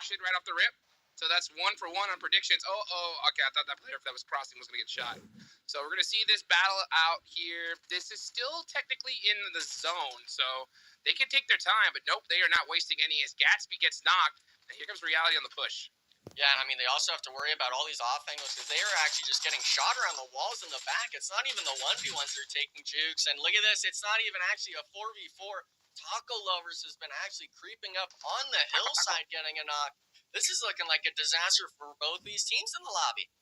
action right off the rip. So that's 1 for 1 on predictions. Okay, I thought that player, if that was crossing, was going to get shot. So we're going to see this battle out here. This is still technically in the zone, so they can take their time, but nope, they are not wasting any as Gatsby gets knocked. And here comes Reality on the push. Yeah, and I mean, they also have to worry about all these off angles because they are actually just getting shot around the walls in the back. It's not even the 1v1s they're taking jukes. And look at this. It's not even actually a 4v4. Taco Lovers has been actually creeping up on the hillside getting a knock. This is looking like a disaster for both these teams in the lobby.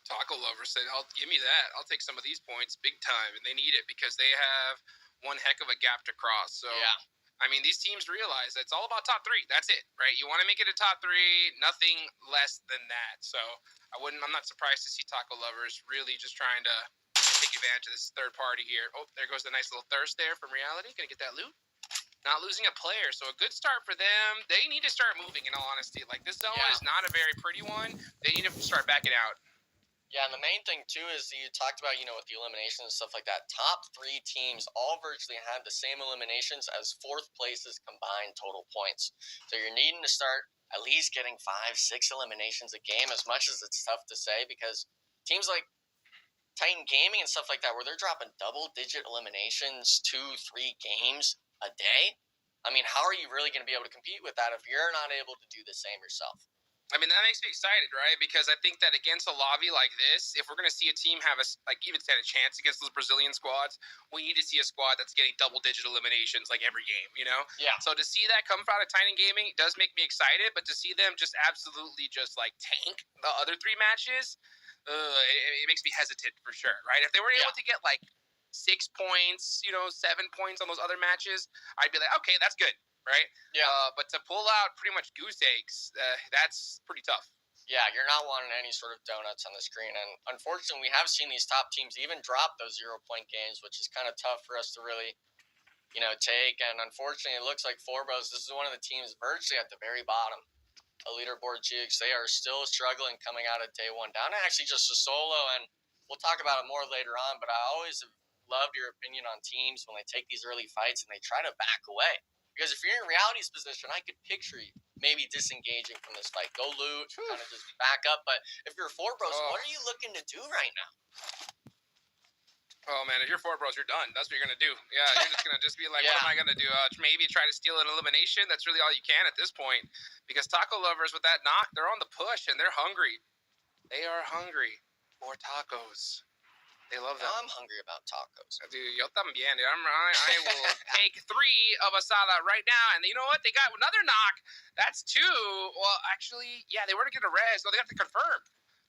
Taco Lovers said, give me that. I'll take some of these points big time. And they need it because they have one heck of a gap to cross. So, yeah. I mean, these teams realize it's all about top 3. That's it, right? You want to make it a top 3, nothing less than that. So I'm not surprised to see Taco Lovers really just trying to take advantage of this third party here. Oh, there goes the nice little thirst there from Reality. Gonna get that loot. Not losing a player, so a good start for them. They need to start moving, in all honesty. Like, this zone is not a very pretty one. They need to start backing out. Yeah, and the main thing, too, is you talked about, with the eliminations and stuff like that. Top 3 teams all virtually had the same eliminations as 4th place's combined total points. So you're needing to start at least getting 5, 6 eliminations a game, as much as it's tough to say, because teams like Titan Gaming and stuff like that, where they're dropping double-digit eliminations 2, 3 games a day. I mean, how are you really going to be able to compete with that if you're not able to do the same yourself? I mean, that makes me excited, right? Because I think that against a lobby like this, if we're going to see a team have even stand a chance against those Brazilian squads, we need to see a squad that's getting double-digit eliminations like every game, Yeah. So to see that come out of Titan Gaming does make me excited, but to see them just absolutely just like tank the other 3 matches, it makes me hesitant for sure, right? If they were able to get like 6 points, 7 points on those other matches, I'd be like, okay, that's good. Right? Yeah. But to pull out pretty much goose eggs, that's pretty tough. Yeah, you're not wanting any sort of donuts on the screen. And unfortunately, we have seen these top teams even drop those 0-point games, which is kind of tough for us to really, take. And unfortunately, it looks like Forbos, this is one of the teams virtually at the very bottom of leaderboard jukes. They are still struggling coming out of day 1, down to actually just a solo. And we'll talk about it more later on, but I always have loved your opinion on teams when they take these early fights and they try to back away. Because if you're in Reality's position, I could picture you maybe disengaging from this fight. Go loot, kind of just back up. But if you're 4Bros, what are you looking to do right now? Oh, man, if you're 4Bros, you're done. That's what you're going to do. Yeah, you're just going to be like, what am I going to do? Maybe try to steal an elimination? That's really all you can at this point. Because Taco Lovers, with that knock, they're on the push, and they're hungry. They are hungry for tacos. They love them. I'm hungry about tacos. Dude, yo también. I will take 3 of asada right now. And you know what? They got another knock. That's 2. Well, actually, yeah, they were to get a res. No, they got the confirm.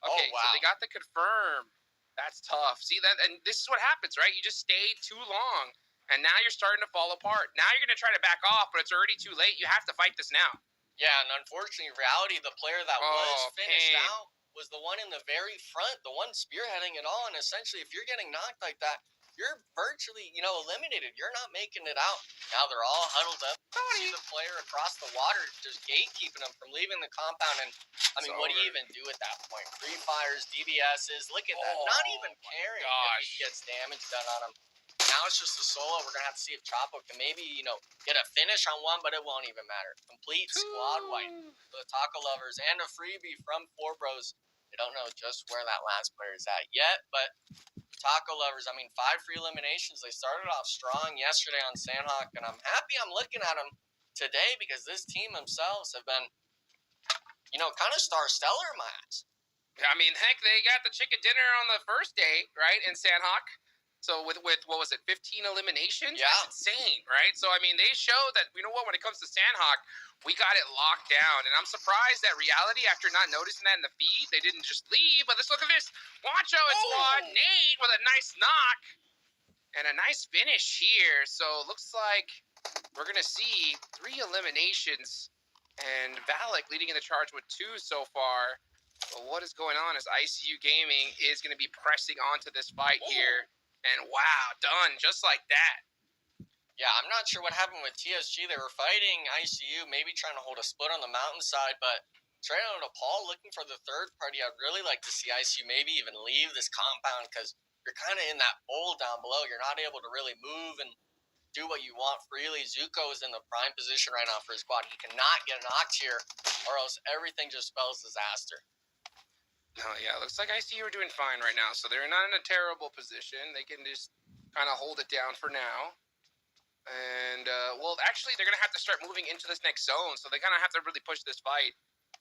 Okay, so they got the confirm. That's tough. See that? And this is what happens, right? You just stay too long. And now you're starting to fall apart. Now you're going to try to back off, but it's already too late. You have to fight this now. Yeah, and unfortunately, Reality, the player that was finished out, was the one in the very front, the one spearheading it all. And essentially, if you're getting knocked like that, you're virtually, eliminated. You're not making it out. Now they're all huddled up. See the player across the water just gatekeeping them from leaving the compound. And, I mean, what do you even do at that point? Free fires, DBSs, look at that. Not even caring if he gets damage done on him. Now it's just a solo. We're going to have to see if Chapo can maybe, get a finish on one, but it won't even matter. Complete squad wipe for the Taco Lovers and a freebie from 4Bros. I don't know just where that last player is at yet, but Taco Lovers, 5 free eliminations. They started off strong yesterday on Sandhawk, and I'm happy I'm looking at them today because this team themselves have been, kind of stellar in my eyes. Heck, they got the chicken dinner on the first day, right, in Sandhawk. So with what was it, 15 eliminations? Yeah. That's insane, right? So, they show that, when it comes to Sandhawk, we got it locked down. And I'm surprised that Reality, after not noticing that in the feed, they didn't just leave. But let's look at this. Wancho and Squad, Nate with a nice knock. And a nice finish here. So it looks like we're going to see 3 eliminations. And Valak leading in the charge with 2 so far. But what is going on is ICU Gaming is going to be pressing onto this fight here. And wow, done just like that. Yeah, I'm not sure what happened with TSG. They were fighting ICU, maybe trying to hold a split on the mountainside, but trailing to Paul looking for the third party. I'd really like to see ICU maybe even leave this compound because you're kind of in that bowl down below. You're not able to really move and do what you want freely. Zuko is in the prime position right now for his squad. He cannot get knocked here, or else everything just spells disaster. Oh, yeah, looks like ICU are doing fine right now, so they're not in a terrible position. They can just kind of hold it down for now. And, well, actually, they're going to have to start moving into this next zone, so they kind of have to really push this fight.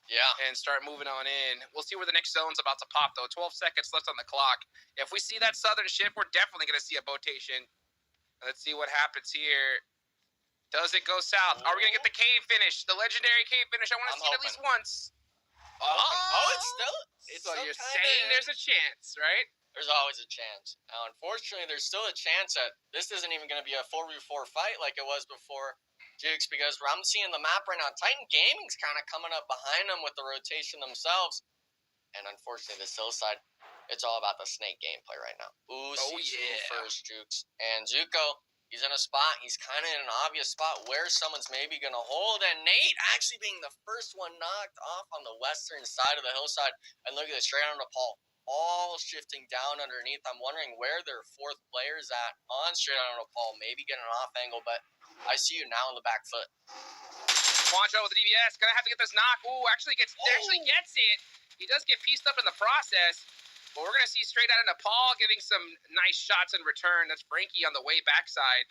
Yeah. And start moving on in. We'll see where the next zone's about to pop, though. 12 seconds left on the clock. If we see that southern ship, we're definitely going to see a botation. Let's see what happens here. Does it go south? Are we going to get the cave finish? The legendary cave finish? I want to see it at least once. It's still... So you're saying there's a chance, right? There's always a chance. Now, unfortunately, there's still a chance that this isn't even going to be a 4v4 fight like it was before, Jukes, because I'm seeing the map right now. Titan Gaming's kind of coming up behind them with the rotation themselves. And unfortunately, this hillside, it's all about the snake gameplay right now. First, Jukes. And Zuko, he's in a spot. He's kind of in an obvious spot where someone's maybe going to hold. And Nate actually being the first one knocked off on the western side of the hillside. And look at this, straight on the Paul. All shifting down underneath. I'm wondering where their fourth player's at on straight on the Paul. Maybe getting an off angle, but I see you now on the back foot. Juancho with the DBS. Gonna have to get this knock. Actually gets it. He does get pieced up in the process. But we're gonna see straight out of Nepal getting some nice shots in return. That's Frankie on the way backside.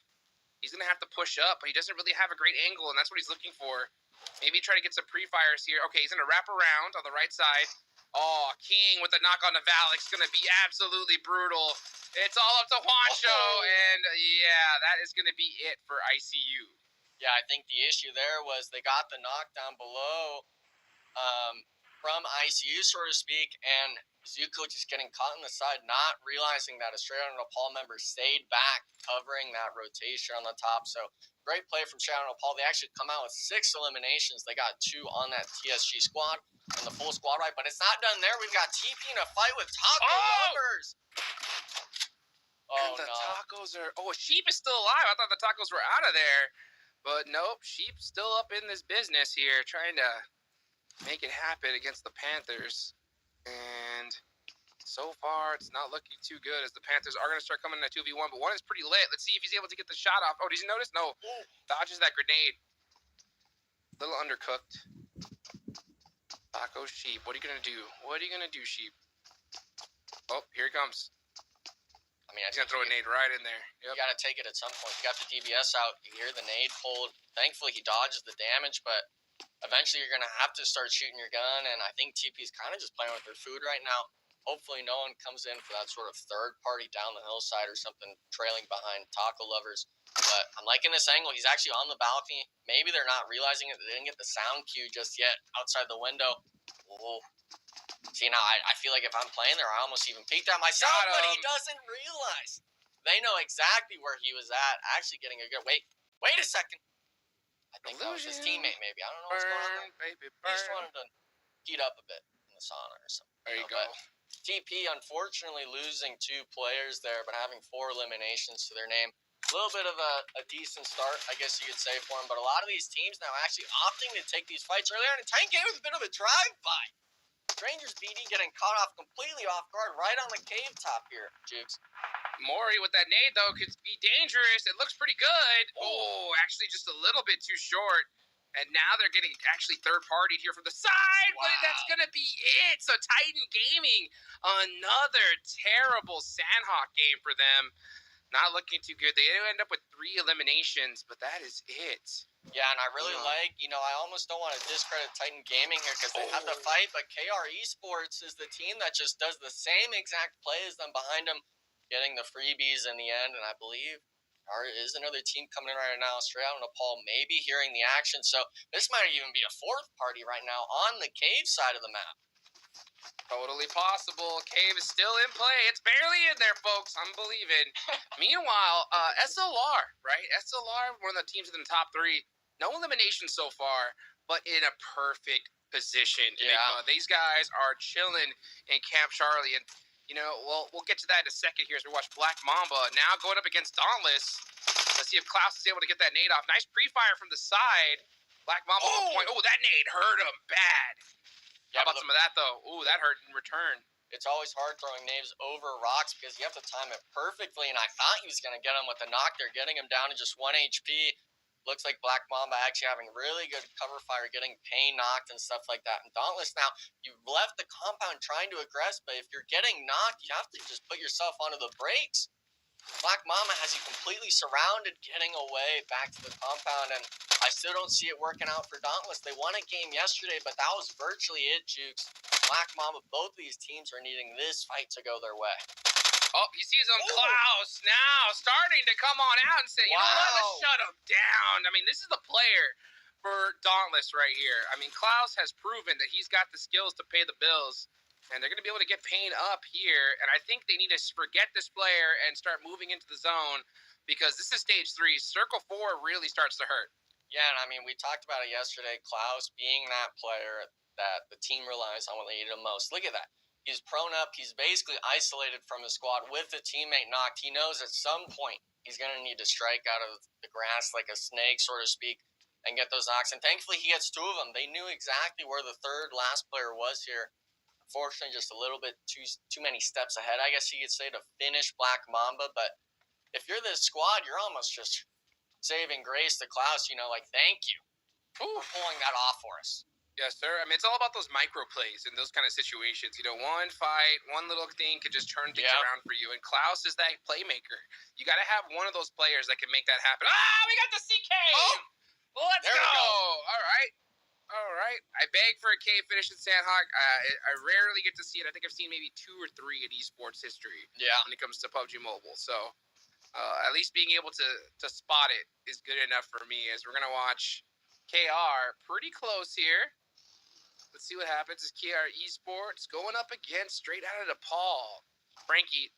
He's gonna have to push up, but he doesn't really have a great angle, and that's what he's looking for. Maybe try to get some pre-fires here. Okay, he's gonna wrap around on the right side. Oh, King with the knock on the Valak's going to be absolutely brutal. It's all up to Juancho, and yeah, that is going to be it for ICU. Yeah, I think the issue there was they got the knock down below from ICU, so to speak, and Zuko just getting caught in the side, not realizing that a straight on Nepal member stayed back, covering that rotation on the top. So great play from straight on Nepal. They actually come out with 6 eliminations. They got 2 on that TSG squad and the full squad right, but it's not done there. We've got TP in a fight with Taco Lovers. And the tacos are... Sheep is still alive. I thought the tacos were out of there. But nope, Sheep's still up in this business here, trying to make it happen against the Panthers. And so far, it's not looking too good as the Panthers are going to start coming in at 2v1, but one is pretty lit. Let's see if he's able to get the shot off. Did you notice? No. Dodges that grenade. A little undercooked. Taco Sheep. What are you going to do? What are you going to do, Sheep? Oh, here he comes. I mean, he's going to throw a nade right in there. Yep. You got to take it at some point. You got the DBS out. You hear the nade pulled. Thankfully, he dodges the damage, but eventually you're going to have to start shooting your gun, and I think TP's kind of just playing with their food right now. Hopefully no one comes in for that sort of third party down the hillside or something trailing behind Taco Lovers. But I'm liking this angle. He's actually on the balcony. Maybe they're not realizing it. They didn't get the sound cue just yet outside the window. See, now I feel like if I'm playing there, I almost even peeked at myself, but he doesn't realize. They know exactly where he was at, actually getting a good... Wait a second. I think that was his teammate, maybe. I don't know what's going on there. He just wanted to heat up a bit in the sauna or something. There you go. TP, unfortunately, losing 2 players there, but having 4 eliminations to their name. A little bit of a decent start, I guess you could say, for him. But a lot of these teams now actually opting to take these fights earlier. And Tank game was a bit of a drive-by. Strangers BD getting caught off completely off guard right on the cave top here, Jukes. Mori with that nade, though, could be dangerous. It looks pretty good. Actually just a little bit too short. And now they're getting actually third-partied here from the side, but that's going to be it. So Titan Gaming, another terrible Sandhawk game for them. Not looking too good. They end up with 3 eliminations, but that is it. Yeah, and I really like, I almost don't want to discredit Titan Gaming here because they have the fight, but KR Esports is the team that just does the same exact play as them behind them, getting the freebies in the end, and I believe there is another team coming in right now, straight out of Nepal, maybe hearing the action. So this might even be a 4th party right now on the cave side of the map. Totally possible. Cave is still in play. It's barely in there, folks. I'm believing. Meanwhile, SLR, right? SLR, one of the teams in the top 3. No elimination so far, but in a perfect position. Yeah. These guys are chilling in Camp Charlie. And we'll get to that in a second here as we watch Black Mamba now going up against Dauntless. Let's see if Klaus is able to get that nade off. Nice pre-fire from the side. Black Mamba on point. That nade hurt him bad. How about some of that, though? That hurt in return. it's always hard throwing knaves over rocks because you have to time it perfectly. And I thought he was going to get him with the knock there, getting him down to just 1 HP. Looks like Black Mamba actually having really good cover fire, getting pain knocked and stuff like that. And Dauntless now, you've left the compound trying to aggress, but if you're getting knocked, you have to just put yourself onto the brakes. Black Mama has you completely surrounded, getting away back to the compound, and I still don't see it working out for Dauntless. They won a game yesterday, but that was virtually it, Jukes. Black Mama, both of these teams are needing this fight to go their way. Oh, you see some Klaus now starting to come on out and say, you know what, let's shut him down. I mean, this is the player for Dauntless right here. I mean, Klaus has proven that he's got the skills to pay the bills, and they're going to be able to get Payne up here. And I think they need to forget this player and start moving into the zone because this is stage 3. Circle 4 really starts to hurt. Yeah, and I mean, we talked about it yesterday, Klaus being that player that the team relies on when they need him most. Look at that. He's prone up. He's basically isolated from his squad with a teammate knocked. He knows at some point he's going to need to strike out of the grass like a snake, so to speak, and get those knocks. And thankfully, he gets 2 of them. They knew exactly where the third last player was here. Unfortunately, just a little bit too many steps ahead, I guess you could say, to finish Black Mamba. But if you're this squad, you're almost just saving grace to Klaus. You know, like, thank you for pulling that off for us. Yes, sir. I mean, it's all about those micro plays in those kind of situations. You know, one fight, one little thing could just turn things around for you. And Klaus is that playmaker. You got to have one of those players that can make that happen. Ah, we got the CK! Oh, let's go! All right. I beg for a K finish in Sandhawk. I rarely get to see it. I think I've seen maybe 2 or 3 in esports history when it comes to Pubg Mobile. So at least being able to spot it is good enough for me, as we're going to watch KR pretty close here. Let's see what happens. Is KR Esports going up against straight out of Nepal. Frankie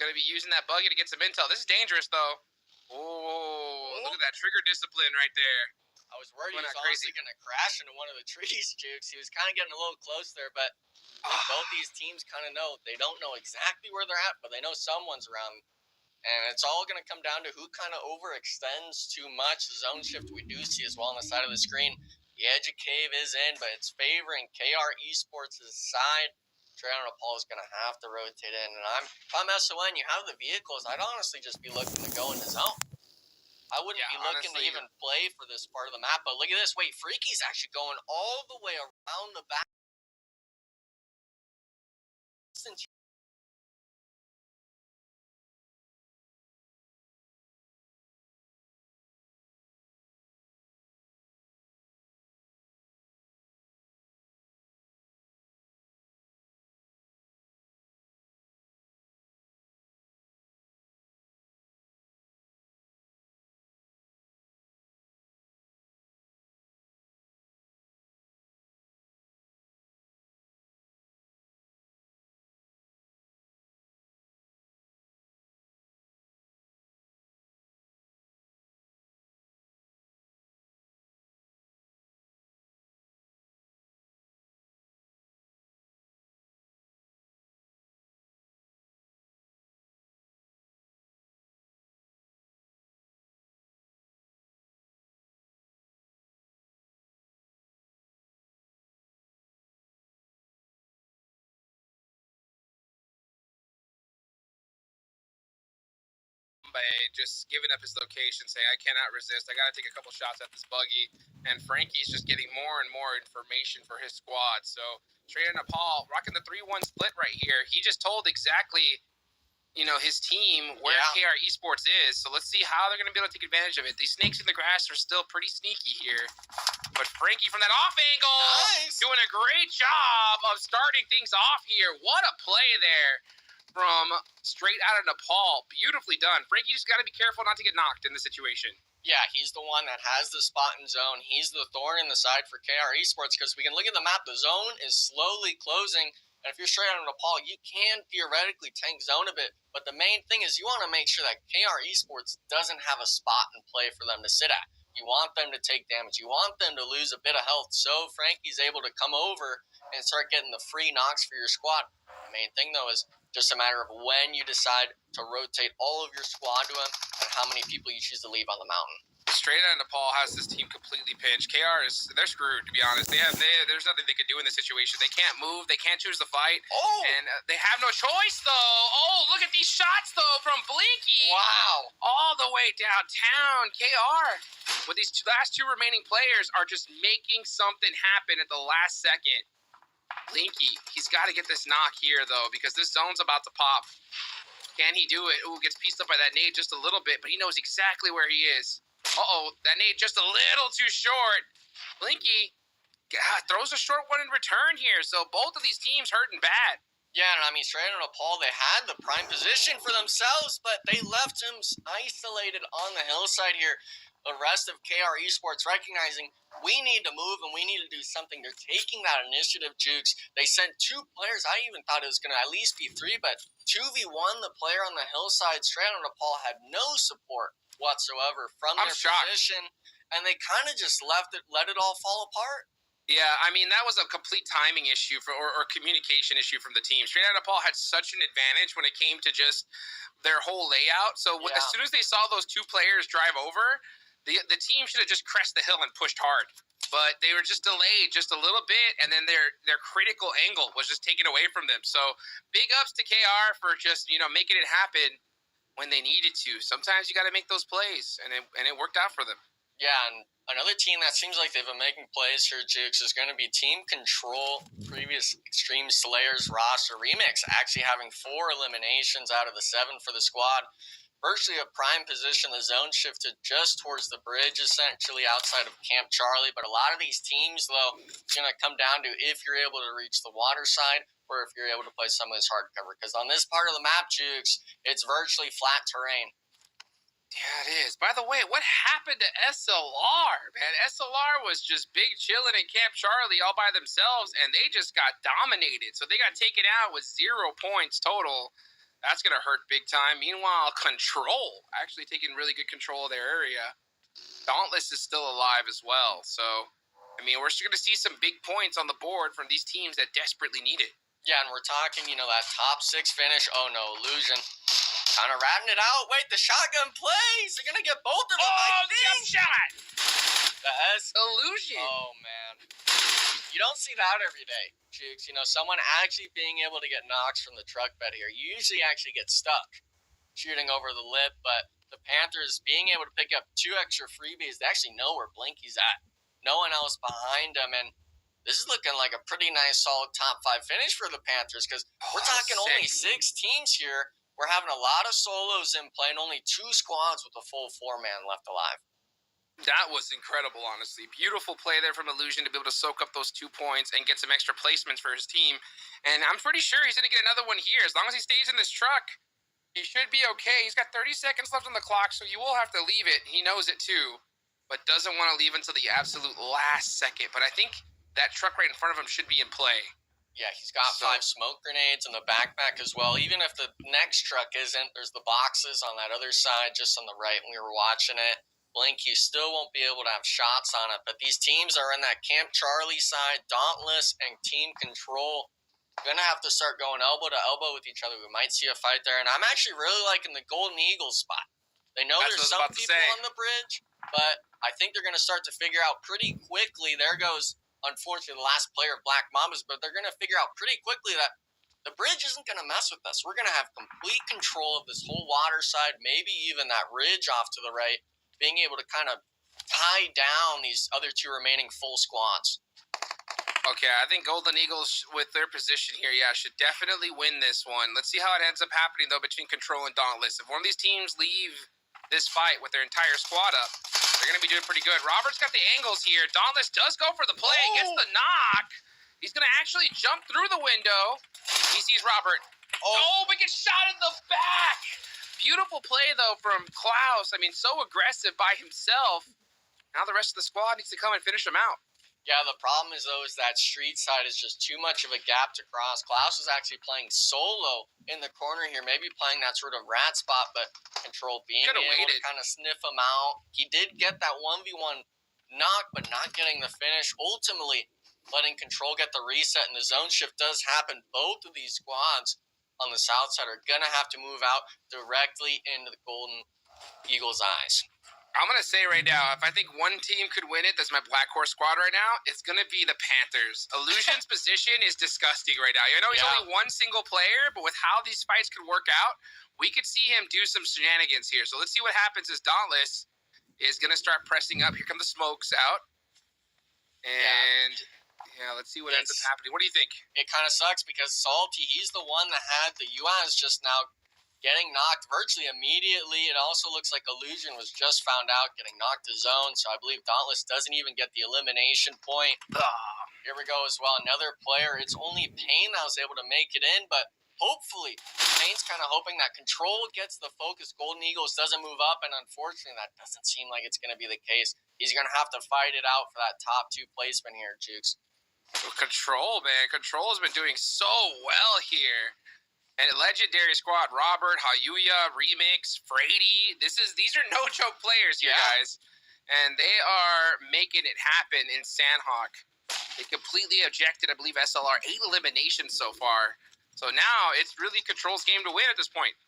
going to be using that buggy to get some intel. This is dangerous, though. Oh, look at that trigger discipline right there. I was worried he was honestly going to crash into one of the trees, Jukes. He was kind of getting a little close there, but both these teams kind of know. They don't know exactly where they're at, but they know someone's around. And it's all going to come down to who kind of overextends too much. The zone shift we do see as well on the side of the screen. The edge of cave is in, but it's favoring KR Esports' side. Triano Paul is going to have to rotate in. And if I'm SON, you have the vehicles, I'd honestly just be looking to go in the zone. I wouldn't be looking to even play for this part of the map. But look at this. Wait, Freaky's actually going all the way around the back. By just giving up his location, saying, I cannot resist. I got to take a couple shots at this buggy. And Frankie's just getting more and more information for his squad. So, Trader Nepal rocking the 3-1 split right here. He just told exactly, his team where KR Esports is. So, let's see how they're going to be able to take advantage of it. These snakes in the grass are still pretty sneaky here. But Frankie from that off angle, doing a great job of starting things off here. What a play there from straight out of Nepal. Beautifully done. Frankie just got to be careful not to get knocked in this situation. Yeah, he's the one that has the spot in zone. He's the thorn in the side for KR Esports because we can look at the map. The zone is slowly closing. And if you're straight out of Nepal, you can theoretically tank zone a bit. But the main thing is you want to make sure that KR Esports doesn't have a spot in play for them to sit at. You want them to take damage. You want them to lose a bit of health so Frankie's able to come over and start getting the free knocks for your squad. The main thing, though, is just a matter of when you decide to rotate all of your squad to him and how many people you choose to leave on the mountain. Straight out of Nepal has this team completely pinched. KR they're screwed, to be honest. There's nothing they can do in this situation. They can't move. They can't choose the fight. Oh! And they have no choice, though. Oh, look at these shots, though, from Blinky. Wow. All the way downtown. KR, with these last two remaining players, are just making something happen at the last second. Blinky, he's got to get this knock here, though, because this zone's about to pop. Can he do it? Ooh, gets pieced up by that nade just a little bit, but he knows exactly where he is. Uh-oh, that nade just a little too short. Blinky throws a short one in return here, so both of these teams hurting bad. Yeah, and I mean, straight out of Nepal, they had the prime position for themselves, but they left him isolated on the hillside here. The rest of KR Esports recognizing we need to move and we need to do something. They're taking that initiative, Jukes. They sent two players. I even thought it was going to at least be three, but 2v1, the player on the hillside, straight out of Nepal, had no support whatsoever from their position, and they kind of just let it all fall apart. Yeah, I mean, that was a complete timing issue or communication issue from the team. Straight out of Nepal had such an advantage when it came to just their whole layout. So as soon as they saw those two players drive over, the team should have just crested the hill and pushed hard. But they were just delayed just a little bit, and then their critical angle was just taken away from them. So big ups to KR for just, making it happen when they needed to. Sometimes you got to make those plays, and it worked out for them. Yeah, and another team that seems like they've been making plays here, Jukes, is going to be Team Control, previous Extreme Slayers roster remix, actually having 4 eliminations out of the 7 for the squad. Virtually a prime position. The zone shifted just towards the bridge, essentially outside of Camp Charlie. But a lot of these teams, though, it's going to come down to if you're able to reach the water side or if you're able to play some of this hard cover. Because on this part of the map, Jukes, it's virtually flat terrain. Yeah, it is. By the way, what happened to SLR, man? SLR was just big chilling in Camp Charlie all by themselves, and they just got dominated. So they got taken out with 0 points total. That's going to hurt big time. Meanwhile, Control actually taking really good control of their area. Dauntless is still alive as well. So, I mean, we're still going to see some big points on the board from these teams that desperately need it. Yeah, and we're talking, that top 6 finish. Oh, no, Illusion. Kind of ratting it out. Wait, the shotgun plays. They're going to get both of them. Oh, the jump shot. The Illusion. Oh, man. You don't see that every day, Jukes. Someone actually being able to get knocks from the truck bed here. You usually actually get stuck shooting over the lip, but the Panthers being able to pick up 2 extra freebies, they actually know where Blinky's at. No one else behind them, and this is looking like a pretty nice, solid top 5 finish for the Panthers because we're talking only 6 teams here. We're having a lot of solos in play and only 2 squads with a full 4-man left alive. That was incredible, honestly. Beautiful play there from Illusion to be able to soak up those 2 points and get some extra placements for his team. And I'm pretty sure he's going to get another one here. As long as he stays in this truck, he should be okay. He's got 30 seconds left on the clock, so you will have to leave it. He knows it too, but doesn't want to leave until the absolute last second. But I think that truck right in front of him should be in play. Yeah, he's got 5 smoke grenades in the backpack as well. Even if the next truck isn't, there's the boxes on that other side, just on the right when we were watching it. Blink, you still won't be able to have shots on it. But these teams are in that Camp Charlie side, Dauntless and Team Control. Going to have to start going elbow to elbow with each other. We might see a fight there. And I'm actually really liking the Golden Eagles spot. They know there's some people on the bridge, but I think they're going to start to figure out pretty quickly. There goes, unfortunately, the last player of Black Mambas, but they're going to figure out pretty quickly that the bridge isn't going to mess with us. We're going to have complete control of this whole water side, maybe even that ridge off to the right, being able to kind of tie down these other 2 remaining full squads. Okay, I think Golden Eagles, with their position here, should definitely win this one. Let's see how it ends up happening, though, between Control and Dauntless. If one of these teams leave this fight with their entire squad up, they're going to be doing pretty good. Robert's got the angles here. Dauntless does go for the play, gets the knock. He's going to actually jump through the window. He sees Robert. Oh, but gets shot in the back. Beautiful play, though, from Klaus. I mean, so aggressive by himself. Now the rest of the squad needs to come and finish him out. Yeah, the problem is, though, is that street side is just too much of a gap to cross. Klaus is actually playing solo in the corner here, maybe playing that sort of rat spot, but Control being able to kind of sniff him out. He did get that 1v1 knock, but not getting the finish. Ultimately, letting Control get the reset, and the zone shift does happen. Both of these squads on the south side are going to have to move out directly into the Golden Eagles' eyes. I'm going to say right now, if I think one team could win it, that's my Black Horse squad right now, it's going to be the Panthers. Illusion's position is disgusting right now. I know he's only one single player, but with how these fights could work out, we could see him do some shenanigans here. So let's see what happens as Dauntless is going to start pressing up. Here come the smokes out. And let's see what ends up happening. What do you think? It kind of sucks because Salty, he's the one that had the UAs just now getting knocked virtually immediately. It also looks like Illusion was just found out getting knocked to zone, so I believe Dauntless doesn't even get the elimination point. Here we go as well. Another player. It's only Pain that was able to make it in, but hopefully Pain's kind of hoping that Control gets the focus. Golden Eagles doesn't move up, and unfortunately that doesn't seem like it's going to be the case. He's going to have to fight it out for that top 2 placement here, Jukes. Well, Control, man. Control has been doing so well here. And legendary squad, Robert, Hayuya, Remix, Frady. These are no-joke players here, guys. And they are making it happen in Sandhawk. They completely ejected, I believe, SLR. 8 eliminations so far. So now it's really Control's game to win at this point.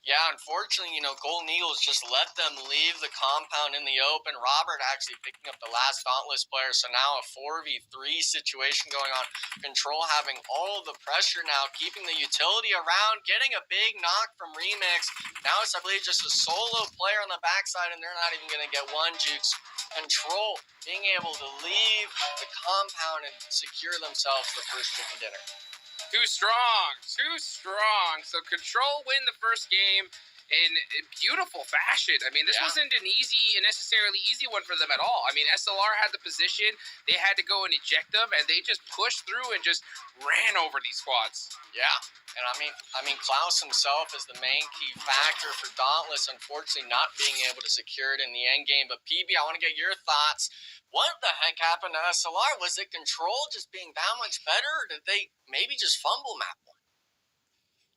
Yeah, unfortunately, Golden Eagles just let them leave the compound in the open. Robert actually picking up the last Dauntless player, so now a 4v3 situation going on. Control having all the pressure now, keeping the utility around, getting a big knock from Remix. Now it's, I believe, just a solo player on the backside, and they're not even going to get one, Jukes. Control being able to leave the compound and secure themselves the first chicken dinner. Too strong. So Control win the first game in beautiful fashion. I mean, this wasn't an necessarily easy one for them at all. I mean, SLR had the position. They had to go and eject them, and they just pushed through and just ran over these squads. Yeah, and I mean, Klaus himself is the main key factor for Dauntless, unfortunately not being able to secure it in the end game. But PB, I want to get your thoughts. What the heck happened to SLR? Was it Control just being that much better, or did they maybe just fumble map one?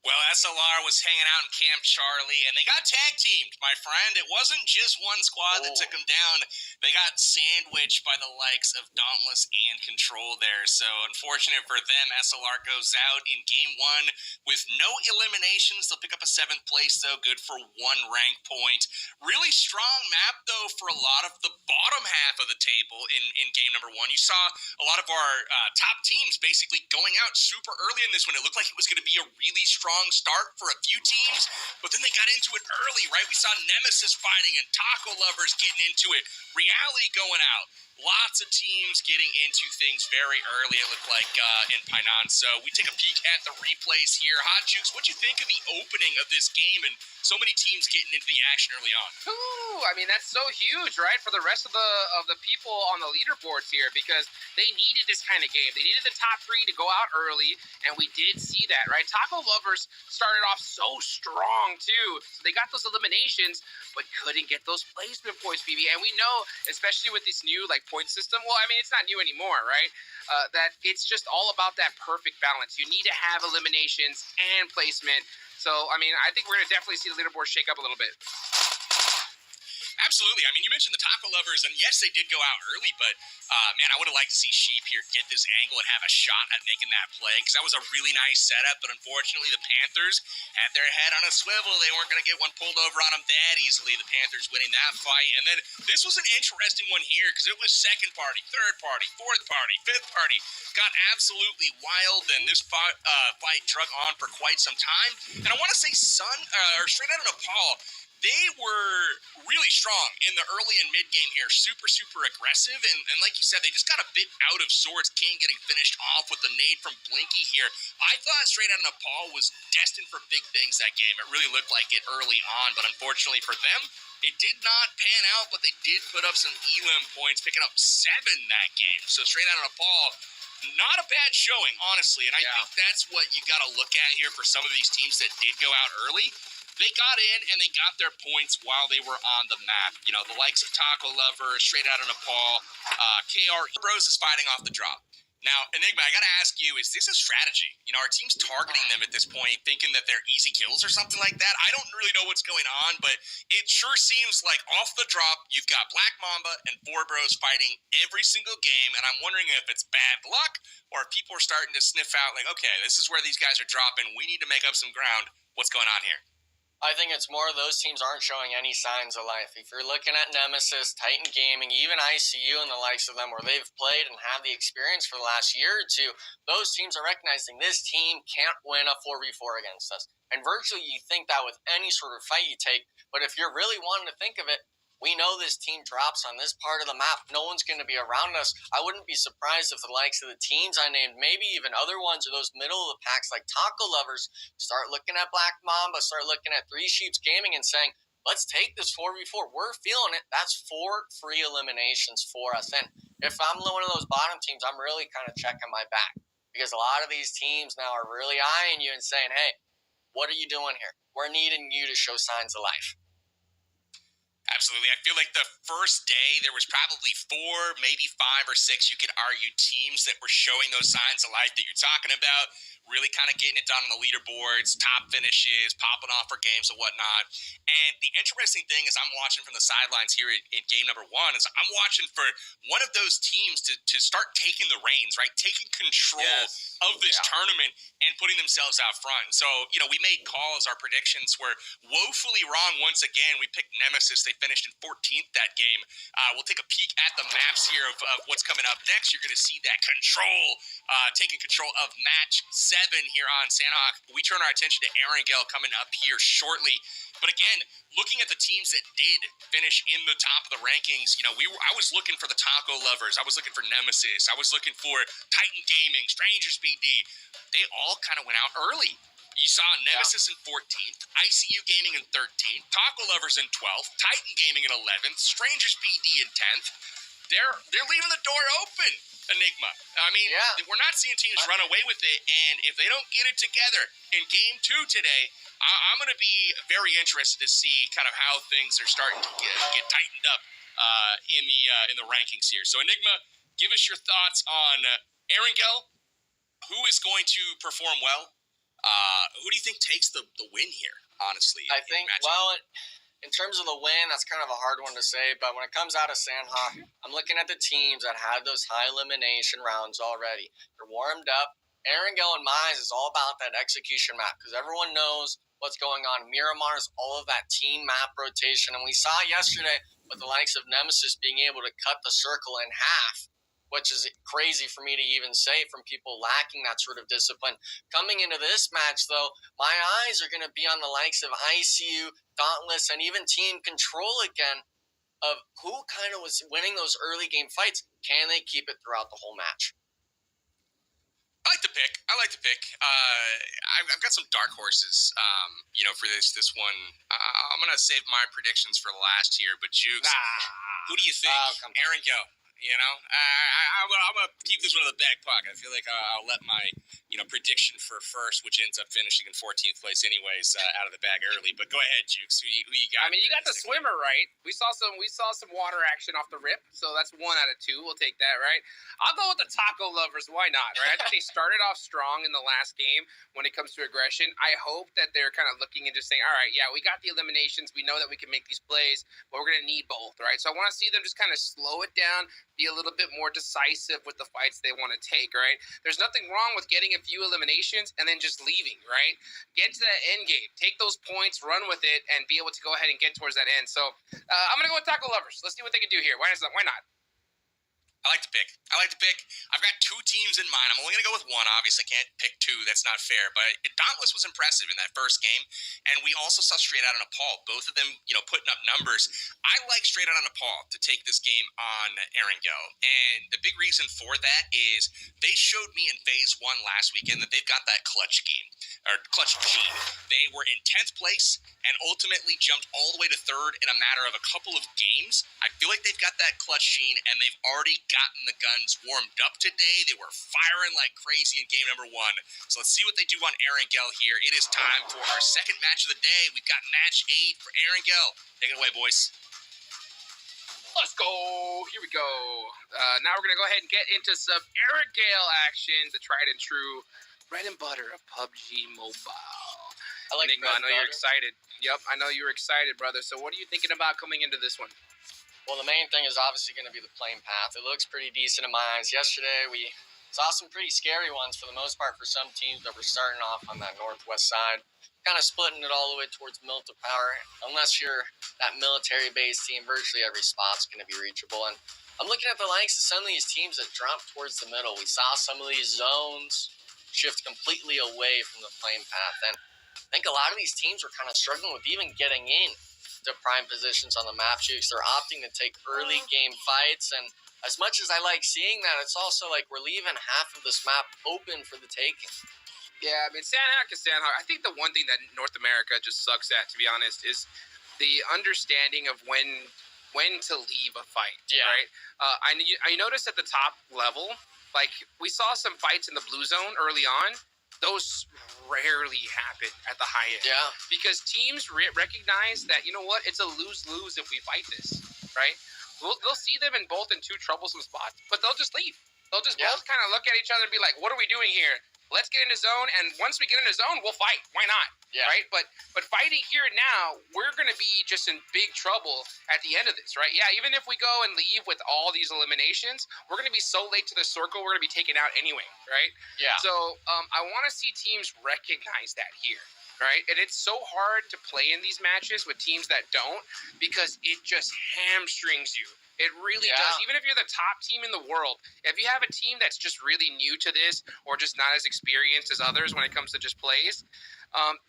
Well, SLR was hanging out in Camp Charlie, and they got tag teamed, my friend. It wasn't just one squad that took them down. They got sandwiched by the likes of Dauntless and Control there. So, unfortunate for them, SLR goes out in Game 1 with no eliminations. They'll pick up a 7th place, though, good for 1 rank point. Really strong map, though, for a lot of the bottom half of the table in Game number 1. You saw a lot of our top teams basically going out super early in this one. It looked like it was going to be a really strong start for a few teams, but then they got into it early, right? We saw Nemesis fighting and Taco Lovers getting into it, Reality going out. Lots of teams getting into things very early, it looked like, in Painan. So we take a peek at the replays here. Hot Jukes, what'd you think of the opening of this game and so many teams getting into the action early on? Ooh, I mean, that's so huge, right, for the rest of the people on the leaderboards here, because they needed this kind of game. They needed the top 3 to go out early, and we did see that, right? Taco Lovers started off so strong, too. So they got those eliminations, but couldn't get those placement points, BB. And we know, especially with this new, point system, well, I mean, it's not new anymore, right? That it's just all about that perfect balance. You need to have eliminations and placement. So, I mean, I think we're going to definitely see the leaderboard shake up a little bit. Absolutely. I mean, you mentioned the Taco Lovers, and yes, they did go out early, but, man, I would have liked to see Sheep here get this angle and have a shot at making that play, because that was a really nice setup, but unfortunately, the Panthers had their head on a swivel. They weren't going to get one pulled over on them that easily, the Panthers winning that fight. And then this was an interesting one here, because it was second party, third party, fourth party, fifth party. Got absolutely wild, and this fight drug on for quite some time. And I want to say straight out of Nepal, they were really strong in the early and mid game here. Super, super aggressive. And like you said, they just got a bit out of sorts. Kane getting finished off with the nade from Blinky here. I thought straight out of Nepal was destined for big things that game. It really looked like it early on. But unfortunately for them, it did not pan out. But they did put up some elim points, picking up 7 that game. So straight out of Nepal, not a bad showing, honestly. And I think that's what you got to look at here for some of these teams that did go out early. They got in and they got their points while they were on the map. You know, the likes of Taco Lover, straight out of Nepal, KR Bros is fighting off the drop. Now, Enigma, I got to ask you, is this a strategy? You know, our team's targeting them at this point, thinking that they're easy kills or something like that. I don't really know what's going on, but it sure seems like off the drop, you've got Black Mamba and 4 Bros fighting every single game, and I'm wondering if it's bad luck or if people are starting to sniff out like, okay, this is where these guys are dropping. We need to make up some ground. What's going on here? I think it's more those teams aren't showing any signs of life. If you're looking at Nemesis, Titan Gaming, even ICU and the likes of them where they've played and have the experience for the last year or two, those teams are recognizing this team can't win a 4v4 against us. And virtually you think that with any sort of fight you take, but if you're really wanting to think of it, we know this team drops on this part of the map. No one's going to be around us. I wouldn't be surprised if the likes of the teams I named, maybe even other ones or those middle of the packs like Taco Lovers, start looking at Black Mamba, start looking at Three Sheeps Gaming and saying, let's take this 4v4. We're feeling it. That's 4 free eliminations for us. And if I'm one of those bottom teams, I'm really kind of checking my back because a lot of these teams now are really eyeing you and saying, hey, what are you doing here? We're needing you to show signs of life. Absolutely. I feel like the first day there was probably 4, maybe 5 or 6, you could argue, teams that were showing those signs of life that you're talking about, really kind of getting it done on the leaderboards, top finishes, popping off for games and whatnot. And the interesting thing is I'm watching from the sidelines here in game number 1 is I'm watching for one of those teams to start taking the reins, right? Taking control of this tournament and putting themselves out front. So, we made calls, our predictions were woefully wrong once again. We picked Nemesis. They finished in 14th that game. We'll take a peek at the maps here of what's coming up next. You're going to see that taking control of match 7 here on Sandhawk. We turn our attention to Erangel coming up here shortly. But again, looking at the teams that did finish in the top of the rankings, I was looking for the Taco Lovers. I was looking for Nemesis. I was looking for Titan Gaming, Strangers BD. They all kind of went out early. You saw Nemesis in 14th, ICU Gaming in 13th, Taco Lovers in 12th, Titan Gaming in 11th, Strangers BD in 10th. They're leaving the door open, Enigma. I mean, we're not seeing teams run away with it, and if they don't get it together in Game 2 today, I'm going to be very interested to see kind of how things are starting to get tightened up in the rankings here. So, Enigma, give us your thoughts on Erangel. Who is going to perform well? Who do you think takes the win here, honestly? I think, in terms of the win, that's kind of a hard one to say. But when it comes out of Sandhawk, I'm looking at the teams that had those high elimination rounds already. They're warmed up. Erangel and Mize is all about that execution map because everyone knows what's going on. Miramar's all of that team map rotation. And we saw yesterday with the likes of Nemesis being able to cut the circle in half, which is crazy for me to even say from people lacking that sort of discipline. Coming into this match, though, my eyes are going to be on the likes of ICU, Dauntless, and even Team Control again of who kind of was winning those early game fights. Can they keep it throughout the whole match? I like to pick. I've got some dark horses, for this one. I'm going to save my predictions for last here, but Jukes, who do you think? Erangel. I'm going to keep this one in the back pocket. I feel like I'll let my, prediction for first, which ends up finishing in 14th place anyways, out of the bag early. But go ahead, Jukes. Who you got? I mean, you got the swimmer right. We saw some water action off the rip, so that's 1 out of 2. We'll take that, right? I'll go with the Taco Lovers. Why not, right? I think they started off strong in the last game when it comes to aggression. I hope that they're kind of looking and just saying, all right, yeah, we got the eliminations. We know that we can make these plays, but we're going to need both, right? So I want to see them just kind of slow it down, be a little bit more decisive with the fights they want to take, right? There's nothing wrong with getting a few eliminations and then just leaving, right? Get to that end game. Take those points, run with it, and be able to go ahead and get towards that end. So I'm going to go with Taco Lovers. Let's see what they can do here. Why not? I like to pick. I've got 2 teams in mind. I'm only going to go with 1. Obviously, I can't pick 2. That's not fair. But Dauntless was impressive in that first game. And we also saw Straight Outta Nepal. Both of them, putting up numbers. I like Straight Outta Nepal to take this game on Erangel. And the big reason for that is they showed me in Phase 1 last weekend that they've got that clutch gene. They were in 10th place and ultimately jumped all the way to 3rd in a matter of a couple of games. I feel like they've got that clutch gene, and they've already gotten the guns warmed up today. They were firing like crazy in game number 1. So let's see what they do on Erangel here. It is time for our second match of the day. We've got match 8 for Erangel. Take it away, boys. Let's go. Here we go. Now we're going to go ahead and get into some Erangel action, the tried and true bread and butter of Pubg Mobile. I like Enigma, I know you're excited. Yep, I know you're excited, brother. So what are you thinking about coming into this one? Well, the main thing is obviously going to be the playing path. It looks pretty decent in my eyes. Yesterday, we saw some pretty scary ones for the most part for some teams that were starting off on that northwest side. kind of splitting it all the way towards Milta Power. Unless you're that military-based team, virtually every spot's going to be reachable. And I'm looking at the likes of some of these teams that drop towards the middle. We saw some of these zones shift completely away from the flame path. And I think a lot of these teams were kind of struggling with even getting in to prime positions on the map. They're opting to take early game fights. And as much as I like seeing that, it's also like we're leaving half of this map open for the taking. Yeah, I mean, Sandhawk is Sandhawk. I think the one thing that North America just sucks at, to be honest, is the understanding of when to leave a fight. Yeah. Right. I noticed at the top level, like we saw some fights in the blue zone early on. Those rarely happen at the high end. Yeah. Because teams recognize that, you know what, it's a lose-lose if we fight this, right? They'll see them in two troublesome spots, but they'll just leave. They'll just both kind of look at each other and be like, what are we doing here? Let's get into zone, and once we get into zone, we'll fight. Why not? Yeah. Right? But fighting here now, we're going to be just in big trouble at the end of this, right? Yeah, even if we go and leave with all these eliminations, we're going to be so late to the circle, we're going to be taken out anyway, right? Yeah. So I want to see teams recognize that here, right? And it's so hard to play in these matches with teams that don't, because it just hamstrings you. It really does. Even if you're the top team in the world, if you have a team that's just really new to this or just not as experienced as others when it comes to just plays,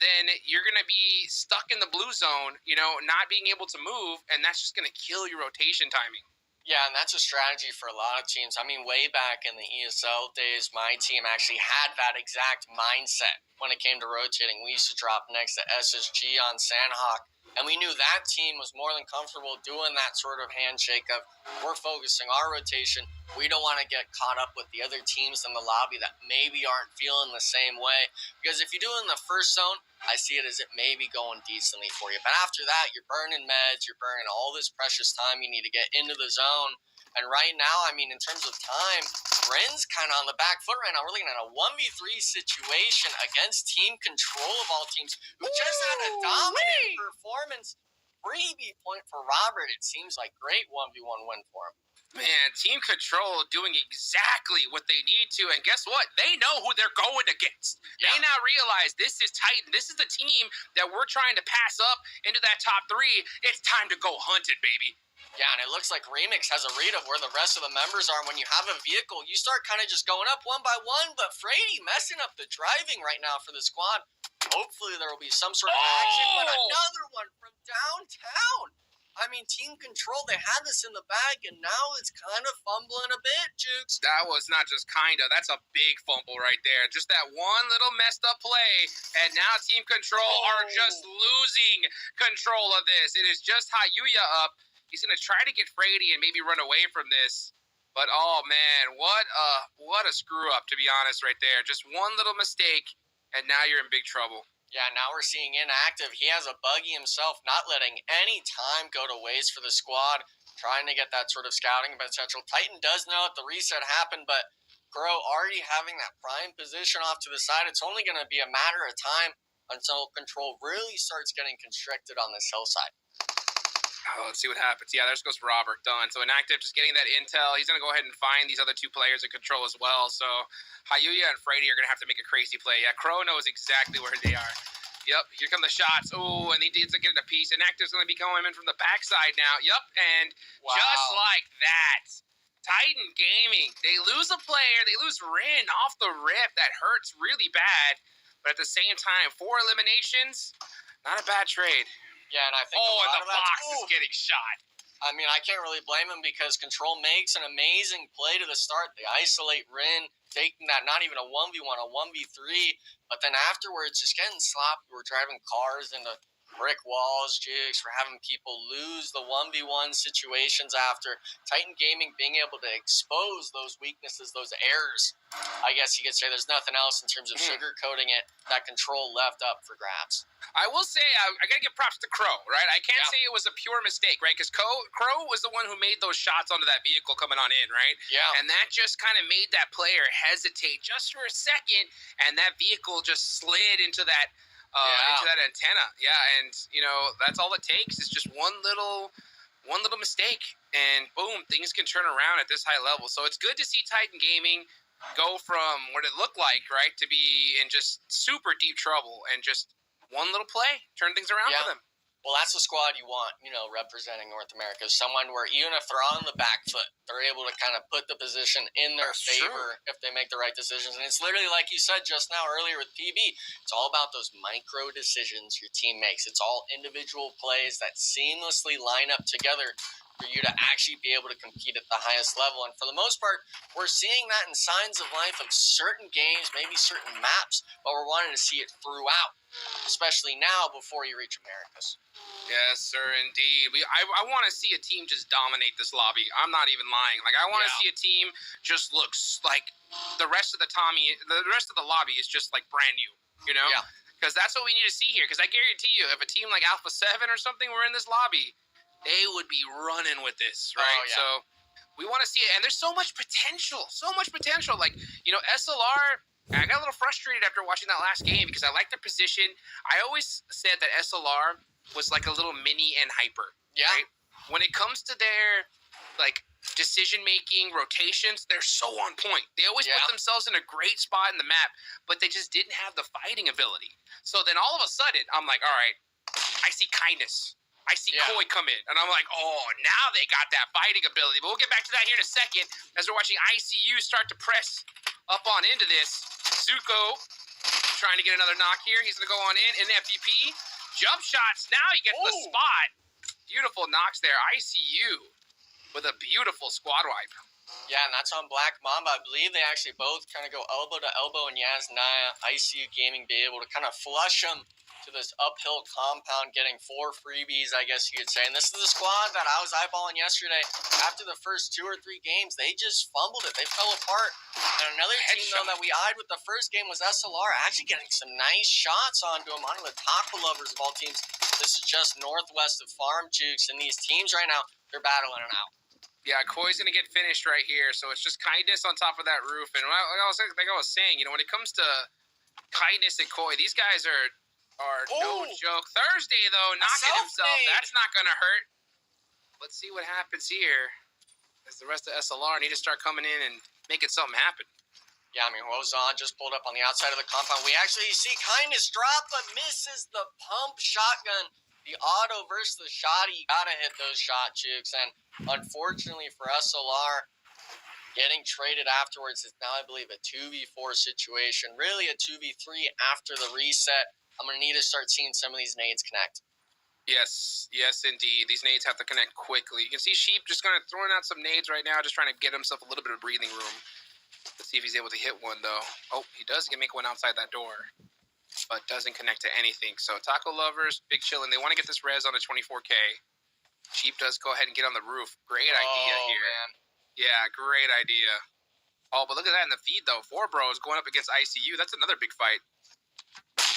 then you're going to be stuck in the blue zone, not being able to move, and that's just going to kill your rotation timing. Yeah, and that's a strategy for a lot of teams. I mean, way back in the ESL days, my team actually had that exact mindset when it came to rotating. We used to drop next to SSG on Sandhawk, and we knew that team was more than comfortable doing that sort of handshake of, we're focusing our rotation. We don't want to get caught up with the other teams in the lobby that maybe aren't feeling the same way. Because if you do it in the first zone, I see it as it may be going decently for you. But after that, you're burning meds, you're burning all this precious time you need to get into the zone. And right now, I mean, in terms of time, Ren's kind of on the back foot right now. We're looking at a 1v3 situation against Team Control of all teams, who just had a dominant performance. Freebie point for Robert. It seems like great 1v1 win for him. Man, Team Control doing exactly what they need to. And guess what? They know who they're going against. Yeah. They now realize this is Titan. This is the team that we're trying to pass up into that top 3. It's time to go hunt it, baby. Yeah, and it looks like Remix has a read of where the rest of the members are. When you have a vehicle, you start kind of just going up one by one, but Frady messing up the driving right now for the squad. Hopefully there will be some sort of action, but another one from downtown. I mean, Team Control, they had this in the bag, and now it's kind of fumbling a bit, Jukes. That was not just kind of. That's a big fumble right there. Just that one little messed up play, and now Team Control are just losing control of this. It is just Hayuya up. He's going to try to get Frady and maybe run away from this. But, oh, man, what a screw-up, to be honest, right there. Just one little mistake, and now you're in big trouble. Yeah, now we're seeing inactive. He has a buggy himself, not letting any time go to waste for the squad, trying to get that sort of scouting potential. Titan does know that the reset happened, but Crow already having that prime position off to the side, it's only going to be a matter of time until Control really starts getting constricted on this hillside. Oh, let's see what happens. Yeah, there goes Robert. Done. So Inactive just getting that intel. He's going to go ahead and find these other 2 players in Control as well. So Hayuya and Frady are going to have to make a crazy play. Yeah, Crow knows exactly where they are. Yep, here come the shots. Oh, and he needs to get it a piece. Inactive's going to be coming in from the backside now. Yep, and just like that, Titan Gaming, they lose a player. They lose Rin off the rip. That hurts really bad. But at the same time, 4 eliminations, not a bad trade. Yeah, and I think and the box is getting shot. I mean, I can't really blame him because Control makes an amazing play to the start. They isolate Rin, taking that not even a 1v1, a 1v3. But then afterwards, just getting sloppy. We're driving cars into brick walls, jigs. We're having people lose the 1v1 situations after. Titan Gaming being able to expose those weaknesses, those errors. I guess you could say there's nothing else in terms of sugarcoating it. That Control left up for grabs. I will say, I got to give props to Crow, right? I can't say it was a pure mistake, right? Because Crow was the one who made those shots onto that vehicle coming on in, right? Yeah. And that just kind of made that player hesitate just for a second, and that vehicle just slid into that antenna. Yeah, and, that's all it takes is just one little mistake, and boom, things can turn around at this high level. So it's good to see Titan Gaming go from what it looked like, right, to be in just super deep trouble and just one little play, turn things around for them. Well, that's the squad you want, representing North America. Someone where even if they're on the back foot, they're able to kind of put the position in their favor if they make the right decisions. And it's literally like you said just now earlier with PB. It's all about those micro decisions your team makes. It's all individual plays that seamlessly line up together for you to actually be able to compete at the highest level. And for the most part, we're seeing that in signs of life of certain games, maybe certain maps, but we're wanting to see it throughout, especially now before you reach Americas. Yes, sir, indeed. I want to see a team just dominate this lobby. I'm not even lying. Like, I want to see a team just looks like the rest of the lobby is just like brand new, Yeah. Because that's what we need to see here. Because I guarantee you, if a team like Alpha 7 or something were in this lobby, they would be running with this, right? Oh, yeah. So we want to see it. And there's so much potential. Like, SLR, I got a little frustrated after watching that last game because I like their position. I always said that SLR was like a little mini and hyper. Yeah. Right? When it comes to their decision-making, rotations, they're so on point. They always put themselves in a great spot in the map, but they just didn't have the fighting ability. So then all of a sudden, I'm like, all right, I see kindness. I see Koi come in, and I'm like, oh, now they got that fighting ability. But we'll get back to that here in a second as we're watching ICU start to press up on into this. Zuko trying to get another knock here. He's going to go on in FVP. Jump shots. Now he gets the spot. Beautiful knocks there. ICU with a beautiful squad wipe. Yeah, and that's on Black Mamba. I believe they actually both kind of go elbow to elbow, and Yaz Naya, ICU Gaming, be able to kind of flush them to this uphill compound, getting 4 freebies, I guess you could say. And this is the squad that I was eyeballing yesterday. After the first 2 or 3 games, they just fumbled it. They fell apart. And another team, though, that we eyed with the first game was SLR, actually getting some nice shots onto them, onto the taco lovers of all teams. This is just northwest of Farm Jukes, and these teams right now, they're battling it out. Yeah, Koi's going to get finished right here, so it's just kindness on top of that roof. And like I was saying, when it comes to kindness and Koi, these guys are no joke. Thursday, though, knocking himself. That's not going to hurt. Let's see what happens here as the rest of SLR need to start coming in and making something happen. Yeah, I mean, Wozon just pulled up on the outside of the compound. We actually see kindness drop, but misses the pump shotgun. The auto versus the shotty. You got to hit those shot jukes. And unfortunately for SLR, getting traded afterwards is now, I believe, a 2v4 situation. Really a 2v3 after the reset. I'm going to need to start seeing some of these nades connect. Yes, indeed. These nades have to connect quickly. You can see Sheep just kind of throwing out some nades right now, just trying to get himself a little bit of breathing room. Let's see if he's able to hit one, though. Oh, he does make one outside that door, but doesn't connect to anything. So Taco Lovers, big chillin'. They want to get this res on the 24K. Sheep does go ahead and get on the roof. Great idea here. Man. Yeah, great idea. Oh, but look at that in the feed, though. 4 bros going up against ICU. That's another big fight.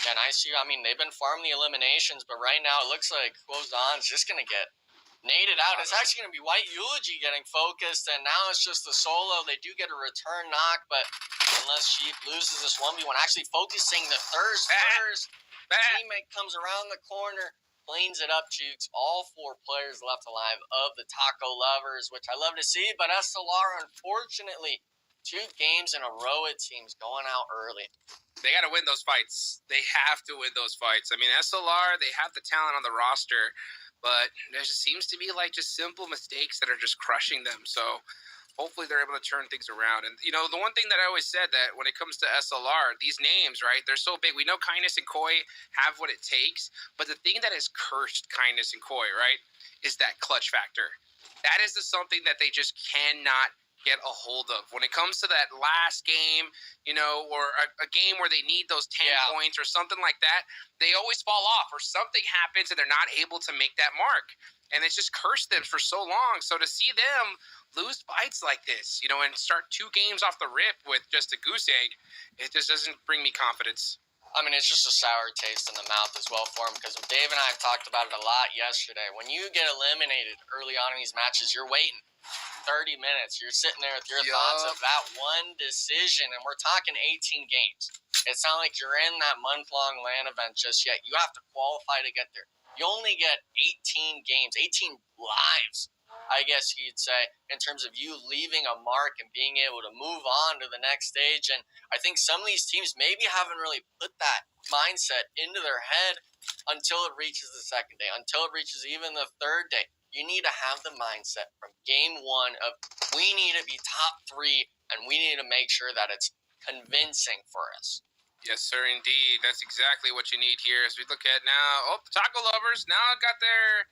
And ICU, I mean, they've been farming the eliminations, but right now it looks like Quozon's just going to get naded out. It's actually going to be White Eulogy getting focused, and now it's just the solo. They do get a return knock, but unless Sheep loses this 1v1, actually focusing the Thirst first. Teammate comes around the corner, cleans it up, Jukes. All 4 players left alive of the Taco Lovers, which I love to see, but SLR, unfortunately, 2 games in a row, it seems, going out early. They got to win those fights. They have to win those fights. I mean, SLR, they have the talent on the roster, but there just seems to be just simple mistakes that are just crushing them. So hopefully they're able to turn things around. And, the one thing that I always said that when it comes to SLR, these names, right, they're so big. We know Kindness and Koi have what it takes, but the thing that has cursed Kindness and Koi, right, is that clutch factor. That is something that they just cannot get a hold of. When it comes to that last game, or a game where they need those 10 points or something like that, they always fall off or something happens and they're not able to make that mark. And it's just cursed them for so long. So to see them lose fights like this, and start 2 games off the rip with just a goose egg, it just doesn't bring me confidence. I mean, it's just a sour taste in the mouth as well for him, because Dave and I talked about it a lot yesterday. When you get eliminated early on in these matches, you're waiting 30 minutes. You're sitting there with your thoughts of that one decision, and we're talking 18 games. It's not like you're in that month-long LAN event just yet. You have to qualify to get there. you only get 18 games, 18 lives, I guess you'd say, in terms of you leaving a mark and being able to move on to the next stage. And I think some of these teams maybe haven't really put that mindset into their head until it reaches the second day, until it reaches even the third day. You need to have the mindset from game one of we need to be top 3 and we need to make sure that it's convincing for us. Yes, sir, indeed. That's exactly what you need here as we look at now. The Taco Lovers now got their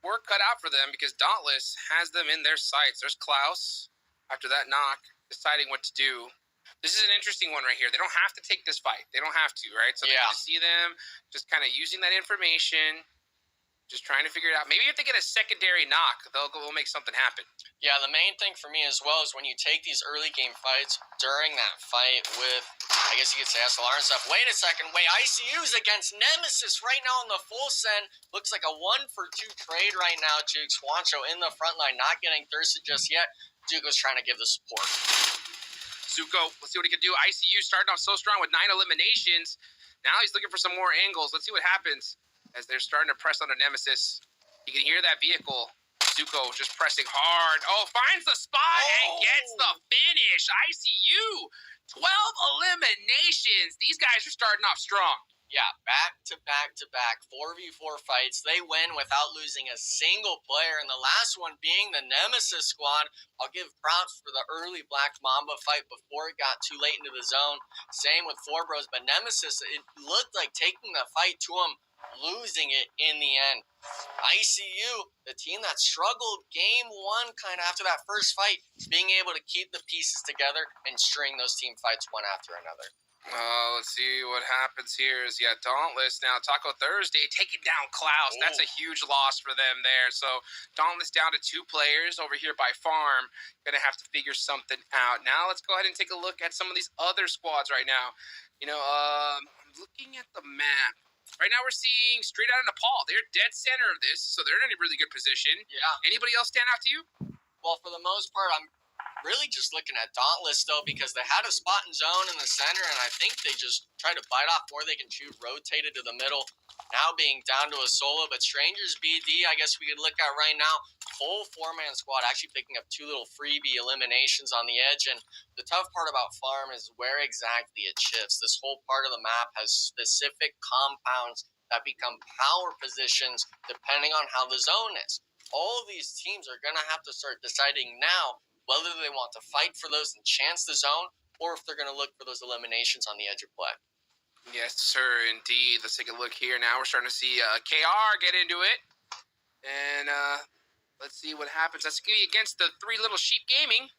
work cut out for them because Dauntless has them in their sights. There's Klaus, after that knock, deciding what to do. This is an interesting one right here. They don't have to take this fight. They don't have to, right? So yeah. You see them just kind of using that information, just trying to figure it out. Maybe if they get a secondary knock, they'll make something happen. Yeah, the main thing for me as well is when you take these early game fights during that fight with, I guess you could say SLR and stuff. Wait a second. ICU's against Nemesis right now on the full send. Looks like a 1-for-2 trade right now. Jukes Juancho in the front line, not getting thirsted just yet. Zuko's trying to give the support. Zuko, let's see what he can do. ICU starting off so strong with 9 eliminations. Now he's looking for some more angles. Let's see what happens as they're starting to press on the Nemesis. You can hear that vehicle. Zuko just pressing hard. Finds the spot and gets the finish. ICU, 12 eliminations. These guys are starting off strong. Yeah, back-to-back 4v4 fights. They win without losing a single player, and the last one being the Nemesis squad. I'll give props for the early Black Mamba fight before it got too late into the zone. Same with Four Bros, but Nemesis, it looked like taking the fight to him, losing it in the end. ICU, the team that struggled game one kind of after that first fight, being able to keep the pieces together and string those team fights one after another. Let's see what happens here. Dauntless now. Taco Thursday taking down Klaus. That's a huge loss for them there. So Dauntless down to 2 players over here by Farm. Going to have to figure something out. Now let's go ahead and take a look at some of these other squads right now. I'm looking at the map. Right now we're seeing straight out of Nepal. They're dead center of this, so they're in a really good position. Yeah. Anybody else stand out to you? Well, for the most part, I'm really just looking at Dauntless, though, because they had a spot in zone in the center, and I think they just tried to bite off more they can chew, rotated to the middle, now being down to a solo. But Strangers BD, I guess we could look at right now, full 4-man squad, actually picking up 2 little freebie eliminations on the edge. And the tough part about Farm is where exactly it shifts. This whole part of the map has specific compounds that become power positions depending on how the zone is. All of these teams are going to have to start deciding now whether they want to fight for those and chance the zone, or if they're going to look for those eliminations on the edge of play. Yes, sir, indeed. Let's take a look here. Now we're starting to see KR get into it. And let's see what happens. That's going to be against the 3 Little Sheep Gaming.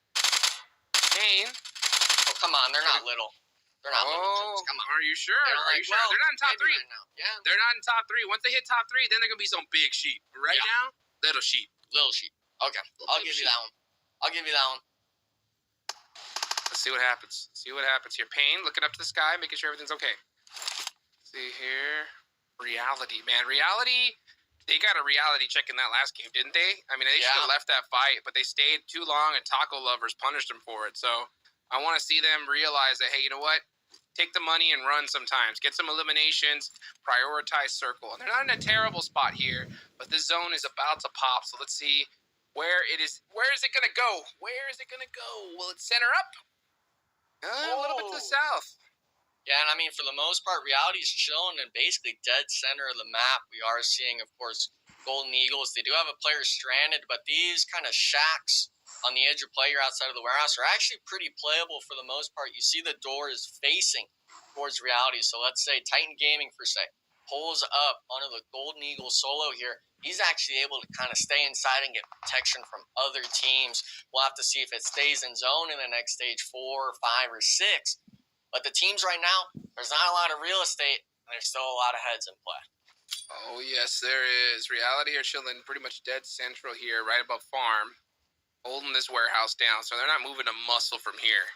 Kane. Oh, come on. They're not little. They're not little. Come on. Are you sure? They're not in top 3. Right now. Yeah. They're not in top 3. Once they hit top 3, then they're going to be some big sheep. Right now, little sheep. Little sheep. Okay. I'll give you that one. Let's see what happens. Here. Payne looking up to the sky, making sure everything's okay. Let's see here. Reality, man. Reality, they got a reality check in that last game, didn't they? I mean, they should have left that fight, but they stayed too long, and Taco Lovers punished them for it. So I want to see them realize that, hey, you know what? Take the money and run sometimes. Get some eliminations. Prioritize circle. And they're not in a terrible spot here, but this zone is about to pop. So let's see. Where is it going to go? Will it center up? A little bit to the south. Yeah, and I mean, for the most part, Reality's chilling in basically dead center of the map. We are seeing, of course, Golden Eagles. They do have a player stranded, but these kind of shacks on the edge of play outside of the warehouse are actually pretty playable for the most part. You see the door is facing towards Reality. So let's say Titan Gaming, per se, pulls up onto the Golden Eagle solo here. He's actually able to kind of stay inside and get protection from other teams. We'll have to see if it stays in zone in the next stage 4, 5, or 6. But the teams right now, there's not a lot of real estate, and there's still a lot of heads in play. Oh, yes, there is. Reality are chilling pretty much dead central here, right above Farm, holding this warehouse down. So they're not moving a muscle from here.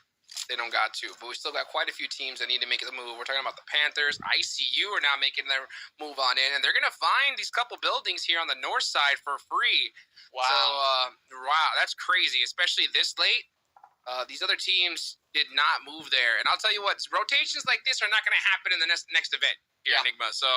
They don't got to. But we still got quite a few teams that need to make the move. We're talking about the Panthers. ICU are now making their move on in. And they're going to find these couple buildings here on the north side for free. Wow. So, wow, that's crazy, especially this late. These other teams did not move there. And I'll tell you what, rotations like this are not going to happen in the next event here, Enigma. So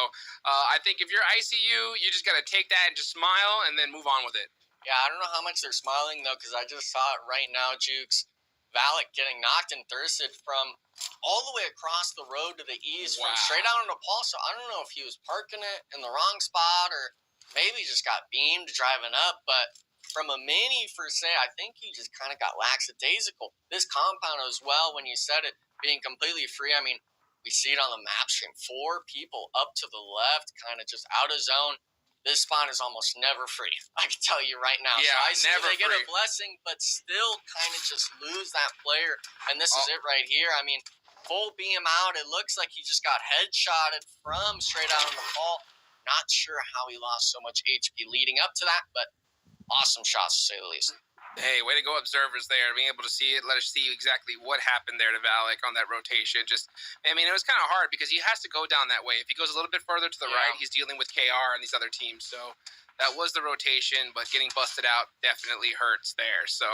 I think if you're ICU, you just got to take that and just smile and then move on with it. Yeah, I don't know how much they're smiling, though, because I just saw it right now, Jukes. Valak getting knocked and thirsted from all the way across the road to the east, from straight out into Paul. So I don't know if he was parking it in the wrong spot or maybe just got beamed driving up. But from a mini, for say, I think he just kind of got lackadaisical. This compound as well, when you said it, being completely free, I mean, we see it on the map stream. 4 people up to the left, kind of just out of zone. This spot is almost never free. I can tell you right now. Yeah, so I see never they free. get a blessing, but still kind of just lose that player. And this is it right here. I mean, full beam out. It looks like he just got headshotted from straight out on the ball. Not sure how he lost so much HP leading up to that, but awesome shots to say the least. Hey, way to go, observers there, being able to see it, let us see exactly what happened there to Valak on that rotation. I mean, it was kind of hard because he has to go down that way. If he goes a little bit further to the right, he's dealing with KR and these other teams. So that was the rotation, but getting busted out definitely hurts there. So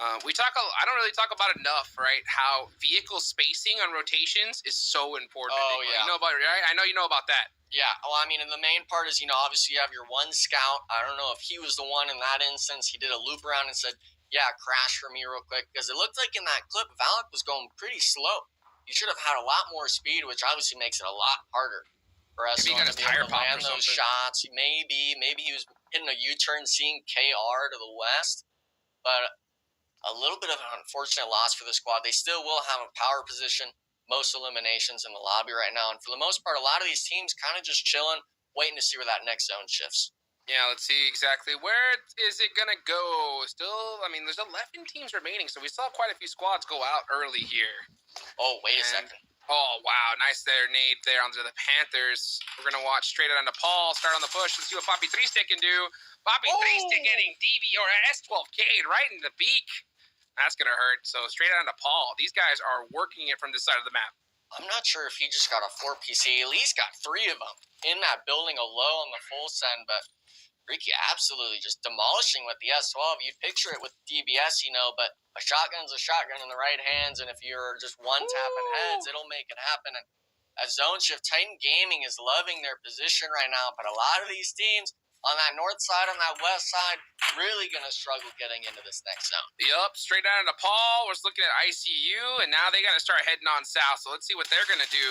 I don't really talk about enough, right? How vehicle spacing on rotations is so important. Oh, yeah. You know about it, right? I know you know about that. Yeah, well, I mean, and the main part is, obviously you have your one scout. I don't know if he was the one in that instance. He did a loop around and said, yeah, crash for me real quick. Because it looked like in that clip, Valak was going pretty slow. He should have had a lot more speed, which obviously makes it a lot harder for us to be able to land those shots. Maybe he was hitting a U-turn, seeing KR to the west. But a little bit of an unfortunate loss for the squad. They still will have a power position. Most eliminations in the lobby right now. And for the most part, a lot of these teams kind of just chilling, waiting to see where that next zone shifts. Yeah, let's see exactly. Where is it going to go? Still, I mean, there's 11 teams remaining, so we saw quite a few squads go out early here. Oh, wait a second. Oh, wow. Nice there, nade there onto the Panthers. We're going to watch straight out onto Paul, start on the push. Let's see what Poppy 3-Stick can do. Poppy 3-Stick getting DB or S12K right in the beak. That's going to hurt. So straight out into Paul. These guys are working it from this side of the map. I'm not sure if he just got a 4PC. He at least got 3 of them in that building alone on the full send. But Ricky absolutely just demolishing with the S12. You'd picture it with DBS, but a shotgun's a shotgun in the right hands. And if you're just one tapping heads, it'll make it happen. And as Zone Shift, Titan Gaming is loving their position right now. But a lot of these teams on that north side, on that west side, really going to struggle getting into this next zone. Yup, straight out into Paul. We're looking at ICU, and now they got to start heading on south. So let's see what they're going to do.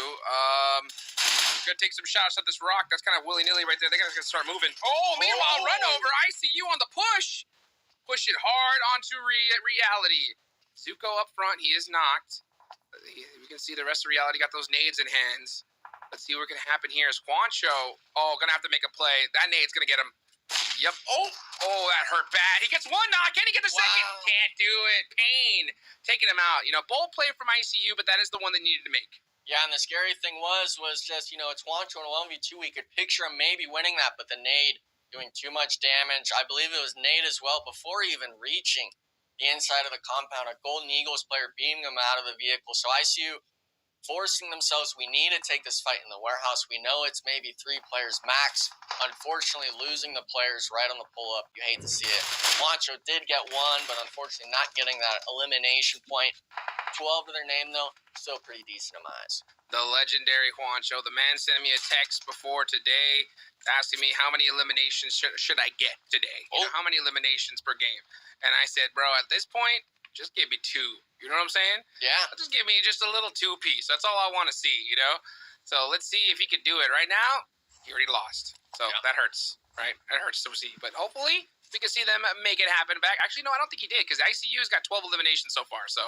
Going to take some shots at this rock. That's kind of willy-nilly right there. They're going to start moving. Oh, meanwhile, run over. ICU on the push. Push it hard onto reality. Zuko up front. He is knocked. We can see the rest of reality got those nades in hands. Let's see what's going to happen here. Is Juancho, going to have to make a play. That nade's going to get him. Yep. Oh, that hurt bad. He gets one knock. Can he get the second? Can't do it. Pain. Taking him out. Bold play from ICU, but that is the one they needed to make. Yeah, and the scary thing was just, it's Juancho in a 1v2. We could picture him maybe winning that, but the nade doing too much damage. I believe it was nade as well before even reaching the inside of the compound. A Golden Eagles player beaming him out of the vehicle. So ICU forcing themselves, we need to take this fight in the warehouse. We know it's maybe 3 players max. Unfortunately, losing the players right on the pull-up. You hate to see it. Juancho did get 1, but unfortunately not getting that elimination point. 12 to their name, though. Still pretty decent in my eyes. The legendary Juancho. The man sent me a text before today asking me how many eliminations should I get today. How many eliminations per game? And I said, bro, at this point, just give me 2. You know what I'm saying? Yeah. Just give me just a little 2-piece. That's all I want to see, So let's see if he can do it. Right now, he already lost. So that hurts, right? That hurts to see. But hopefully, we can see them make it happen back. Actually, no, I don't think he did because ICU's got 12 eliminations so far. So,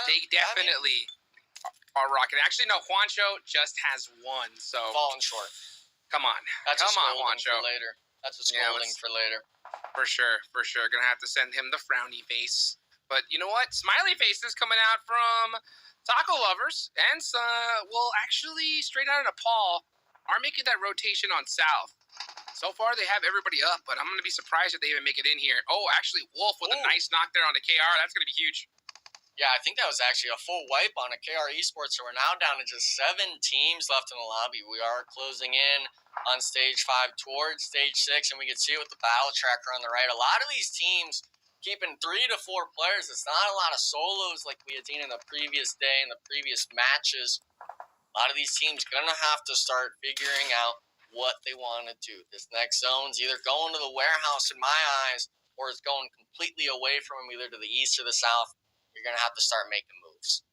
they definitely are rocking. Actually, no, Juancho just has 1. So falling short. Come on. That's come on, Juancho. For later. That's a scolding for later. For sure. Gonna have to send him the frowny face. But you know what? Smiley faces coming out from Taco Lovers and actually straight out of Paul are making that rotation on south. So far they have everybody up, but I'm gonna be surprised if they even make it in here. Oh, actually Wolf with a nice knock there on the KR. That's gonna be huge. Yeah, I think that was actually a full wipe on a KR Esports, so we're now down to just 7 teams left in the lobby. We are closing in on Stage 5 towards Stage 6, and we can see it with the battle tracker on the right. A lot of these teams keeping 3 to 4 players. It's not a lot of solos like we had seen in the previous day and the previous matches. A lot of these teams going to have to start figuring out what they want to do. This next zone's either going to the warehouse in my eyes, or it's going completely away from them, either to the east or the south. You're going to have to start making moves.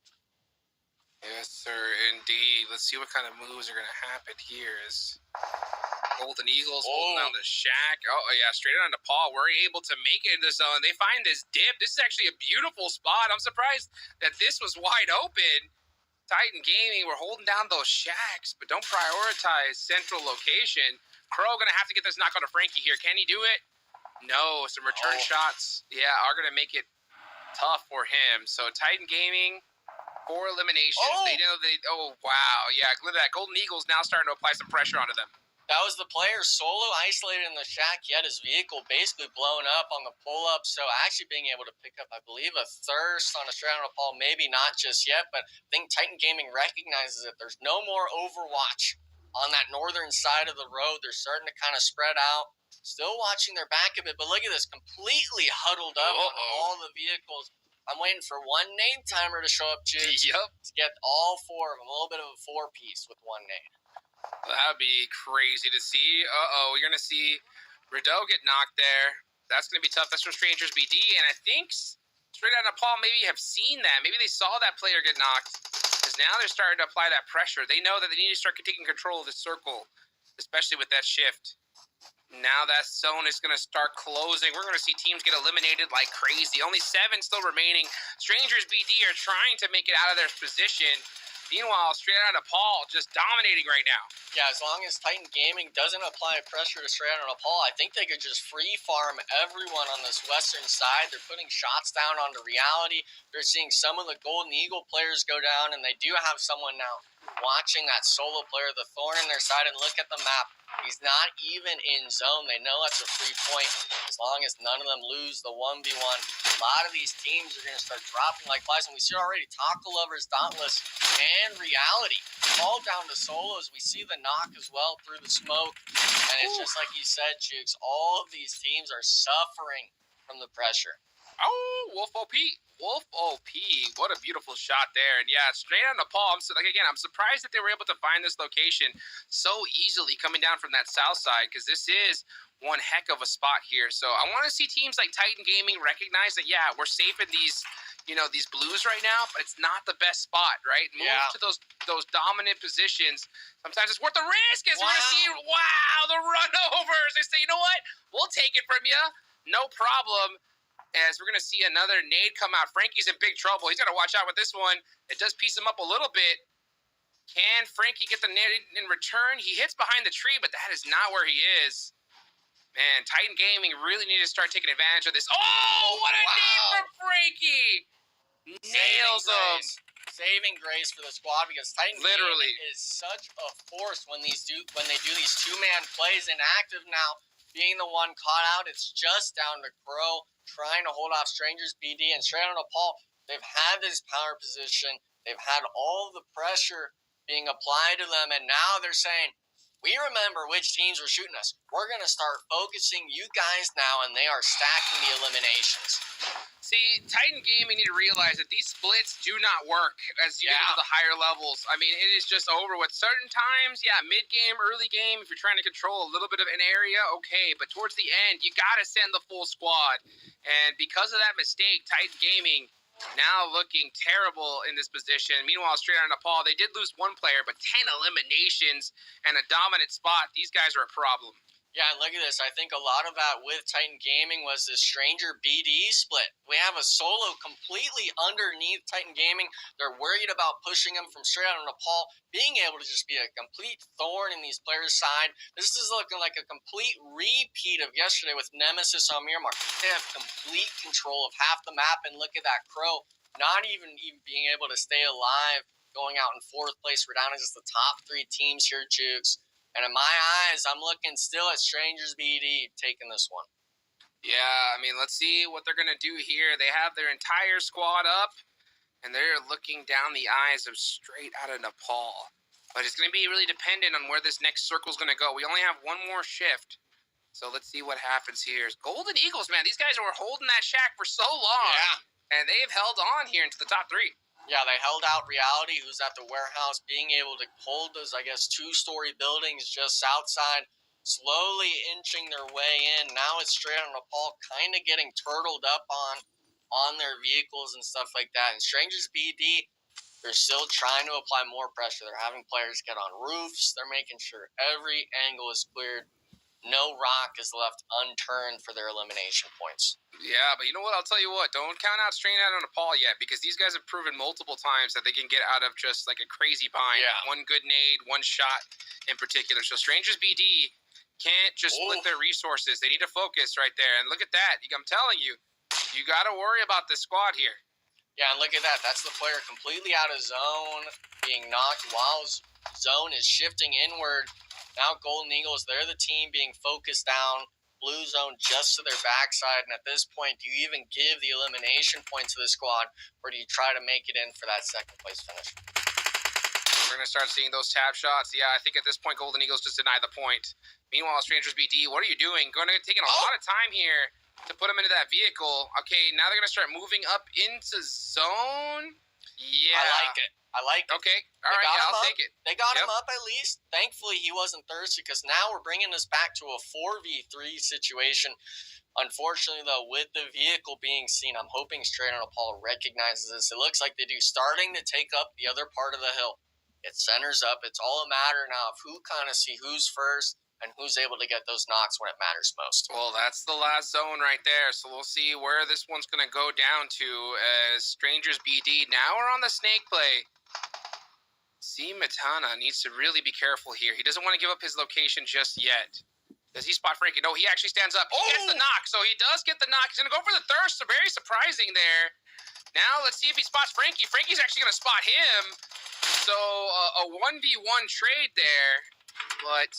Yes, sir, indeed. Let's see what kind of moves are going to happen here. Is Golden Eagles holding down the shack. Oh, yeah, straight on to Paul. We're able to make it in the zone. They find this dip. This is actually a beautiful spot. I'm surprised that this was wide open. Titan Gaming, we're holding down those shacks, but don't prioritize central location. Crow going to have to get this knock on to Frankie here. Can he do it? No. Some return shots, are going to make it tough for him. So Titan Gaming, 4 eliminations. Wow. Yeah, look at that. Golden Eagles now starting to apply some pressure onto them. That was the player solo isolated in the shack. He had his vehicle basically blown up on the pull-up. So actually being able to pick up, I believe, a thirst on a straight on a Paul. Maybe not just yet, but I think Titan Gaming recognizes that there's no more Overwatch on that northern side of the road. They're starting to kind of spread out. Still watching their back a bit, but look at this. Completely huddled up on all the vehicles. I'm waiting for one nade timer to show up, Juice. Yep. To get all 4 of them. A little bit of a 4-piece with one nade. That would be crazy to see. We're going to see Rideau get knocked there. That's going to be tough. That's from Strangers BD. And I think straight out of Paul maybe have seen that. Maybe they saw that player get knocked. Because now they're starting to apply that pressure. They know that they need to start taking control of the circle, especially with that shift. Now that zone is going to start closing. We're going to see teams get eliminated like crazy. Only 7 still remaining. Strangers BD are trying to make it out of their position. Meanwhile, straight out of Paul, just dominating right now. Yeah, as long as Titan Gaming doesn't apply pressure to straight out of Paul, I think they could just free farm everyone on this western side. They're putting shots down onto reality. They're seeing some of the Golden Eagle players go down, and they do have someone now watching that solo player, the thorn in their side, and look at the map. He's not even in zone. They know that's a free point as long as none of them lose the 1v1. A lot of these teams are going to start dropping like flies, and we see already Taco Lovers, Dauntless, and Reality all down to solos. We see the knock as well through the smoke, and it's just like you said, Jukes, all of these teams are suffering from the pressure. Oh, Wolf OP. Wolf OP. What a beautiful shot there. And yeah, straight on the Paul. I'm surprised that they were able to find this location so easily coming down from that south side, because this is one heck of a spot here. So I want to see teams like Titan Gaming recognize that, yeah, we're safe in these, these blues right now, but it's not the best spot, right? Move to those dominant positions. Sometimes it's worth the risk. As we're going to see, the runovers. They say, you know what? We'll take it from you. No problem. As we're going to see another nade come out. Frankie's in big trouble. He's got to watch out with this one. It does piece him up a little bit. Can Frankie get the nade in return? He hits behind the tree, but that is not where he is. Man, Titan Gaming really need to start taking advantage of this. Oh, what a nade from Frankie! Nails him. Saving grace for the squad, because Titan Gaming is such a force when they do these 2-man plays. Inactive now, being the one caught out. It's just down to Crow trying to hold off Strangers BD, and straight on to Paul. They've had this power position. They've had all the pressure being applied to them, and now they're saying, we remember which teams were shooting us. We're going to start focusing you guys now, and they are stacking the eliminations. See, Titan Gaming need to realize that these splits do not work as you get into the higher levels. I mean, it is just over with. Certain times, mid-game, early game, if you're trying to control a little bit of an area, okay. But towards the end, you got to send the full squad. And because of that mistake, Titan Gaming now looking terrible in this position. Meanwhile, straight on Nepal, they did lose 1 player, but 10 eliminations and a dominant spot. These guys are a problem. Yeah, and look at this. I think a lot of that with Titan Gaming was this Stranger BD split. We have a solo completely underneath Titan Gaming. They're worried about pushing him from straight out of Nepal, being able to just be a complete thorn in these players' side. This is looking like a complete repeat of yesterday with Nemesis on Miramar. They have complete control of half the map, and look at that Crow not even being able to stay alive, going out in 4th place. We're down to just the top 3 teams here, Jukes. And in my eyes, I'm looking still at Strangers BD taking this one. Yeah, I mean, let's see what they're going to do here. They have their entire squad up, and they're looking down the eyes of straight out of Nepal. But it's going to be really dependent on where this next circle is going to go. We only have 1 more shift. So let's see what happens here. Golden Eagles, man, these guys were holding that shack for so long. Yeah. And they've held on here into the top 3. Yeah, they held out Reality, who's at the warehouse, being able to hold those, I guess, 2-story buildings just outside, slowly inching their way in. Now it's Straight on Nepal kind of getting turtled up on their vehicles and stuff like that. And Strangers BD, they're still trying to apply more pressure. They're having players get on roofs. They're making sure every angle is cleared. No rock is left unturned for their elimination points. Yeah, but you know what? I'll tell you what. Don't count out Straight Out on Nepal yet, because these guys have proven multiple times that they can get out of just like a crazy bind. Yeah. One good nade, one shot in particular. So Strangers BD can't just split their resources. They need to focus right there. And look at that. I'm telling you, you got to worry about this squad here. Yeah, and look at that. That's the player completely out of zone, being knocked while zone is shifting inward. Now Golden Eagles, they're the team being focused down. Blue zone just to their backside. And at this point, do you even give the elimination point to the squad, or do you try to make it in for that second place finish? We're going to start seeing those tap shots. Yeah, I think at this point, Golden Eagles just deny the point. Meanwhile, Strangers BD, what are you doing? Taking a lot of time here to put them into that vehicle. Okay, now they're going to start moving up into zone. Yeah. I like it. Okay. All right, I'll take it. They got him up at least. Thankfully, he wasn't thirsty, because now we're bringing this back to a 4v3 situation. Unfortunately, though, with the vehicle being seen, I'm hoping Straight on Nepal recognizes this. It looks like they do, starting to take up the other part of the hill. It centers up. It's all a matter now of who kind of see who's first and who's able to get those knocks when it matters most. Well, that's the last zone right there, so we'll see where this one's going to go down to as Strangers BD now are on the snake play. C. Matana needs to really be careful here. He doesn't want to give up his location just yet. Does he spot Frankie? No, he actually stands up. He gets the knock, so he does get the knock. He's going to go for the thirst, so very surprising there. Now, let's see if he spots Frankie. Frankie's actually going to spot him. So, a 1v1 trade there, but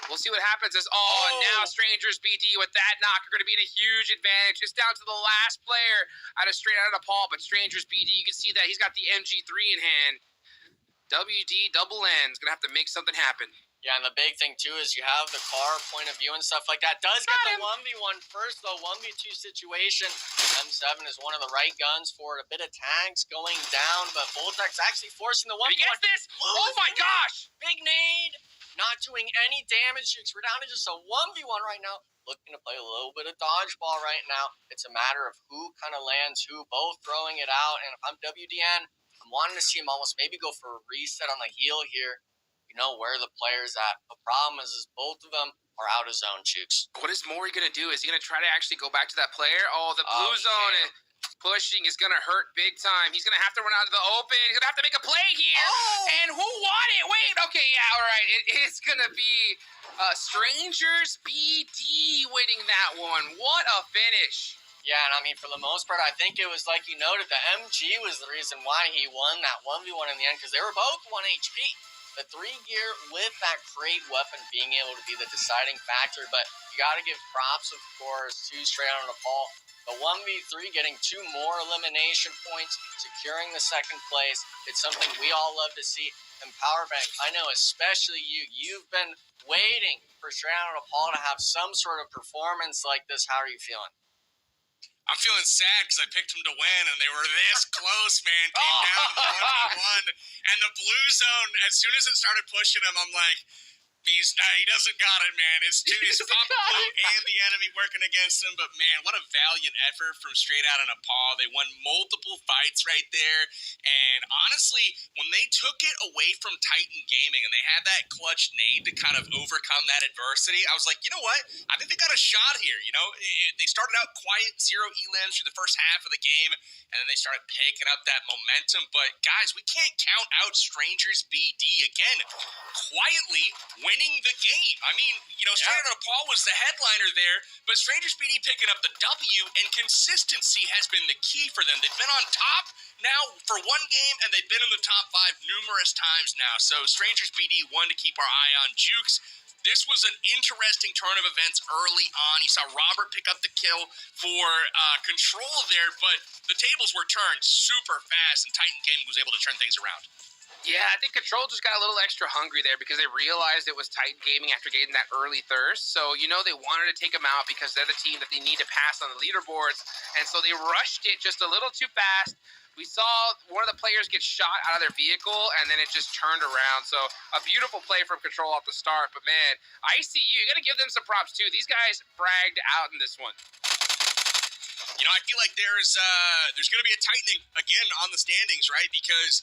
we'll see what happens. Now Strangers BD with that knock are going to be in a huge advantage. It's down to the last player out of Straight Out of Nepal, but Strangers BD, you can see that he's got the MG3 in hand. WD double N is going to have to make something happen. Yeah, and the big thing, too, is you have the car point of view and stuff like that. Does get the 1v1 first, though. 1v2 situation. M7 is one of the right guns for it. A bit of tags going down, but Voltek's actually forcing the 1v1. He gets this! Oh, my gosh! Big nade! Not doing any damage. We're down to just a 1v1 right now. Looking to play a little bit of dodgeball right now. It's a matter of who kind of lands who, both throwing it out. And if I'm WDN, I'm wanting to see him almost maybe go for a reset on the heel here. You know where the player's at. The problem is both of them are out of zone, Chooks. What is Maury going to do? Is he going to try to actually go back to that player? The blue zone is pushing is going to hurt big time. He's going to have to run out to the open. He's going to have to make a play here. And who won it? Wait, okay, yeah, all right. It is going to be Strangers BD winning that one. What a finish. Yeah, and I mean, for the most part, I think it was like you noted, the MG was the reason why he won that 1v1 in the end, because they were both 1 HP. The 3-gear with that crate weapon being able to be the deciding factor, but you got to give props, of course, to Straight Out of Nepal. The 1v3 getting 2 more elimination points, securing the second place. It's something we all love to see. And Powerbank, I know especially you've been waiting for Straight Out of Nepal to have some sort of performance like this. How are you feeling? I'm feeling sad because I picked them to win, and they were this close, man. Came down to the 1v1. And the blue zone, as soon as it started pushing him, I'm like, he doesn't got it, man. It's Papa Blue and the enemy working against him. But, man, what a valiant effort from Straight Out of Nepal. They won multiple fights right there. And, honestly, when they took it away from Titan Gaming and they had that clutch nade to kind of overcome that adversity, I was like, you know what? I think they got a shot here. You know, they started out quiet, 0 elims through the first half of the game, and then they started picking up that momentum. But, guys, we can't count out Strangers BD. Again, quietly winning the game. I mean, you know, Straight Out of Nepal was the headliner there, but Strangers BD picking up the W, and consistency has been the key for them. They've been on top now for one game, and they've been in the top 5 numerous times now. So Strangers BD, one to keep our eye on. Jukes, this was an interesting turn of events early on. You saw Robert pick up the kill for control there, but the tables were turned super fast, and Titan Gaming was able to turn things around. Yeah, I think Control just got a little extra hungry there because they realized it was Titan Gaming after getting that early thirst. So, they wanted to take them out because they're the team that they need to pass on the leaderboards. And so they rushed it just a little too fast. We saw one of the players get shot out of their vehicle, and then it just turned around. So a beautiful play from Control off the start. But, man, ICU, you got to give them some props, too. These guys fragged out in this one. I feel like there's going to be a tightening again on the standings, right? Because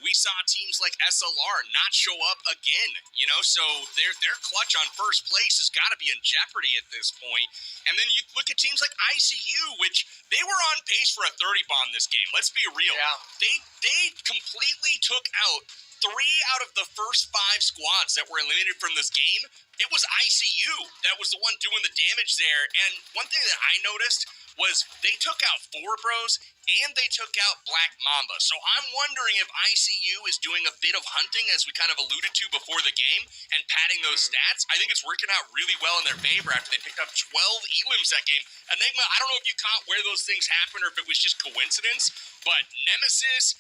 we saw teams like SLR not show up again, so their clutch on first place has got to be in jeopardy at this point. And then you look at teams like ICU, which they were on pace for a 30 bomb this game. Let's be real. Yeah. They completely took out 3 out of the first 5 squads that were eliminated from this game. It was ICU that was the one doing the damage there. And one thing that I noticed was they took out 4 bros and they took out Black Mamba. So I'm wondering if ICU is doing a bit of hunting, as we kind of alluded to before the game, and padding those stats. I think it's working out really well in their favor after they picked up 12 elims that game. Enigma, I don't know if you caught where those things happened or if it was just coincidence, but Nemesis,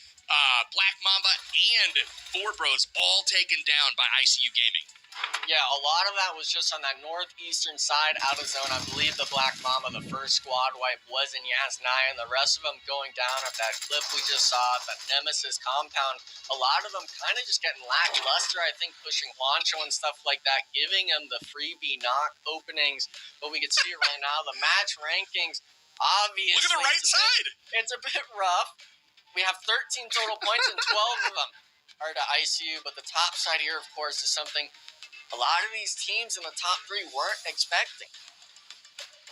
Black Mamba, and 4 bros all taken down by ICU Gaming. Yeah, a lot of that was just on that northeastern side out of zone. I believe the Black Mamba, the first squad wipe, was in Yas 9. The rest of them going down at that clip we just saw at that Nemesis compound. A lot of them kind of just getting lackluster, I think, pushing Juancho and stuff like that, giving them the freebie knock openings. But we can see it right now. The match rankings, obviously. Look at the right side. It's a bit rough. We have 13 total points and 12 of them are to ICU. But the top side here, of course, is something a lot of these teams in the top 3 weren't expecting.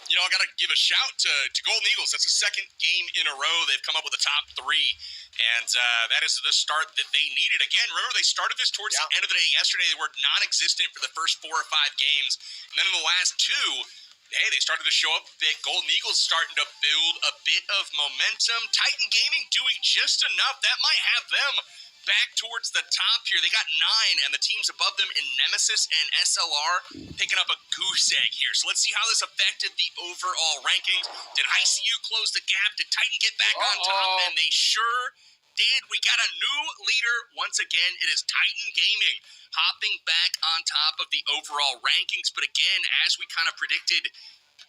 I got to give a shout to Golden Eagles. That's the second game in a row they've come up with a top 3, and that is the start that they needed. Again, remember, they started this towards the end of the day yesterday. They were non-existent for the first 4 or 5 games, and then in the last 2, they started to show up a bit. Golden Eagles starting to build a bit of momentum. Titan Gaming doing just enough. That might have them back towards the top here. They got 9, and the teams above them in Nemesis and SLR picking up a goose egg here. So let's see how this affected the overall rankings. Did ICU close the gap? Did Titan get back on top? And they sure did. We got a new leader once again. It is Titan Gaming hopping back on top of the overall rankings. But again, as we kind of predicted,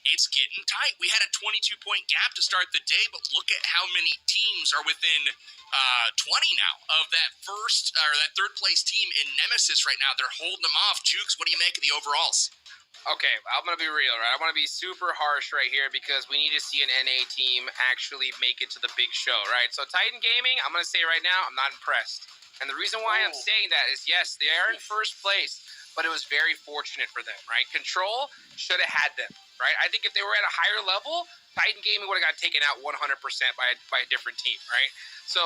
it's getting tight. We had a 22-point gap to start the day, but look at how many teams are within 20 now of that third place team in Nemesis right now. They're holding them off. Jukes, what do you make of the overalls? Okay, I'm going to be real, right? I want to be super harsh right here because we need to see an NA team actually make it to the big show, right? So Titan Gaming, I'm going to say right now, I'm not impressed. And the reason why I'm saying that is, yes, they are in first place, but it was very fortunate for them, right? Control should have had them, right? I think if they were at a higher level, Titan Gaming would have got taken out 100% by a different team, right? So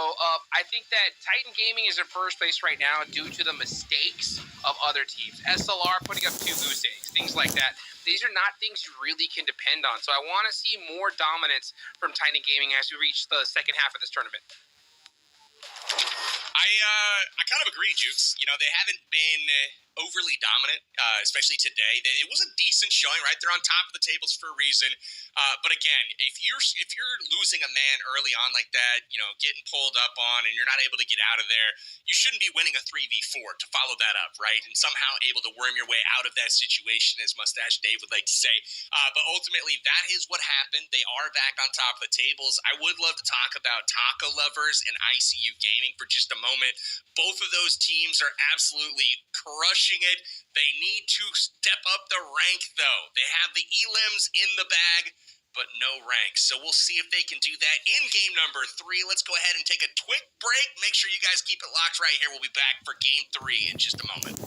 I think that Titan Gaming is in first place right now due to the mistakes of other teams. SLR putting up 2 goose eggs, things like that. These are not things you really can depend on. So I want to see more dominance from Titan Gaming as we reach the second half of this tournament. I kind of agree, Jukes. They haven't been overly dominant, especially today. It was a decent showing, right? They're on top of the tables for a reason. But again, if you're losing a man early on like that, getting pulled up on, and you're not able to get out of there, you shouldn't be winning a 3v4 to follow that up, right? And somehow able to worm your way out of that situation, as Mustache Dave would like to say. But ultimately, that is what happened. They are back on top of the tables. I would love to talk about Taco Lovers and ICU Gaming for just a moment. Both of those teams are absolutely crushing it. They need to step up the rank, though. They have the elims in the bag, but no ranks. So we'll see if they can do that in game number 3. Let's go ahead and take a quick break. Make sure you guys keep it locked right here. We'll be back for game 3 in just a moment.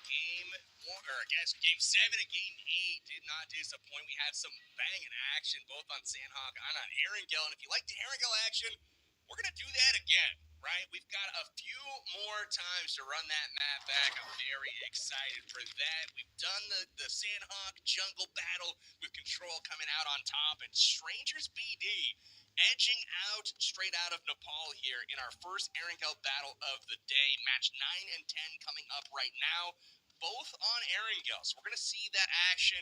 game 1, or I guess game 7 and game 8 did not disappoint. We had some banging action both on Sandhawk and on Erangel. And if you like the Erangel action, we're going to do that again, right? We've got a few more times to run that map back. I'm very excited for that. We've done the Sandhawk jungle battle with Control coming out on top and Strangers BD edging out straight out of Nepal here in our first Erangel battle of the day. Match 9 and 10 coming up right now, both on Erangel. So we're going to see that action.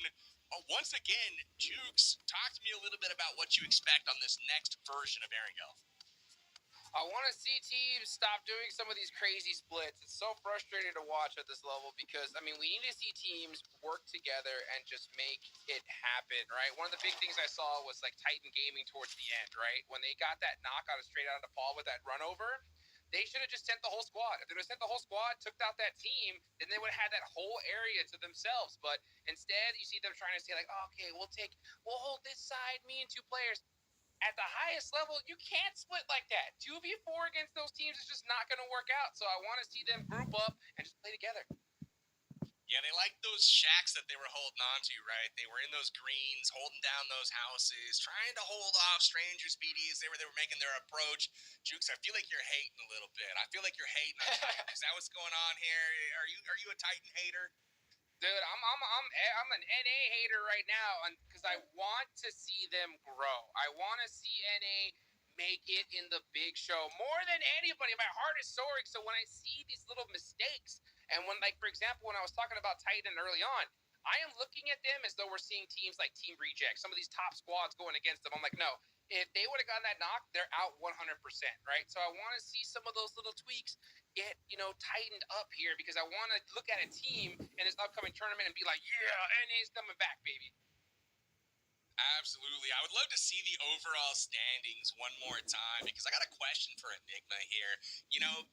Once again, Jukes, talk to me a little bit about what you expect on this next version of Erangel. I want to see teams stop doing some of these crazy splits. It's so frustrating to watch at this level because, I mean, we need to see teams work together and just make it happen, right? One of the big things I saw was like Titan Gaming towards the end, right? When they got that knock out of straight out of Nepal with that run over, they should have just sent the whole squad. If they would have sent the whole squad, took out that team, then they would have had that whole area to themselves. But instead, you see them trying to say like, oh, okay, we'll hold this side, me and 2 players. At the highest level, you can't split like that. 2v4 against those teams is just not going to work out. So I want to see them group up and just play together. Yeah, they liked those shacks that they were holding on to, right? They were in those greens, holding down those houses, trying to hold off Strangers BDs. They were making their approach. Jukes, I feel like you're hating a little bit. I feel like you're hating on Titan. Is that what's going on here? Are you a Titan hater? Dude, I'm an NA hater right now because I want to see them grow. I want to see NA make it in the big show more than anybody. My heart is soaring. So when I see these little mistakes, and when, like, for example, when I was talking about Titan early on, I am looking at them as though we're seeing teams like Team Reject, some of these top squads going against them. I'm like, no, if they would have gotten that knock, they're out 100%, right? So I want to see some of those little tweaks get, tightened up here because I want to look at a team in this upcoming tournament and be like, yeah, NA's coming back, baby. Absolutely. I would love to see the overall standings one more time because I got a question for Enigma here.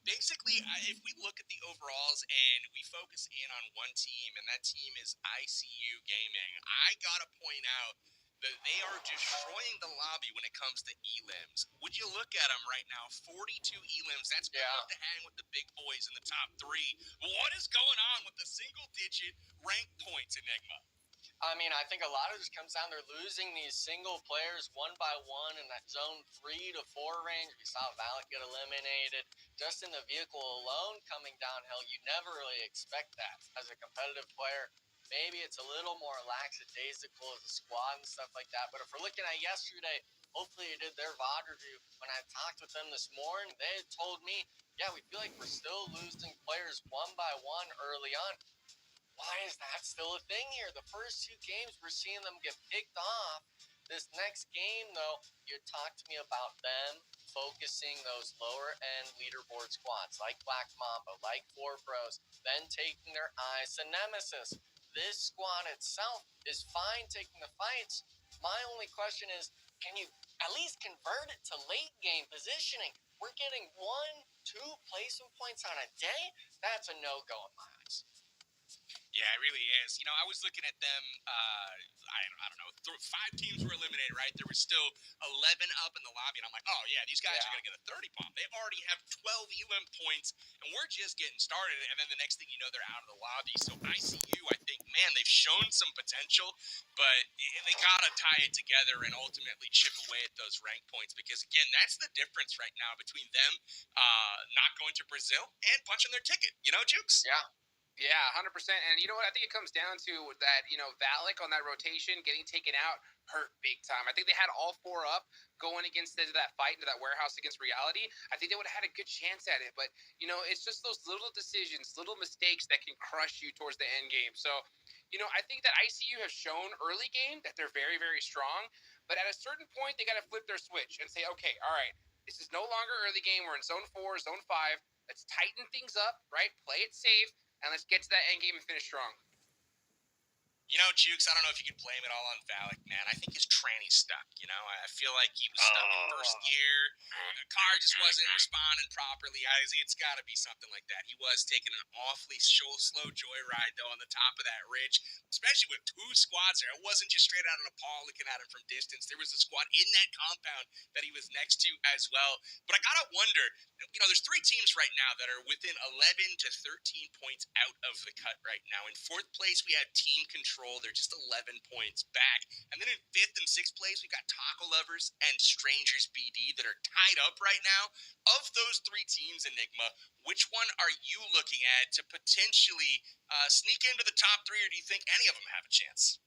Basically, if we look at the overalls and we focus in on one team, and that team is ICU Gaming, I got to point out that they are destroying the lobby when it comes to elims. Would you look at them right now? 42 elims. That's good enough to hang with the big boys in the top 3. What is going on with the single-digit rank points, Enigma? I mean, I think a lot of this comes down to losing these single players one by one in that zone 3 to 4 range. We saw Valak get eliminated. Just in the vehicle alone coming downhill, you never really expect that as a competitive player. Maybe it's a little more lackadaisical as a squad and stuff like that. But if we're looking at yesterday, hopefully they did their VOD review. When I talked with them this morning, they had told me, yeah, we feel like we're still losing players one by one early on. Why is that still a thing here? The first 2 games, we're seeing them get picked off. This next game, though, you talked to me about them focusing those lower-end leaderboard squads like Black Mamba, like 4Pros, then taking their eyes to Nemesis. This squad itself is fine taking the fights. My only question is, can you at least convert it to late-game positioning? We're getting 1-2 placement points on a day? That's a no-go in my eyes. Yeah, it really is. I was looking at them, I don't know, 5 teams were eliminated, right? There was still 11 up in the lobby, and I'm like, oh, yeah, these guys are going to get a 30 bomb. They already have 12 elim points, and we're just getting started, and then the next thing you know, they're out of the lobby. So ICU, I think, man, they've shown some potential, but they got to tie it together and ultimately chip away at those rank points because, again, that's the difference right now between them not going to Brazil and punching their ticket. Jukes? Yeah. Yeah, 100%. And you know what? I think it comes down to that, Valak on that rotation getting taken out hurt big time. I think they had all 4 up going against that fight into that warehouse against Reality. I think they would have had a good chance at it. But, it's just those little decisions, little mistakes that can crush you towards the end game. So, I think that ICU has shown early game that they're very, very strong. But at a certain point, they got to flip their switch and say, okay, all right, this is no longer early game. We're in zone 4, zone 5. Let's tighten things up, right? Play it safe. And let's get to that end game and finish strong. You know, Jukes, I don't know if you could blame it all on Valak, man. I think his tranny stuck, you know? I feel like he was stuck in first gear. The car just wasn't responding properly. It's got to be something like that. He was taking an awfully slow joyride, though, on the top of that ridge, especially with two squads there. It wasn't just straight out of Nepal looking at him from distance. There was a squad in that compound that he was next to as well. But I got to wonder, you know, there's 3 teams right now that are within 11 to 13 points out of the cut right now. In 4th place, we have Team Control. They're just 11 points back. And then in 5th and 6th place, we got Taco Lovers and Strangers BD that are tied up right now. Of those 3 teams, Enigma, which one are you looking at to potentially sneak into the top 3, or do you think any of them have a chance?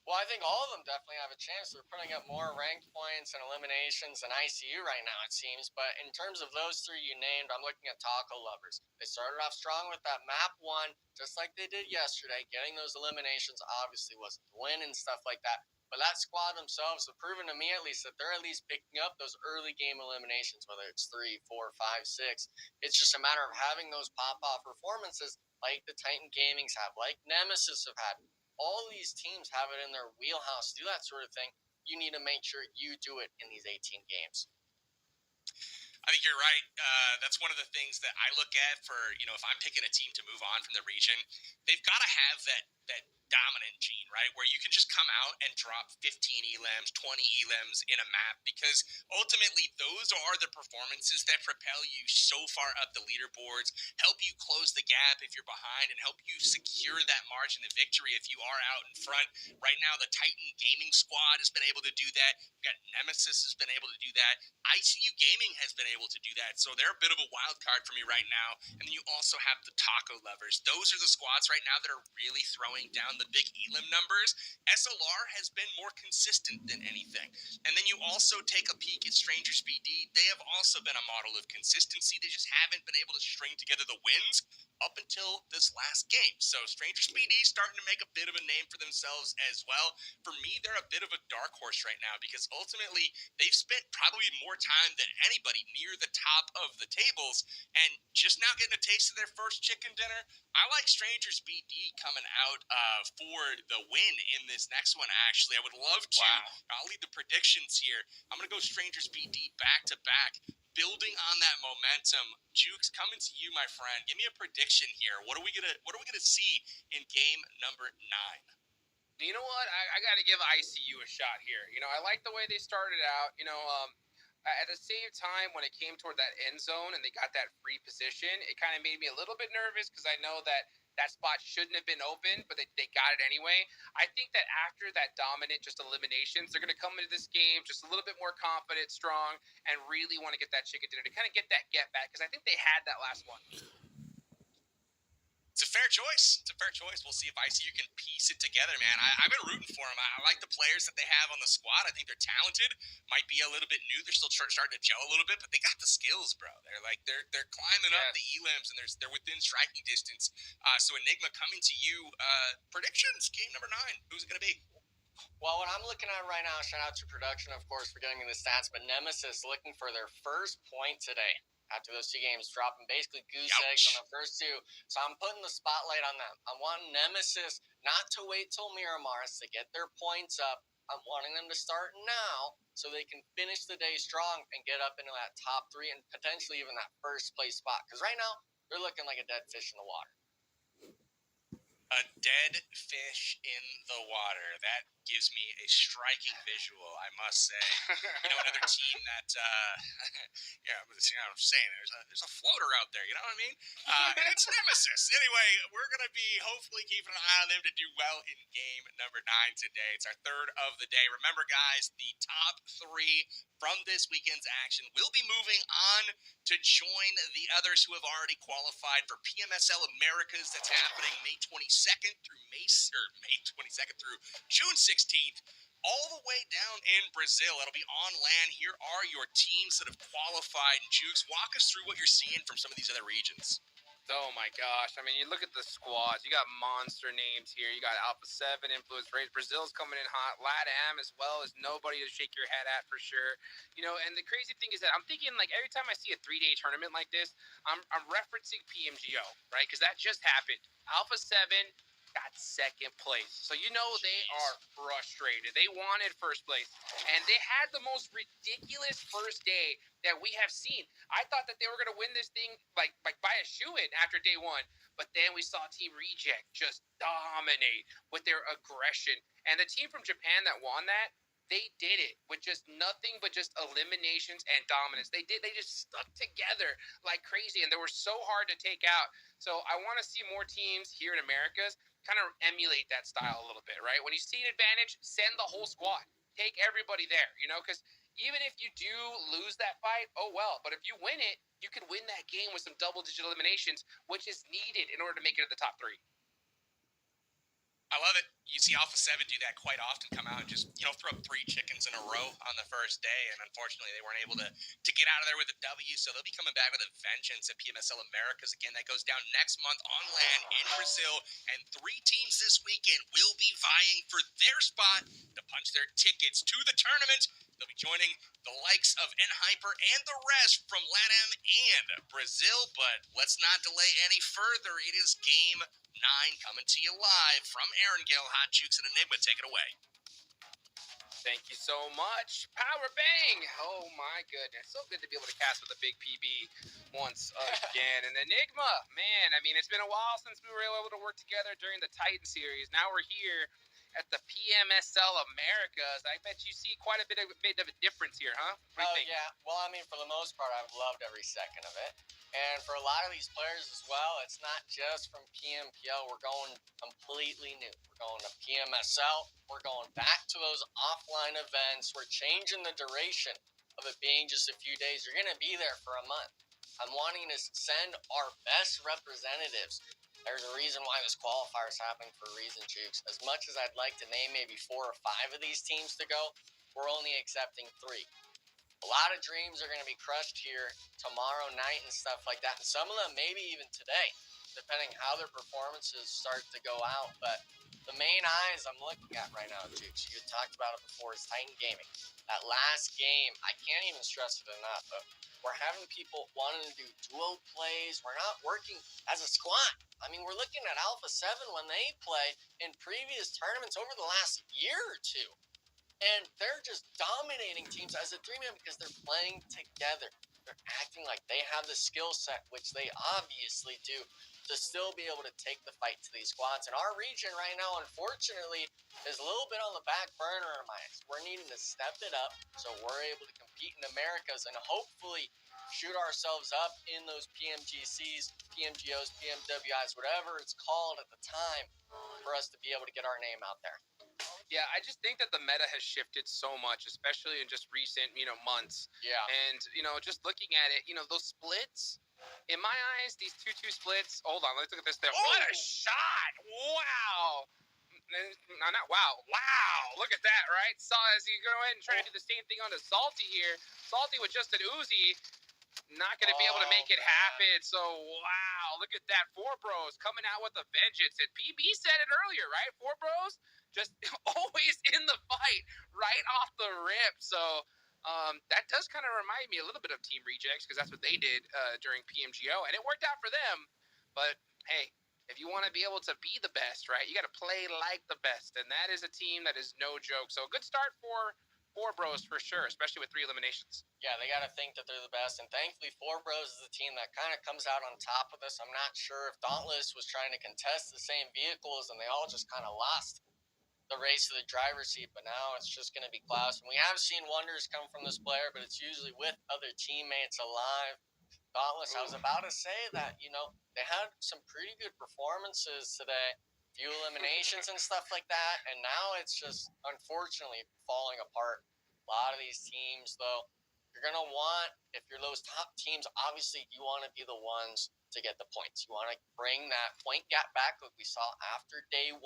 Well, I think all of them definitely have a chance. They're putting up more ranked points and eliminations than ICU right now, it seems. But in terms of those 3 you named, I'm looking at Taco Lovers. They started off strong with that map 1, just like they did yesterday. Getting those eliminations obviously wasn't the win and stuff like that. But that squad themselves have proven to me at least that they're at least picking up those early game eliminations, whether it's 3, 4, 5, 6. It's just a matter of having those pop-off performances like the Titan Gamings have, like Nemesis have had. All these teams have it in their wheelhouse to do that sort of thing. You need to make sure you do it in these 18 games. I think you're right. That's one of the things that I look at for, you know, if I'm picking a team to move on from the region, they've got to have that dominant gene, right? Where you can just come out and drop 15 elims, 20 elims in a map, because ultimately those are the performances that propel you so far up the leaderboards, help you close the gap if you're behind, and help you secure that margin of victory if you are out in front. Right now, the Titan Gaming squad has been able to do that. We've got Nemesis has been able to do that. ICU Gaming has been able to do that. So they're a bit of a wild card for me right now. And then you also have the Taco Lovers. Those are the squads right now that are really throwing down the big elim numbers. SLR has been more consistent than anything. And then you also take a peek at Strangers BD. They have also been a model of consistency. They just haven't been able to string together the wins up until this last game. So Strangers BD starting to make a bit of a name for themselves as well. For me, they're a bit of a dark horse right now because ultimately they've spent probably more time than anybody near the top of the tables and just now getting a taste of their first chicken dinner. I like Strangers BD coming out for the win in this next one, actually. I would love to. Wow. I'll lead the predictions here. I'm going to go Strangers BD back to back. Building on that momentum, Jukes, coming to you, my friend. Give me a prediction here. What are we gonna see in game number 9? You know what? I got to give ICU a shot here. You know, I like the way they started out. You know, at the same time, when it came toward that end zone and they got that free position, it kind of made me a little bit nervous because I know that spot shouldn't have been open, but they got it anyway. I think that after that dominant just eliminations, they're going to come into this game just a little bit more confident, strong, and really want to get that chicken dinner to kind of get that get back because I think they had that last one. It's a fair choice. We'll see if ICU can piece it together, man. I've been rooting for them. I like the players that they have on the squad. I think they're talented. Might be a little bit new. They're still starting to gel a little bit, but they got the skills, bro. They're climbing up the elims, and they're within striking distance. So Enigma, coming to you. Predictions, game number 9. Who's it going to be? Well, what I'm looking at right now, shout out to production, of course, for getting me the stats, but Nemesis looking for their first point today. After those 2 games, dropping basically goose eggs on the first 2. So I'm putting the spotlight on them. I want Nemesis not to wait till Miramars to get their points up. I'm wanting them to start now so they can finish the day strong and get up into that top 3 and potentially even that first place spot. Because right now, they're looking like a dead fish in the water. A dead fish in the water. That gives me a striking visual, I must say. You know, another team that, I'm saying there's a floater out there, you know what I mean? And it's Nemesis. Anyway, we're going to be hopefully keeping an eye on them to do well in game number 9 today. It's our 3rd of the day. Remember, guys, the top 3 from this weekend's action will be moving on to join the others who have already qualified for PMSL Americas. That's happening May 22nd through May 22nd through June 16th, all the way down in Brazil. It'll be on land. Here are your teams that have qualified. Jukes, walk us through what you're seeing from some of these other regions. Oh my gosh. I mean, you look at the squads. You got monster names here. You got Alpha 7, Influence Race. Brazil's coming in hot. LATAM as well as nobody to shake your head at for sure. You know, and the crazy thing is that I'm thinking, like, every time I see a 3-day tournament like this, I'm referencing PMGO, right? Because that just happened. Alpha 7 got second place. So you know they are frustrated. They wanted first place. And they had the most ridiculous first day that we have seen. I thought that they were going to win this thing like by a shoo-in after day one. But then we saw Team Reject just dominate with their aggression. And the team from Japan that won that, they did it with just nothing but just eliminations and dominance. They just stuck together like crazy, and they were so hard to take out. So I want to see more teams here in Americas kind of emulate that style a little bit, right? When you see an advantage, send the whole squad. Take everybody there, because even if you do lose that fight, oh well. But if you win it, you can win that game with some double-digit eliminations, which is needed in order to make it to the top 3. I love it. You see Alpha 7 do that quite often, come out and just, throw 3 chickens in a row on the first day, and unfortunately they weren't able to get out of there with a W, so they'll be coming back with a vengeance at PMSL Americas. Again, that goes down next month on land in Brazil, and 3 teams this weekend will be vying for their spot to punch their tickets to the tournament. They'll be joining the likes of Enhyper and the rest from LATAM and Brazil, but let's not delay any further. It is Game 9 coming to you live from Aaron Gale, Hot Jukes, and Enigma. Take it away. Thank you so much. Power Bang! Oh my goodness. So good to be able to cast with a big PB once again. And Enigma, man, I mean, it's been a while since we were able to work together during the Titan series. Now we're here at the PMSL Americas. I bet you see quite a bit of a difference here, huh? What do you think? Yeah. Well, I mean, for the most part, I've loved every second of it. And for a lot of these players as well, it's not just from PMPL. We're going completely new. We're going to PMSL. We're going back to those offline events. We're changing the duration of it being just a few days. You're going to be there for a month. I'm wanting to send our best representatives. There's a reason why this qualifier is happening for a reason, Jukes. As much as I'd like to name maybe 4 or 5 of these teams to go, we're only accepting 3. A lot of dreams are going to be crushed here tomorrow night and stuff like that. And some of them maybe even today, depending how their performances start to go out. But the main eyes I'm looking at right now, Jukes, you talked about it before, is Titan Gaming. That last game, I can't even stress it enough, but we're having people wanting to do duo plays. We're not working as a squad. I mean, we're looking at Alpha 7 when they play in previous tournaments over the last year or 2. And they're just dominating teams as a 3-man because they're playing together. They're acting like they have the skill set, which they obviously do, to still be able to take the fight to these squads. And our region right now, unfortunately, is a little bit on the back burner of mine. We're needing to step it up so we're able to compete in Americas and hopefully shoot ourselves up in those PMGCs, PMGOs, PMWIs, whatever it's called at the time, for us to be able to get our name out there. Yeah, I just think that the meta has shifted so much, especially in just recent, months. Yeah. And, just looking at it, those splits, in my eyes, these 2-2 splits, hold on, let's look at this there. Oh! What a shot! Wow! No, not wow. Wow! Look at that, right? So as you go ahead and try to do the same thing on the Salty here, Salty with just an Uzi, not going to be able to make it happen. So, wow, look at that. 4 Bros coming out with a vengeance. And PB said it earlier, right? 4 Bros just always in the fight right off the rip. So, that does kind of remind me a little bit of Team Rejects because that's what they did during PMGO. And it worked out for them. But, hey, if you want to be able to be the best, right, you got to play like the best. And that is a team that is no joke. So, good start for 4 Bros for sure, especially with 3 eliminations. Yeah, they got to think that they're the best. And thankfully, 4 Bros is the team that kind of comes out on top of this. I'm not sure if Dauntless was trying to contest the same vehicles and they all just kind of lost the race to the driver's seat. But now it's just going to be Klaus. And we have seen wonders come from this player, but it's usually with other teammates alive. Dauntless, I was about to say that, they had some pretty good performances today. Few eliminations and stuff like that, and now it's just unfortunately falling apart. A lot of these teams, though, you're gonna want, if you're those top teams, obviously you want to be the ones to get the points. You want to bring that point gap back, like we saw after day 1,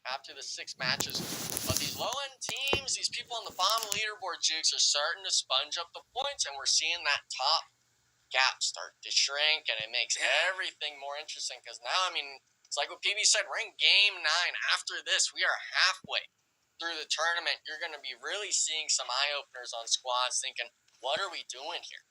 after the 6 matches. But these low-end teams, these people on the bottom leaderboard, Jukes, are starting to sponge up the points, and we're seeing that top gap start to shrink, and it makes everything more interesting. Because now, I mean, it's like what PB said, we're in Game 9. After this, we are halfway through the tournament. You're going to be really seeing some eye-openers on squads thinking, what are we doing here?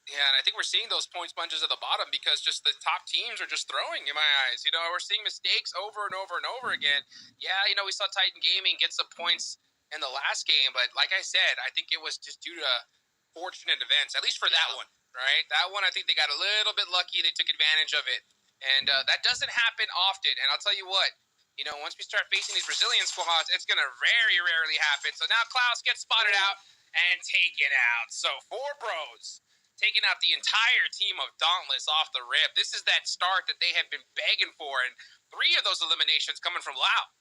Yeah, and I think we're seeing those point sponges at the bottom because just the top teams are just throwing in my eyes. We're seeing mistakes over and over and over again. Yeah, we saw Titan Gaming get some points in the last game, but like I said, I think it was just due to fortunate events, at least for that one, right? That one, I think they got a little bit lucky. They took advantage of it. And that doesn't happen often. And I'll tell you what, once we start facing these Brazilian squads, it's going to very rarely happen. So now Klaus gets spotted out and taken out. So 4 bros taking out the entire team of Dauntless off the rip. This is that start that they have been begging for, and 3 of those eliminations coming from Lao.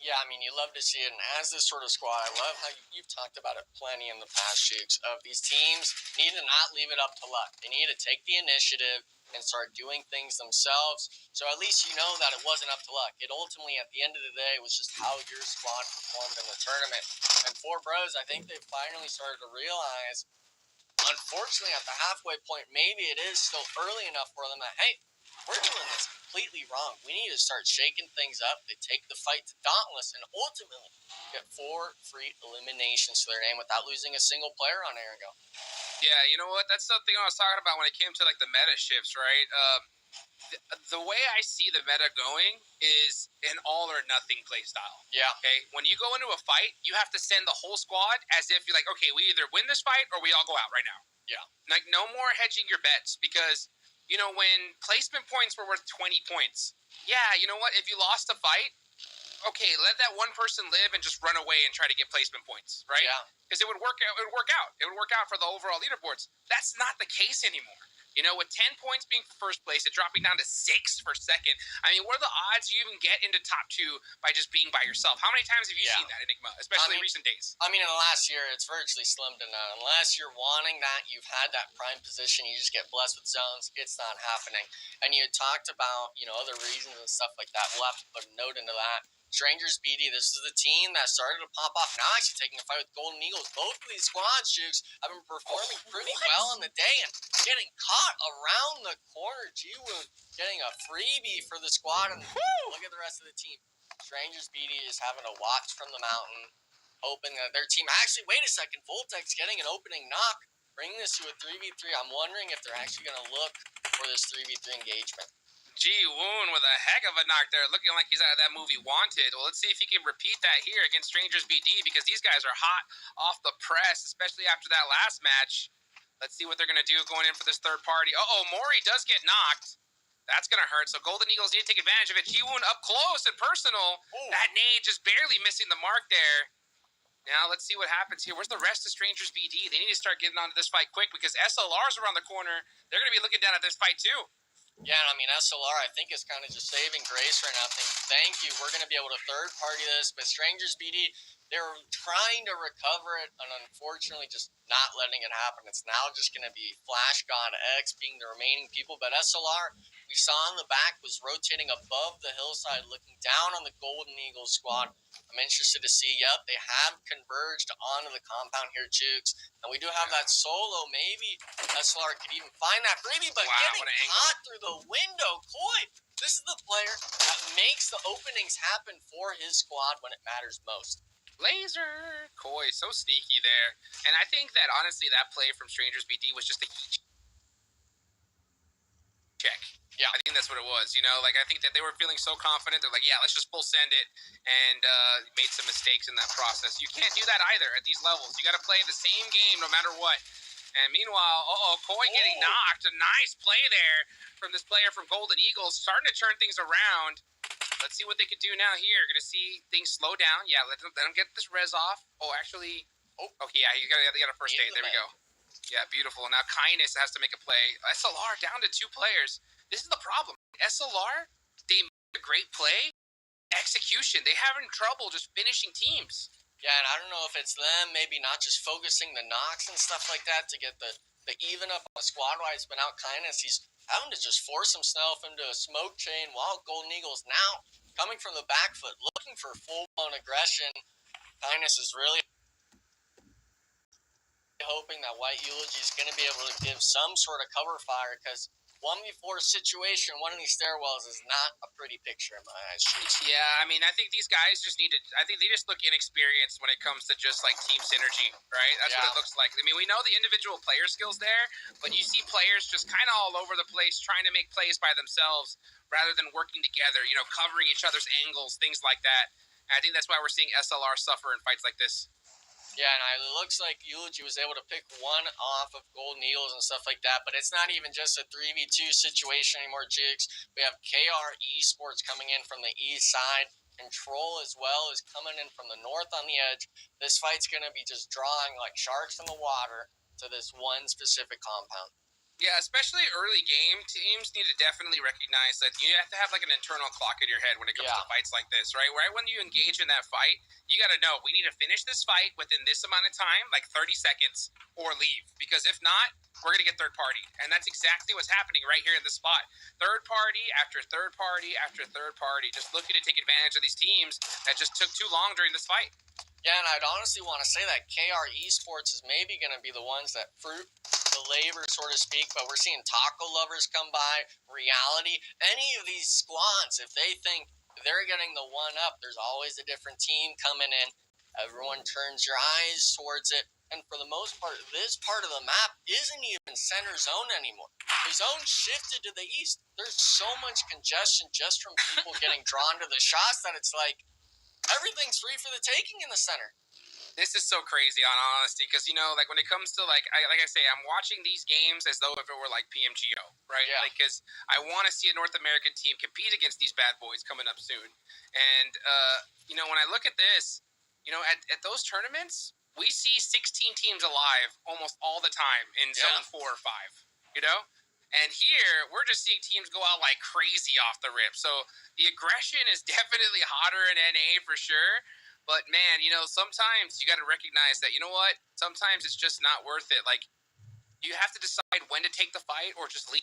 Yeah, I mean, you love to see it, and as this sort of squad, I love how you've talked about it plenty in the past, Shooks, of these teams need to not leave it up to luck. They need to take the initiative and start doing things themselves, so at least you know that it wasn't up to luck. It ultimately, at the end of the day, was just how your squad performed in the tournament. And 4 bros, I think they've finally started to realize, unfortunately, at the halfway point, maybe it is still early enough for them that, hey, we're doing this completely wrong. We need to start shaking things up. They take the fight to Dauntless and ultimately get 4 free eliminations to their name without losing a single player on Arago. Yeah, you know what? That's something I was talking about when it came to like the meta shifts, right? The way I see the meta going is an all or nothing play style. Yeah. Okay. When you go into a fight, you have to send the whole squad as if you're like, okay, we either win this fight or we all go out right now. Yeah. Like no more hedging your bets because when placement points were worth 20 points, yeah, you know what? If you lost a fight, okay, let that one person live and just run away and try to get placement points, right? Yeah. Because it would work out. It would work out. It would work out for the overall leaderboards. That's not the case anymore. With 10 points being for first place, it dropping down to 6 for second. I mean, what are the odds you even get into top 2 by just being by yourself? How many times have you seen that, Enigma, especially in recent days? I mean, in the last year, it's virtually slim to none. Unless you're wanting that, you've had that prime position, you just get blessed with zones, it's not happening. And you had talked about, other reasons and stuff like that. We'll have to put a note into that. Strangers BD, this is the team that started to pop off. Now actually taking a fight with Golden Eagles. Both of these squad shoots have been performing pretty well on the day and getting caught around the corner. Ji-Woon getting a freebie for the squad. And look at the rest of the team. Strangers BD is having a watch from the mountain, hoping that their team... Actually, wait a second. Voltec's getting an opening knock, bringing this to a 3v3. I'm wondering if they're actually going to look for this 3v3 engagement. Ji-Woon with a heck of a knock there, looking like he's out of that movie Wanted. Well, let's see if he can repeat that here against Strangers BD because these guys are hot off the press, especially after that last match. Let's see what they're going to do going in for this third party. Mori does get knocked. That's going to hurt. So Golden Eagles need to take advantage of it. Ji-Woon up close and personal. Ooh. That nade just barely missing the mark there. Now let's see what happens here. Where's the rest of Strangers BD? They need to start getting onto this fight quick because SLR's around the corner. They're going to be looking down at this fight too. Yeah, I mean, SLR, I think, is kind of just saving grace right now. Thank you. We're going to be able to third-party this. But Strangers BD, they're trying to recover it, and unfortunately just not letting it happen. It's now just going to be Flash God X being the remaining people. But SLR, we saw in the back, was rotating above the hillside, looking down on the Golden Eagles squad. I'm interested to see, they have converged onto the compound here, Jukes. And we do have that solo. Maybe SLR could even find that freebie, but getting caught through the window. Koi, this is the player that makes the openings happen for his squad when it matters most. Laser! Koi, so sneaky there. And I think that, honestly, that play from Strangers BD was just a heat check. Yeah. I think that's what it was, I think that they were feeling so confident. They're like, yeah, let's just full send it, and made some mistakes in that process. You can't do that either at these levels. You got to play the same game no matter what. And meanwhile, Koi getting knocked. A nice play there from this player from Golden Eagles, starting to turn things around. Let's see what they can do now here. Going to see things slow down. Yeah, let them get this res off. Okay, yeah, you got a first aid. There we go. Yeah, beautiful. Now Kindness has to make a play. SLR down to 2 players. This is the problem. SLR, they make a great play. Execution, they having trouble just finishing teams. Yeah, and I don't know if it's them maybe not just focusing the knocks and stuff like that to get the even up on the squad-wise, but now Kindness, he's having to just force himself into a smoke chain while Golden Eagles now coming from the back foot, looking for full-blown aggression. Kindness is really hoping that White Eulogy is going to be able to give some sort of cover fire because 1v4 situation, one of these stairwells is not a pretty picture in my eyes. Yeah, I mean, I think these guys just need to. I think they just look inexperienced when it comes to just like team synergy, right? That's what it looks like. I mean, we know the individual player skills there, but you see players just kind of all over the place trying to make plays by themselves rather than working together. You know, covering each other's angles, things like that. And I think that's why we're seeing SLR suffer in fights like this. Yeah, and it looks like Eulogy was able to pick one off of Golden Eagles and stuff like that, but it's not even just a 3v2 situation anymore, Jigs. We have KR Esports coming in from the east side. Control as well is coming in from the north on the edge. This fight's going to be just drawing like sharks in the water to this one specific compound. Yeah, especially early game, teams need to definitely recognize that you have to have like an internal clock in your head when it comes to fights like this, right? Right when you engage in that fight, you got to know we need to finish this fight within this amount of time, like 30 seconds, or leave. Because if not, we're going to get third party. And that's exactly what's happening right here in this spot. Third party after third party after third party, just looking to take advantage of these teams that just took too long during this fight. Yeah, and I'd honestly want to say that KR Esports is maybe going to be the ones that fruit the labor, so to speak, but we're seeing Taco Lovers come by, Reality, any of these squads, if they think they're getting the one up, there's always a different team coming in. Everyone turns your eyes towards it, and for the most part, this part of the map isn't even center zone anymore. The zone shifted to the east. There's so much congestion just from people getting drawn to the shots that it's like, everything's free for the taking in the center. This is so crazy, on honesty, because, you know, like, when it comes to, like I say, I'm watching these games as though if it were, like, PMGO, right? Yeah. Like, because I want to see a North American team compete against these bad boys coming up soon. And, you know, when I look at this, you know, at those tournaments, we see 16 teams alive almost all the time in Zone 4 or 5, you know? And here, we're just seeing teams go out like crazy off the rip. So the aggression is definitely hotter in NA for sure. But, man, you know, sometimes you got to recognize that, you know what? Sometimes it's just not worth it. Like, you have to decide when to take the fight or just leave.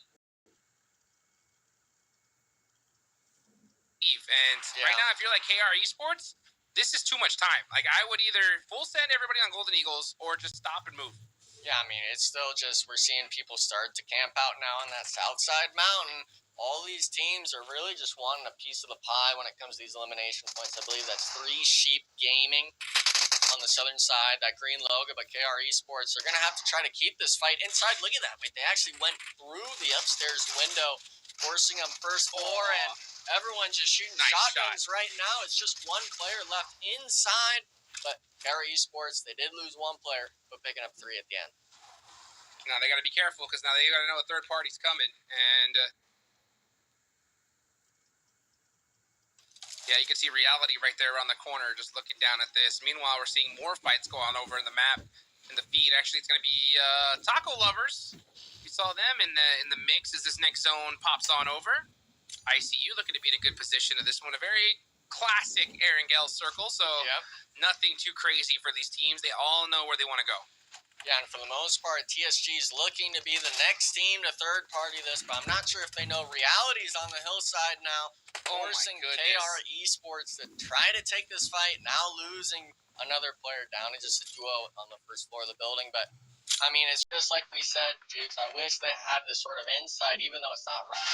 And right now, if you're like KR Esports, this is too much time. Like, I would either full send everybody on Golden Eagles or just stop and move. Yeah, I mean, it's still just, we're seeing people start to camp out now on that south side mountain. All these teams are really just wanting a piece of the pie when it comes to these elimination points. I believe that's 3 Sheep Gaming on the southern side, that green logo, but KR Esports, they're going to have to try to keep this fight inside. Look at that. Wait, they actually went through the upstairs window, forcing them first floor, and everyone's just shooting shotguns right now. It's just one player left inside. But KR Esports, they did lose one player, but picking up 3 at the end. Now they got to be careful because now they got to know a third party's coming. And yeah, you can see Reality right there around the corner, just looking down at this. Meanwhile, we're seeing more fights go on over in the map, in the feed. Actually, it's going to be Taco Lovers. We saw them in the mix as this next zone pops on over. ICU looking to be in a good position in this one. A very classic Erangel circle, so nothing too crazy for these teams. They all know where they want to go. Yeah, and for the most part, TSG is looking to be the next team to third party this, but I'm not sure if they know Reality's on the hillside now, forcing KR Esports to try to take this fight, now losing another player down. It's just a duo on the first floor of the building, but I mean, it's just like we said, Jukes, I wish they had this sort of insight, even though it's not right.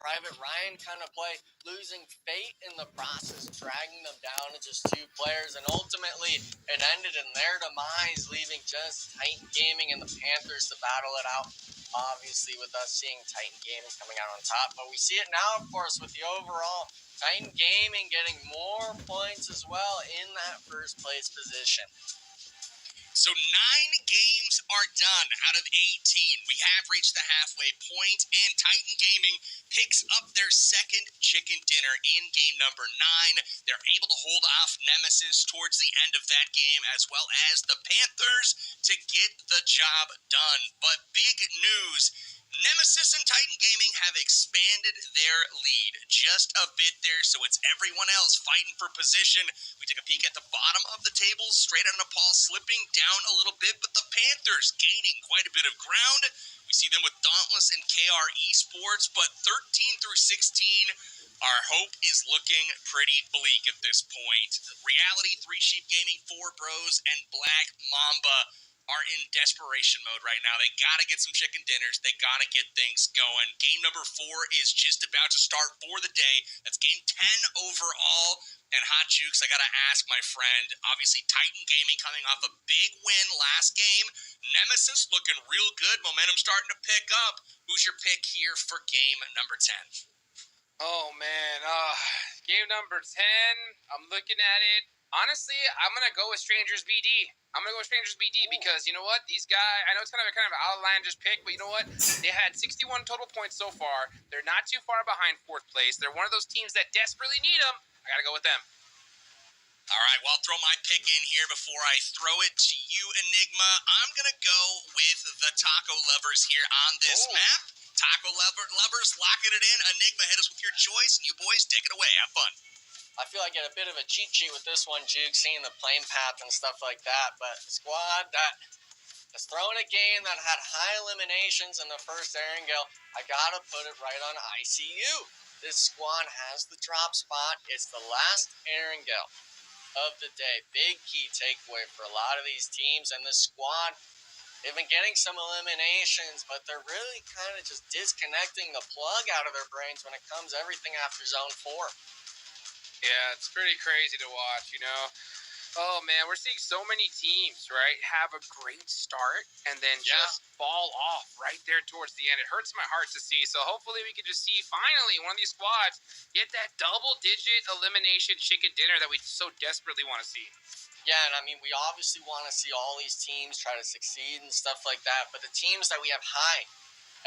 Private Ryan kind of play, losing fate in the process, dragging them down to just 2 players, and ultimately it ended in their demise, leaving just Titan Gaming and the Panthers to battle it out. Obviously, with us seeing Titan Gaming coming out on top, but we see it now, of course, with the overall Titan Gaming getting more points as well in that first place position. So 9 games are done out of 18. We have reached the halfway point, and Titan Gaming picks up their second chicken dinner in game number 9. They're able to hold off Nemesis towards the end of that game, as well as the Panthers, to get the job done. But big news, Nemesis and Titan Gaming have expanded their lead just a bit there, so it's everyone else fighting for position. We take a peek at the bottom of the table, straight out of Nepal, slipping down a little bit, but the Panthers gaining quite a bit of ground. We see them with Dauntless and KR Esports, but 13 through 16, our hope is looking pretty bleak at this point. Reality, 3 Sheep Gaming, 4 Bros, and Black Mamba are in desperation mode right now. They got to get some chicken dinners. They got to get things going. Game number 4 is just about to start for the day. That's game 10 overall. And Hot Jukes, I got to ask my friend, obviously Titan Gaming coming off a big win last game. Nemesis looking real good. Momentum starting to pick up. Who's your pick here for game number 10? Oh, man. Game number 10, I'm looking at it. Honestly, I'm going to go with Strangers BD. Because, you know what? These guys, I know it's kind of an outlandish pick, but you know what? They had 61 total points so far. They're not too far behind 4th place. They're one of those teams that desperately need them. I got to go with them. All right, well, I'll throw my pick in here before I throw it to you, Enigma. I'm going to go with the Taco Lovers here on this map. Taco Lovers locking it in. Enigma, hit us with your choice, and you boys take it away. Have fun. I feel like I get a bit of a cheat sheet with this one, Juke, seeing the plane path and stuff like that. But the squad that is throwing a game that had high eliminations in the first Erangel, I got to put it right on ICU. This squad has the drop spot. It's the last Erangel of the day. Big key takeaway for a lot of these teams. And this squad, they've been getting some eliminations, but they're really kind of just disconnecting the plug out of their brains when it comes to everything after Zone 4. Yeah, it's pretty crazy to watch, you know. Oh, man, we're seeing so many teams, right, have a great start and then just fall off right there towards the end. It hurts my heart to see. So hopefully we can just see finally one of these squads get that double-digit elimination chicken dinner that we so desperately want to see. Yeah, and I mean, we obviously want to see all these teams try to succeed and stuff like that, but the teams that we have high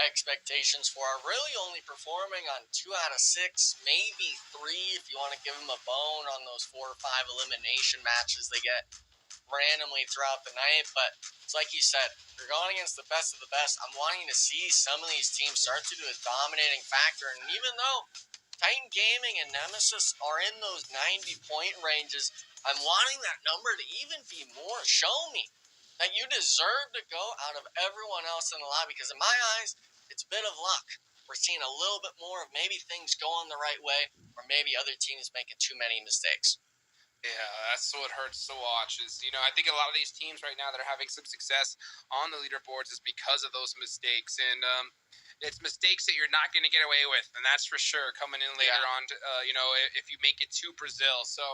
expectations for are really only performing on 2 out of 6, maybe 3 if you want to give them a bone on those 4 or 5 elimination matches they get randomly throughout the night. But it's like you said, you're going against the best of the best. I'm wanting to see some of these teams start to do a dominating factor, and even though Titan Gaming and Nemesis are in those 90-point ranges, I'm wanting that number to even be more. Show me that you deserve to go out of everyone else in the lobby, because in my eyes, it's a bit of luck. We're seeing a little bit more of maybe things going the right way, or maybe other teams making too many mistakes. Yeah, that's what hurts to watch is, you know, I think a lot of these teams right now that are having some success on the leaderboards is because of those mistakes. And it's mistakes that you're not going to get away with. And that's for sure coming in later on, you know, if you make it to Brazil. So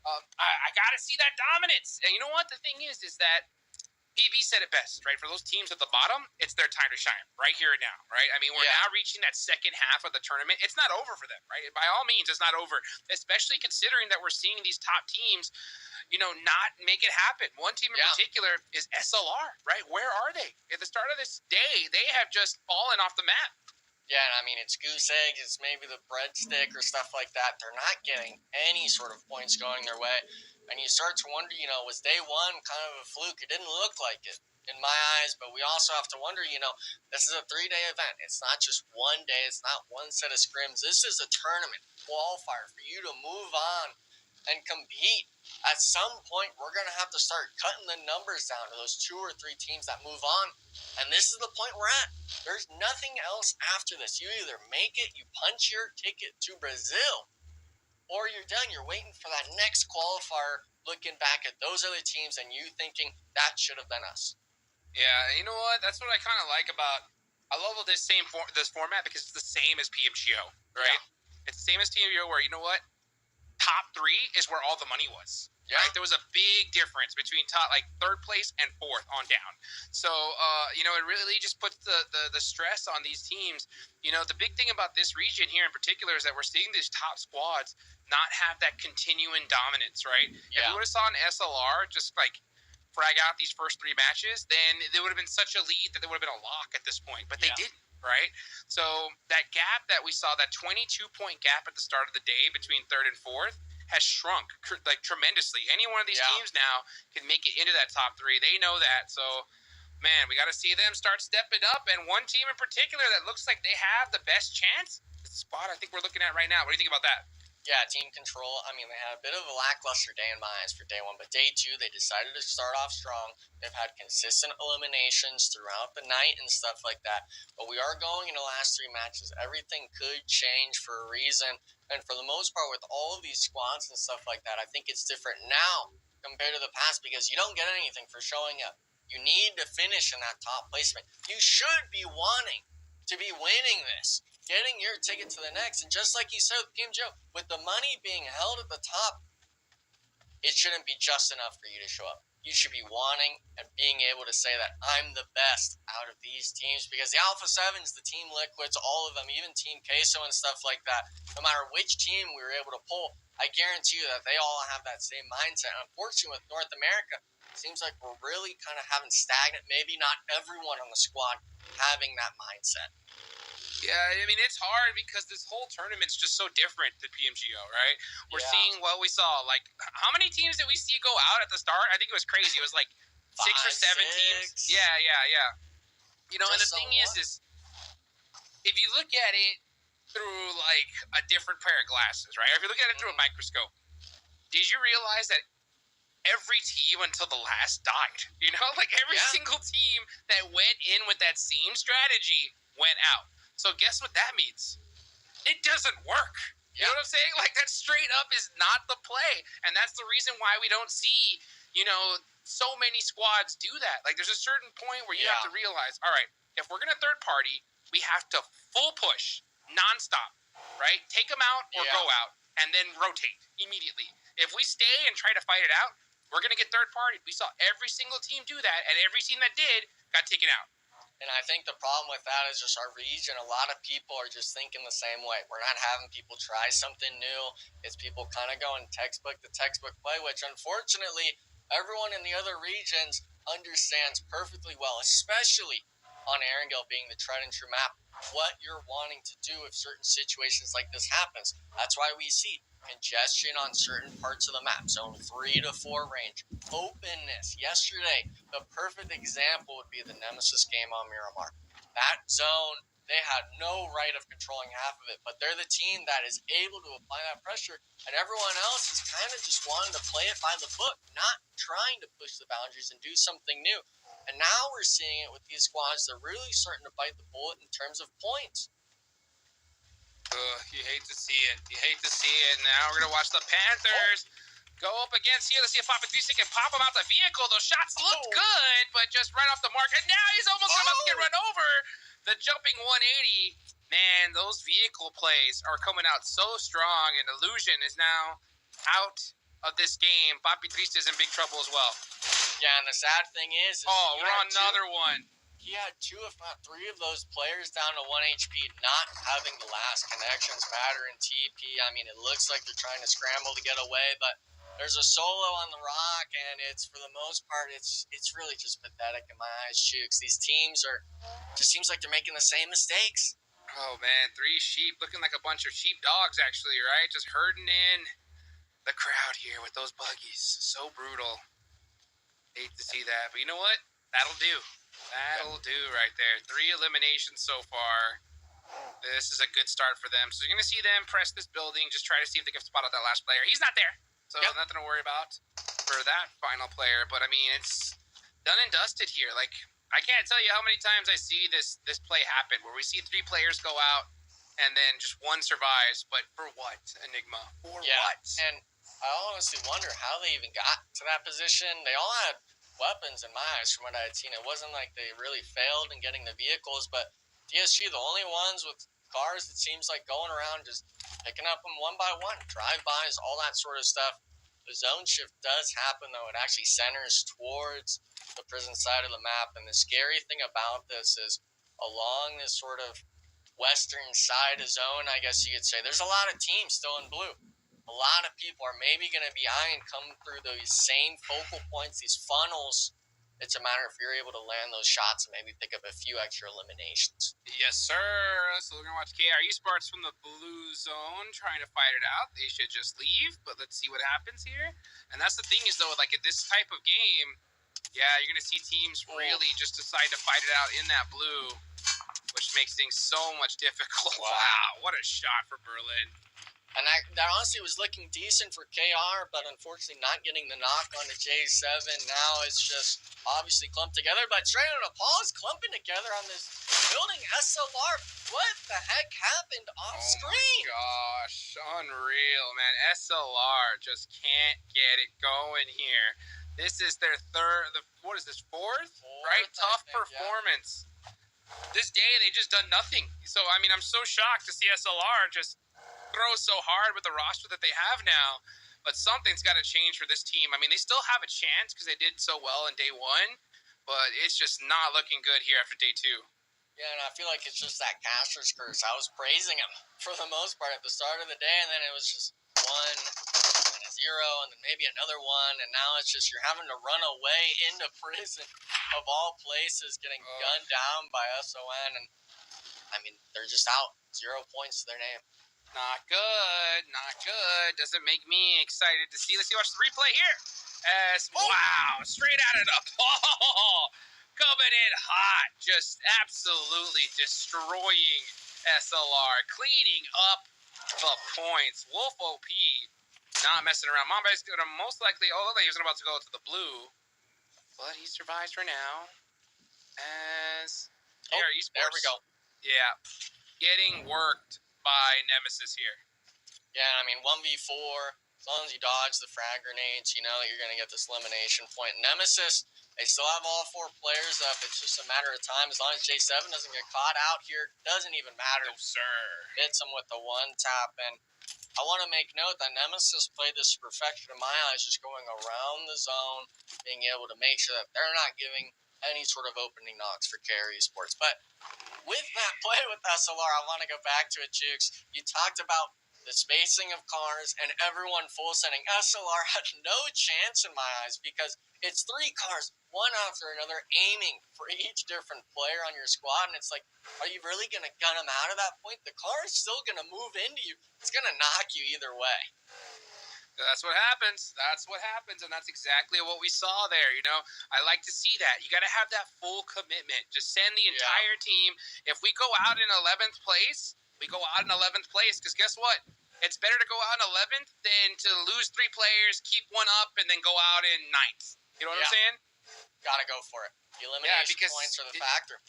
I got to see that dominance. And you know what? The thing is that PB said it best, right? For those teams at the bottom, it's their time to shine right here and now, right? I mean, we're now reaching that second half of the tournament. It's not over for them, right? By all means, it's not over, especially considering that we're seeing these top teams, you know, not make it happen. One team in particular is SLR, right? Where are they? At the start of this day, they have just fallen off the map. Yeah, and I mean, it's goose eggs, it's maybe the breadstick or stuff like that. They're not getting any sort of points going their way. And you start to wonder, you know, was day one kind of a fluke? It didn't look like it in my eyes, but we also have to wonder, you know, this is a 3-day event. It's not just one day. It's not one set of scrims. This is a tournament qualifier for you to move on and compete. At some point, we're going to have to start cutting the numbers down to those 2 or 3 teams that move on. And this is the point we're at. There's nothing else after this. You either make it, you punch your ticket to Brazil, or you're done. You're waiting for that next qualifier, looking back at those other teams and you thinking that should have been us. Yeah, you know what? That's what I kind of like about. I love this format because it's the same as PMGO. right? Yeah. It's the same as TMGO where, you know what? Top 3 is where all the money was. Yeah. Right? There was a big difference between top, like 3rd place and 4th on down. So, you know, it really just puts the stress on these teams. You know, the big thing about this region here in particular is that we're seeing these top squads not have that continuing dominance, right? Yeah. If we would have saw an SLR just like frag out these first 3 matches, then there would have been such a lead that there would have been a lock at this point. But they didn't, right? So that gap that we saw, that 22-point gap at the start of the day between 3rd and 4th, has shrunk like tremendously. Any one of these teams now can make it into that top 3. They know that. So, man, we got to see them start stepping up. And one team in particular that looks like they have the best chance is the spot I think we're looking at right now. What do you think about that? Yeah, team control. I mean, they had a bit of a lackluster day in my eyes for day 1, but day 2, they decided to start off strong. They've had consistent eliminations throughout the night and stuff like that. But we are going in the last 3 matches. Everything could change for a reason. And for the most part, with all of these squads and stuff like that, I think it's different now compared to the past because you don't get anything for showing up. You need to finish in that top placement. You should be wanting to be winning this, getting your ticket to the next. And just like you said with PMGO, with the money being held at the top, it shouldn't be just enough for you to show up. You should be wanting and being able to say that I'm the best out of these teams because the Alpha 7s, the Team Liquids, all of them, even Team Queso and stuff like that, no matter which team we were able to pull, I guarantee you that they all have that same mindset. Unfortunately, with North America, it seems like we're really kind of having stagnant, maybe not everyone on the squad having that mindset. Yeah, I mean, it's hard because this whole tournament's just so different than PMGO, right? We're seeing what we saw. Like, how many teams did we see go out at the start? I think it was crazy. It was like 6 or 7 teams. Yeah. You know, just and the thing is if you look at it through, like, a different pair of glasses, right? If you look at it through a microscope, did you realize that every team until the last died? You know, like, every single team that went in with that same strategy went out. So guess what that means? It doesn't work. You know what I'm saying? Like, that straight up is not the play. And that's the reason why we don't see, you know, so many squads do that. Like, there's a certain point where you have to realize, all right, if we're going to third party, we have to full push, nonstop, right? Take them out or go out, and then rotate immediately. If we stay and try to fight it out, we're going to get third party. We saw every single team do that, and every team that did got taken out. And I think the problem with that is just our region. A lot of people are just thinking the same way. We're not having people try something new. It's people kind of going textbook to textbook play, which unfortunately everyone in the other regions understands perfectly well, especially on Erangel being the tried and true map, what you're wanting to do if certain situations like this happens. That's why we see congestion on certain parts of the map, zone 3 to 4 range, openness. Yesterday, the perfect example would be the Nemesis game on Miramar. That zone, they had no right of controlling half of it, but they're the team that is able to apply that pressure, and everyone else is kind of just wanting to play it by the book, not trying to push the boundaries and do something new. And now we're seeing it with these squads. They're really starting to bite the bullet in terms of points. You hate to see it. You hate to see it. Now we're going to watch the Panthers go up against here. Let's see if Papa Three can pop him out the vehicle. Those shots look good, but just right off the mark. And now he's almost about to get run over. The jumping 180. Man, those vehicle plays are coming out so strong, and Illusion is now out of this game. Papi Triste is in big trouble as well. Yeah, and the sad thing is we're on another one. He had 2, if not 3 of those players down to 1 HP, not having the last connections matter in TP. I mean, it looks like they're trying to scramble to get away, but there's a solo on the rock, and it's, for the most part, it's really just pathetic in my eyes, Chooks. These teams just seems like they're making the same mistakes. Oh, man, 3 sheep looking like a bunch of sheep dogs, actually, right? Just herding in the crowd here with those buggies. So brutal. Hate to see that, but you know what? That'll do. That'll do right there. 3 eliminations so far. This is a good start for them. So you're going to see them press this building, just try to see if they can spot out that last player. He's not there, so nothing to worry about for that final player. But, I mean, it's done and dusted here. Like, I can't tell you how many times I see this play happen, where we see 3 players go out and then just 1 survives. But for what, Enigma? For what? And I honestly wonder how they even got to that position. They all had weapons in my eyes from what I had seen. It wasn't like they really failed in getting the vehicles, but DSG, the only ones with cars, it seems like going around just picking up them one by one, drive-bys, all that sort of stuff. The zone shift does happen, though. It actually centers towards the prison side of the map, and the scary thing about this is along this sort of western side of zone, I guess you could say, there's a lot of teams still in blue. A lot of people are maybe going to be eyeing come through these same focal points, these funnels. It's a matter if you're able to land those shots and maybe pick up a few extra eliminations. Yes, sir. So we're going to watch KR Esports from the blue zone trying to fight it out. They should just leave, but let's see what happens here. And that's the thing is, though, like at this type of game, yeah, you're going to see teams really just decide to fight it out in that blue, which makes things so much difficult. Wow, what a shot for Berlin. And that honestly was looking decent for KR, but unfortunately not getting the knock on the J7. Now it's just obviously clumped together, but Straight Outta Paul is clumping together on this building SLR. What the heck happened off screen? Oh my gosh, unreal, man. SLR just can't get it going here. This is their fourth? Right? Tough performance. Yeah. This day, they just done nothing. So, I mean, I'm so shocked to see SLR just throw so hard with the roster that they have now. But something's got to change for this team. I mean, they still have a chance because they did so well in day one, but it's just not looking good here after day two. Yeah, and I feel like it's just that caster's curse. I was praising him for the most part at the start of the day, and then it was just 1 and a 0, and then maybe another 1, and now it's just you're having to run away into prison of all places, getting gunned down by SON, and I mean, they're just out. 0 points to their name. Not good, not good. Doesn't make me excited to see. Let's see, watch the replay here. Wow, straight out of the ball. Coming in hot. Just absolutely destroying SLR. Cleaning up the points. Wolf OP. Not messing around. Mamba's going to most likely, look like he was about to go to the blue. But he survives for now. As KR Esports. There we go. Yeah. Getting worked by Nemesis here. Yeah, I mean, 1v4, as long as you dodge the frag grenades, you know that you're going to get this elimination point. Nemesis, they still have all 4 players up. It's just a matter of time. As long as J7 doesn't get caught out here, doesn't even matter. No, sir. Hits him with the 1-tap. And I want to make note that Nemesis played this to perfection in my eyes, just going around the zone, being able to make sure that they're not giving any sort of opening knocks for KR Esports. But with that play with SLR, I want to go back to it, Jukes. You talked about the spacing of cars and everyone full sending. SLR had no chance in my eyes because it's 3 cars, one after another, aiming for each different player on your squad. And it's like, are you really going to gun them out of that point? The car is still going to move into you. It's going to knock you either way. That's what happens. That's what happens, and that's exactly what we saw there, you know? I like to see that. You got to have that full commitment. Just send the entire team. If we go out in 11th place, we go out in 11th place, because guess what? It's better to go out in 11th than to lose 3 players, keep 1 up, and then go out in 9th. You know what I'm saying? Got to go for it. The elimination points are the factor.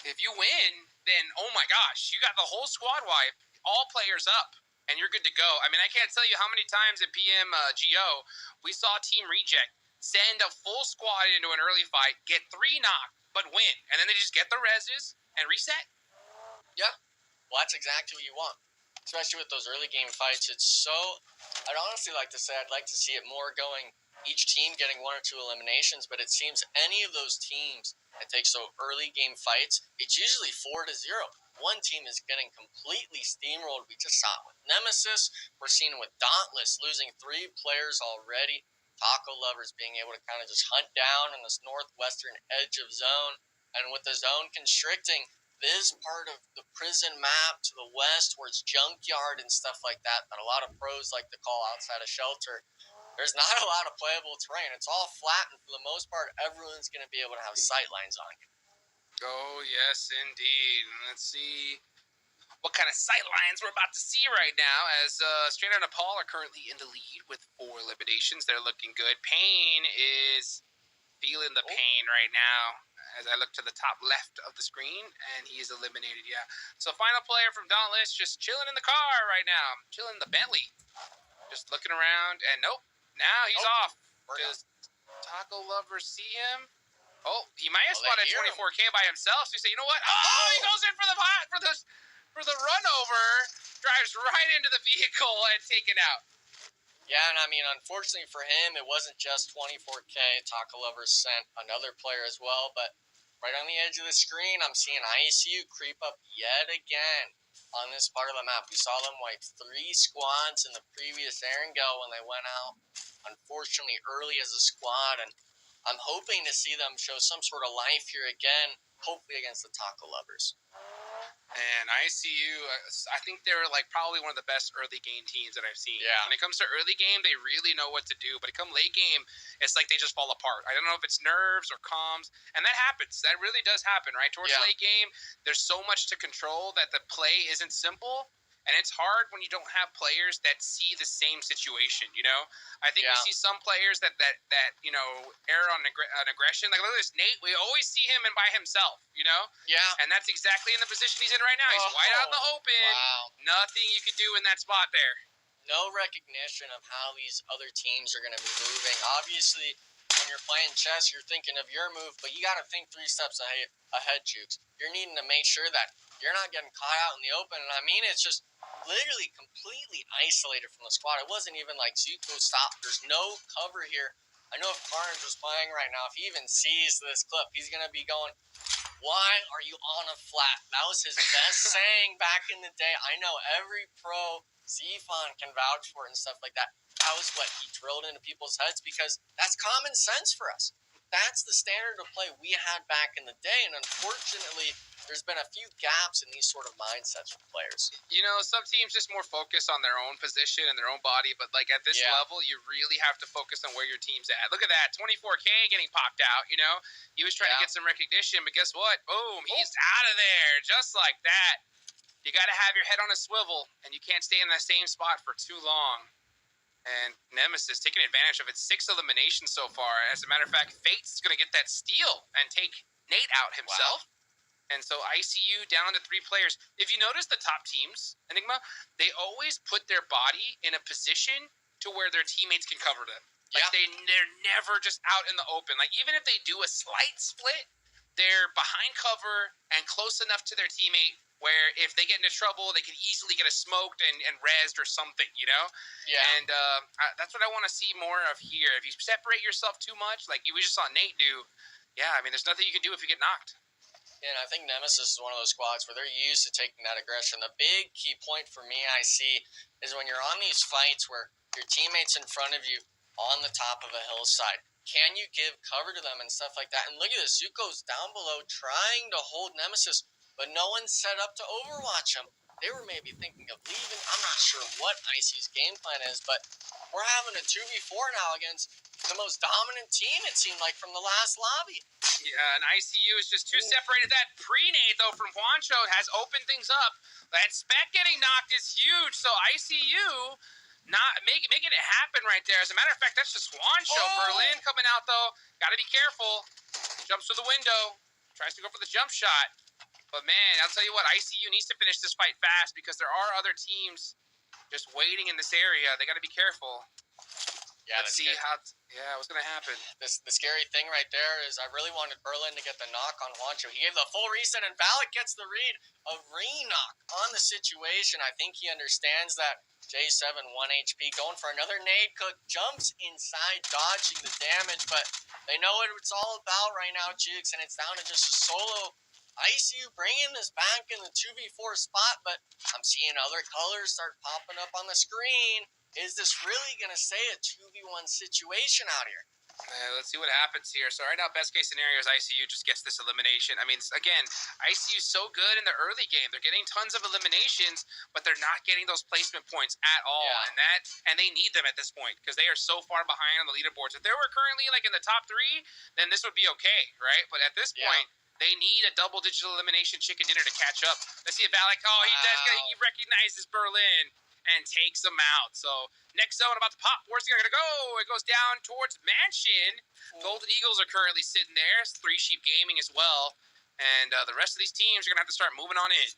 If you win, then, oh my gosh, you got the whole squad wipe, all players up. And you're good to go. I mean, I can't tell you how many times at PM GO we saw Team Reject send a full squad into an early fight, get 3 knocked, but win. And then they just get the reses and reset. Yeah. Well, that's exactly what you want. Especially with those early game fights. It's so... I'd honestly like to say I'd like to see it more going, each team getting 1 or 2 eliminations, but it seems any of those teams that take so early game fights, it's usually 4-0. One team is getting completely steamrolled. We just saw it with Nemesis. We're seeing it with Dauntless losing 3 players already. Taco Lovers being able to kind of just hunt down on this northwestern edge of zone. And with the zone constricting this part of the prison map to the west, where it's junkyard and stuff like that, that a lot of pros like to call outside of shelter, there's not a lot of playable terrain. It's all flat, and for the most part, everyone's going to be able to have sight lines on you. Oh, yes, indeed. Let's see what kind of sight lines we're about to see right now, as Straight Outta Paul are currently in the lead with 4 eliminations. They're looking good. Payne is feeling the pain right now, as I look to the top left of the screen, and he is eliminated, yeah. So final player from Dauntless just chilling in the car right now. Chilling in the Bentley. Just looking around, and nope. Now he's off. Does Taco Lover see him? Oh, he might have spotted 24K by himself. So he said, "You know what? Oh, he goes in for for the run over, drives right into the vehicle and taken out. Yeah, and I mean, unfortunately for him, it wasn't just 24K. Taco Lovers sent another player as well, but right on the edge of the screen, I'm seeing ICU creep up yet again on this part of the map. We saw them wipe 3 squads in the previous Erangel when they went out, unfortunately, early as a squad, and I'm hoping to see them show some sort of life here again, hopefully against the Taco Lovers. And ICU, I think they're like probably one of the best early game teams that I've seen. Yeah. When it comes to early game, they really know what to do. But come late game, it's like they just fall apart. I don't know if it's nerves or comms, and that happens. That really does happen, right? Towards late game, there's so much to control that the play isn't simple. And it's hard when you don't have players that see the same situation, you know? I think we see some players that you know, err on aggression. Like, look at this, Nate. We always see him and by himself, you know? Yeah. And that's exactly in the position he's in right now. He's wide out in the open. Wow. Nothing you can do in that spot there. No recognition of how these other teams are going to be moving. Obviously, when you're playing chess, you're thinking of your move, but you got to think 3 steps ahead, Jukes. You're needing to make sure that you're not getting caught out in the open. And I mean, it's just literally completely isolated from the squad. It wasn't even like Zuko stopped. There's no cover here. I know if Carnage was playing right now, if he even sees this clip, he's going to be going, why are you on a flat? That was his best saying back in the day. I know every pro Zfon can vouch for it and stuff like that. That was what he drilled into people's heads because that's common sense for us. That's the standard of play we had back in the day, and unfortunately, there's been a few gaps in these sort of mindsets for players. You know, some teams just more focus on their own position and their own body, but like at this level, you really have to focus on where your team's at. Look at that, 24K getting popped out, you know? He was trying to get some recognition, but guess what? Boom, he's out of there, just like that. You got to have your head on a swivel, and you can't stay in that same spot for too long. And Nemesis taking advantage of its 6 eliminations so far. As a matter of fact, Fate's going to get that steal and take Nate out himself. Wow. And so ICU down to 3 players. If you notice the top teams, Enigma, they always put their body in a position to where their teammates can cover them. Like they're never just out in the open. Like even if they do a slight split, they're behind cover and close enough to their teammate where if they get into trouble, they can easily get a smoked and rezzed or something, you know? Yeah. And that's what I want to see more of here. If you separate yourself too much, like we just saw Nate do, I mean, there's nothing you can do if you get knocked. Yeah, and I think Nemesis is one of those squads where they're used to taking that aggression. The big key point for me I see is when you're on these fights where your teammate's in front of you on the top of a hillside. Can you give cover to them and stuff like that? And look at this. Zuko's down below trying to hold Nemesis, but no one's set up to overwatch him. They were maybe thinking of leaving. I'm not sure what IC's game plan is, but we're having a 2v4 now against the most dominant team, it seemed like, from the last lobby. Yeah, and ICU is just too separated. That pre-nade, though, from Juancho has opened things up. That Spec getting knocked is huge, so ICU not making it happen right there. As a matter of fact, that's just Juancho. Berlin coming out, though. Got to be careful. Jumps through the window. Tries to go for the jump shot. But, man, I'll tell you what, ICU needs to finish this fight fast because there are other teams just waiting in this area. They got to be careful. Yeah, Let's see what's going to happen. The scary thing right there is I really wanted Berlin to get the knock on Juancho. He gave the full reset, and Valak gets the read of re-knock on the situation. I think he understands that. J7, 1 HP, going for another nade cook, jumps inside, dodging the damage, but they know what it's all about right now, Jukes, and it's down to just a solo. ICU bringing this back in the 2v4 spot, but I'm seeing other colors start popping up on the screen. Is this really going to stay a 2v1 situation out here? Let's see what happens here. So right now, best case scenario is ICU just gets this elimination. I mean, again, ICU is so good in the early game. They're getting tons of eliminations, but they're not getting those placement points at all. Yeah. And they need them at this point because they are so far behind on the leaderboards. If they were currently like in the top 3, then this would be okay, right? But at this point, they need a double-digit elimination chicken dinner to catch up. Let's see if Valak, he recognizes Berlin and takes them out. So next zone about to pop. Where's it going to go? It goes down towards Mansion. Golden Eagles are currently sitting there. It's 3 Sheep Gaming as well. And the rest of these teams are going to have to start moving on in.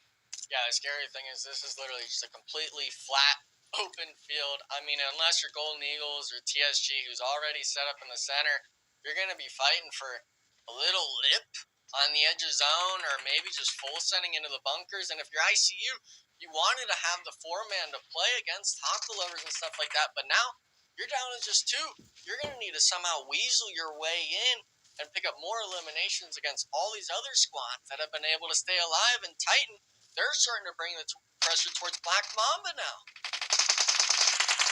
Yeah, the scary thing is this is literally just a completely flat, open field. I mean, unless you're Golden Eagles or TSG, who's already set up in the center, you're going to be fighting for a little lip on the edge of zone or maybe just full sending into the bunkers. And if you're ICU, you wanted to have the 4-man to play against taco lovers and stuff like that. But now you're down to just 2. You're going to need to somehow weasel your way in and pick up more eliminations against all these other squads that have been able to stay alive. And Titan, they're starting to bring the pressure towards Black Mamba now.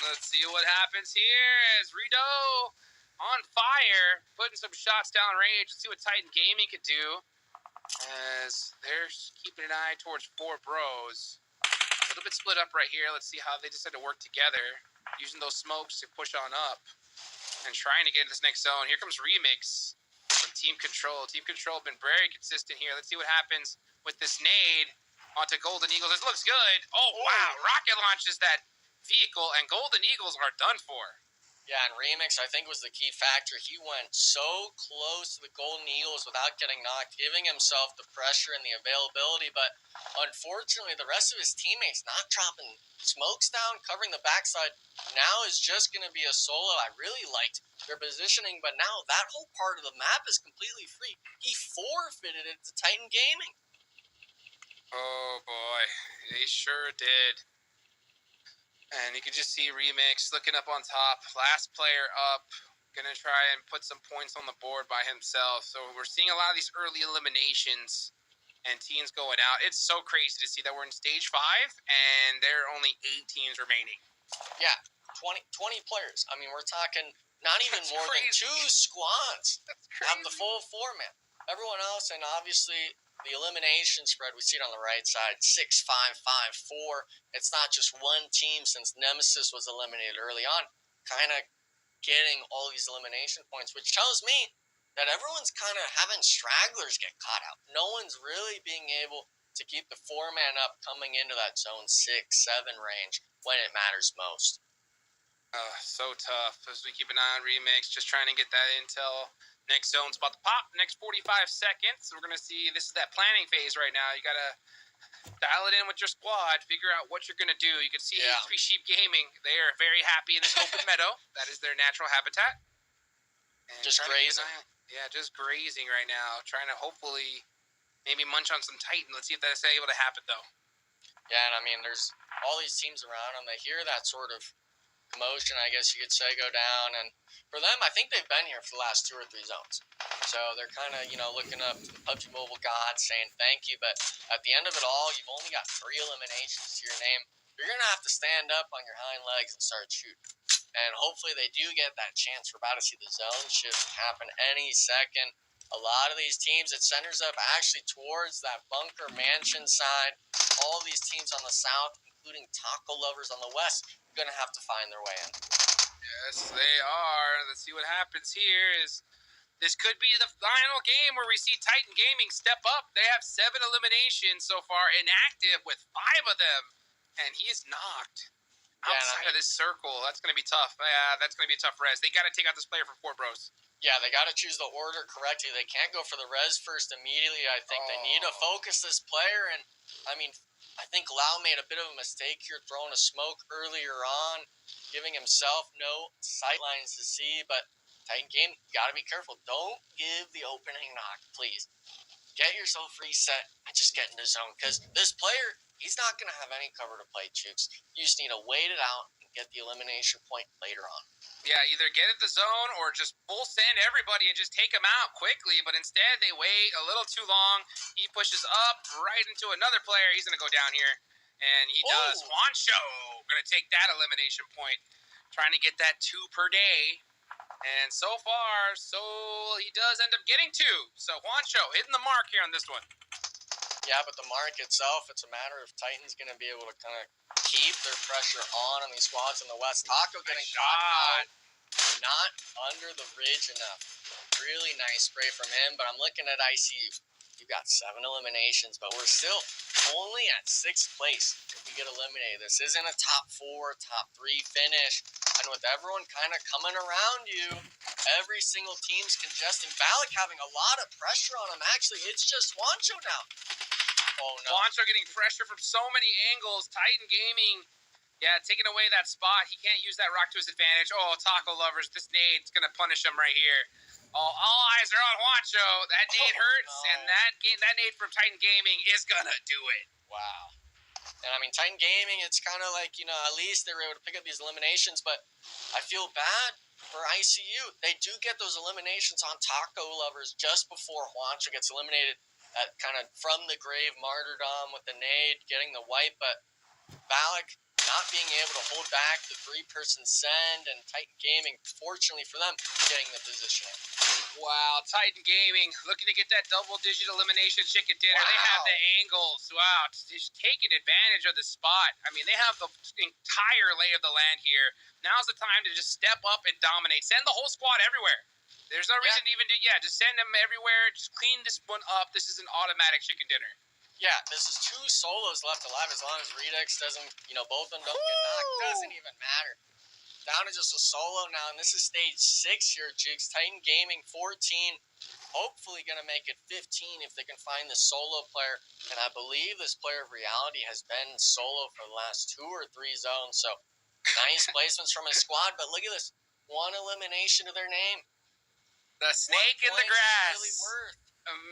Let's see what happens here as Rido on fire, putting some shots down range. Let's see what Titan Gaming could do as they're keeping an eye towards 4 bros. A little bit split up right here. Let's see how they decide to work together, using those smokes to push on up and trying to get into this next zone. Here comes Remix from Team Control. Team Control been very consistent here. Let's see what happens with this nade onto Golden Eagles. This looks good. Oh, wow. Rocket launches that vehicle, and Golden Eagles are done for. Yeah, and Remix, I think, was the key factor. He went so close to the Golden Eagles without getting knocked, giving himself the pressure and the availability. But unfortunately, the rest of his teammates not dropping smokes down, covering the backside. Now is just going to be a solo. I really liked their positioning, but now that whole part of the map is completely free. He forfeited it to Titan Gaming. Oh, boy. They sure did. And you can just see Remix looking up on top. Last player up. Going to try and put some points on the board by himself. So we're seeing a lot of these early eliminations and teams going out. It's so crazy to see that we're in stage 5 and there are only 8 teams remaining. Yeah, 20 players. I mean, we're talking not even more than 2 squads have the full 4-man. Everyone else, and obviously the elimination spread, we see it on the right side, 6-5-5-4. It's not just one team, since Nemesis was eliminated early on, kind of getting all these elimination points, which tells me that everyone's kind of having stragglers get caught out. No one's really being able to keep the 4-man up coming into that zone 6-7 range when it matters most. So tough as we keep an eye on Remix, just trying to get that intel. Next zone's about to pop. Next 45 seconds. We're going to see, this is that planning phase right now. You got to dial it in with your squad, figure out what you're going to do. You can see HP Sheep Gaming, they are very happy in this open meadow. That is their natural habitat. And just grazing. Yeah, just grazing right now. Trying to hopefully maybe munch on some Titan. Let's see if that's able to happen, though. Yeah, and I mean, there's all these teams around them. They hear that sort of commotion, I guess you could say, go down. And for them, I think they've been here for the last 2 or 3 zones. So they're kind of, looking up to the Pubg Mobile gods, saying thank you. But at the end of it all, you've only got 3 eliminations to your name. You're going to have to stand up on your hind legs and start shooting. And hopefully they do get that chance. We're about to see the zone shift happen any second. A lot of these teams, it centers up actually towards that bunker mansion side. All these teams on the south, including taco lovers on the west, are going to have to find their way in. Yes, they are. Let's see what happens here. This could be the final game where we see Titan Gaming step up. They have 7 eliminations so far, inactive with 5 of them. And he is knocked outside of this circle. That's going to be tough. Yeah, that's going to be a tough res. They got to take out this player from 4 bros. Yeah, they got to choose the order correctly. They can't go for the res first immediately. I think they need to focus this player. And, I mean, I think Lau made a bit of a mistake here, throwing a smoke earlier on, giving himself no sight lines to see. But Titan Game, you got to be careful. Don't give the opening knock, please. Get yourself reset and just get in the zone. Because this player, he's not going to have any cover to play, Chooks. You just need to wait it out and get the elimination point later on. Yeah, either get at the zone or just full send everybody and just take them out quickly. But instead, they wait a little too long. He pushes up right into another player. He's going to go down here. And he does. Juancho going to take that elimination point. Trying to get that 2 per day. And so far, he does end up getting 2. So Juancho hitting the mark here on this one. Yeah, but the mark itself, it's a matter of Titan's going to be able to kind of keep their pressure on these squads in the west. Taco getting caught out, not under the ridge enough. Really nice spray from him, but I'm looking at ICU. You've got 7 eliminations, but we're still only at 6th place if we get eliminated. This isn't a top 4, top 3 finish. And with everyone kind of coming around you, every single team's congesting. Valak having a lot of pressure on him. Actually, it's just Juancho now. Oh, no. Juancho getting pressure from so many angles. Titan Gaming, taking away that spot. He can't use that rock to his advantage. Oh, taco lovers, this nade's going to punish him right here. All eyes are on Juancho. That nade hurts, no. and that nade from Titan Gaming is gonna do it. Wow. And I mean, Titan Gaming, it's kind of like, at least they were able to pick up these eliminations, but I feel bad for ICU. They do get those eliminations on Taco Lovers just before Juancho gets eliminated, kind of from the grave martyrdom with the nade, getting the wipe, but Valak not being able to hold back the three-person send, and Titan Gaming, fortunately for them, getting the positioning. Wow, Titan Gaming looking to get that double-digit elimination chicken dinner. Wow. They have the angles. Wow, just taking advantage of the spot. I mean, they have the entire lay of the land here. Now's the time to just step up and dominate. Send the whole squad everywhere. There's no reason even to, just send them everywhere. Just clean this one up. This is an automatic chicken dinner. Yeah, this is 2 solos left alive as long as Redux doesn't, both of them don't get knocked. Doesn't even matter. Down to just a solo now, and this is stage 6 here, Jigs. Titan Gaming 14, hopefully going to make it 15 if they can find the solo player. And I believe this player of Reality has been solo for the last 2 or 3 zones, so nice placements from his squad. But look at this, 1 elimination to their name. The snake in the grass. Really worth?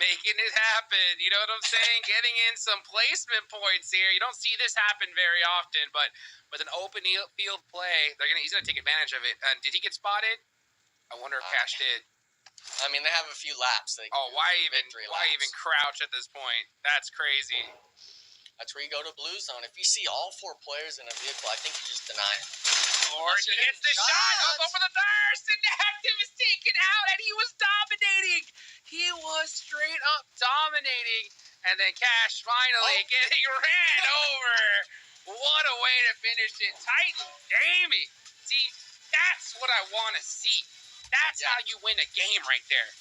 Making it happen. You know what I'm saying? Getting in some placement points here. You don't see this happen very often, but with an open field play, he's gonna take advantage of it. Did he get spotted? I wonder if Cash did. I mean, they have a few laps. Why even crouch at this point? That's crazy. That's where you go to blue zone. If you see all 4 players in a vehicle, I think you just deny it. Or he hits the shot up over the thirst, and Active is taken out, and he was dominating. He was straight up dominating, and then Cash finally getting ran over. What a way to finish it. Titan Gaming. See, that's what I want to see. That's how you win a game right there.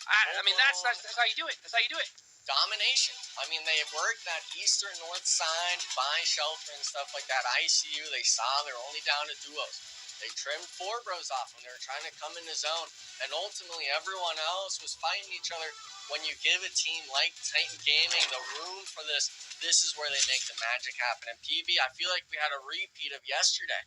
I mean, that's how you do it. That's how you do it. Domination. I mean, they worked that eastern north side, buy shelter and stuff like that. ICU, they saw they're only down to duos. They trimmed 4 bros off when they were trying to come in the zone, and ultimately everyone else was fighting each other. When you give a team like Titan Gaming the room for this is where they make the magic happen. And PB, I feel like we had a repeat of yesterday.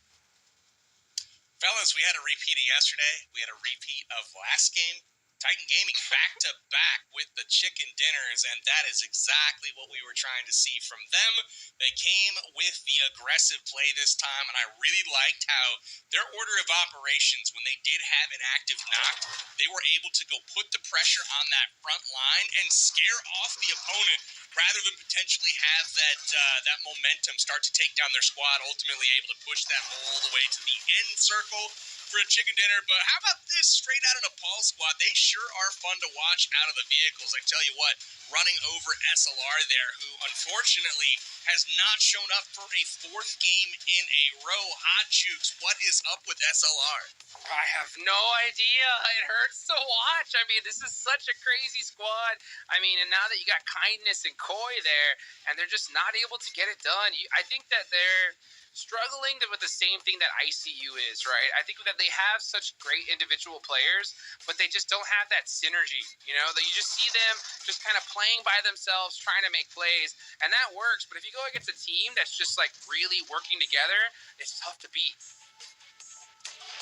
Fellas, we had a repeat of yesterday. We had a repeat of last game. Titan Gaming back-to-back with the chicken dinners, and that is exactly what we were trying to see from them. They came with the aggressive play this time, and I really liked how their order of operations, when they did have an active knock, they were able to go put the pressure on that front line and scare off the opponent rather than potentially have that momentum start to take down their squad, ultimately able to push that all the way to the end circle for a chicken dinner. But how about this straight out of Nepal squad? They sure are fun to watch out of the vehicles. I tell you what, running over SLR there, who unfortunately has not shown up for a 4th game in a row. Hot Jukes, what is up with SLR? I have no idea. It hurts to watch. I mean, this is such a crazy squad. I mean, and now that you got Kindness and Koi there, and they're just not able to get it done. I think that they're struggling with the same thing that ICU is, right? I think that they have such great individual players, but they just don't have that synergy, that you just see them just kind of playing by themselves, trying to make plays, and that works. But if you go against a team that's just like really working together, it's tough to beat.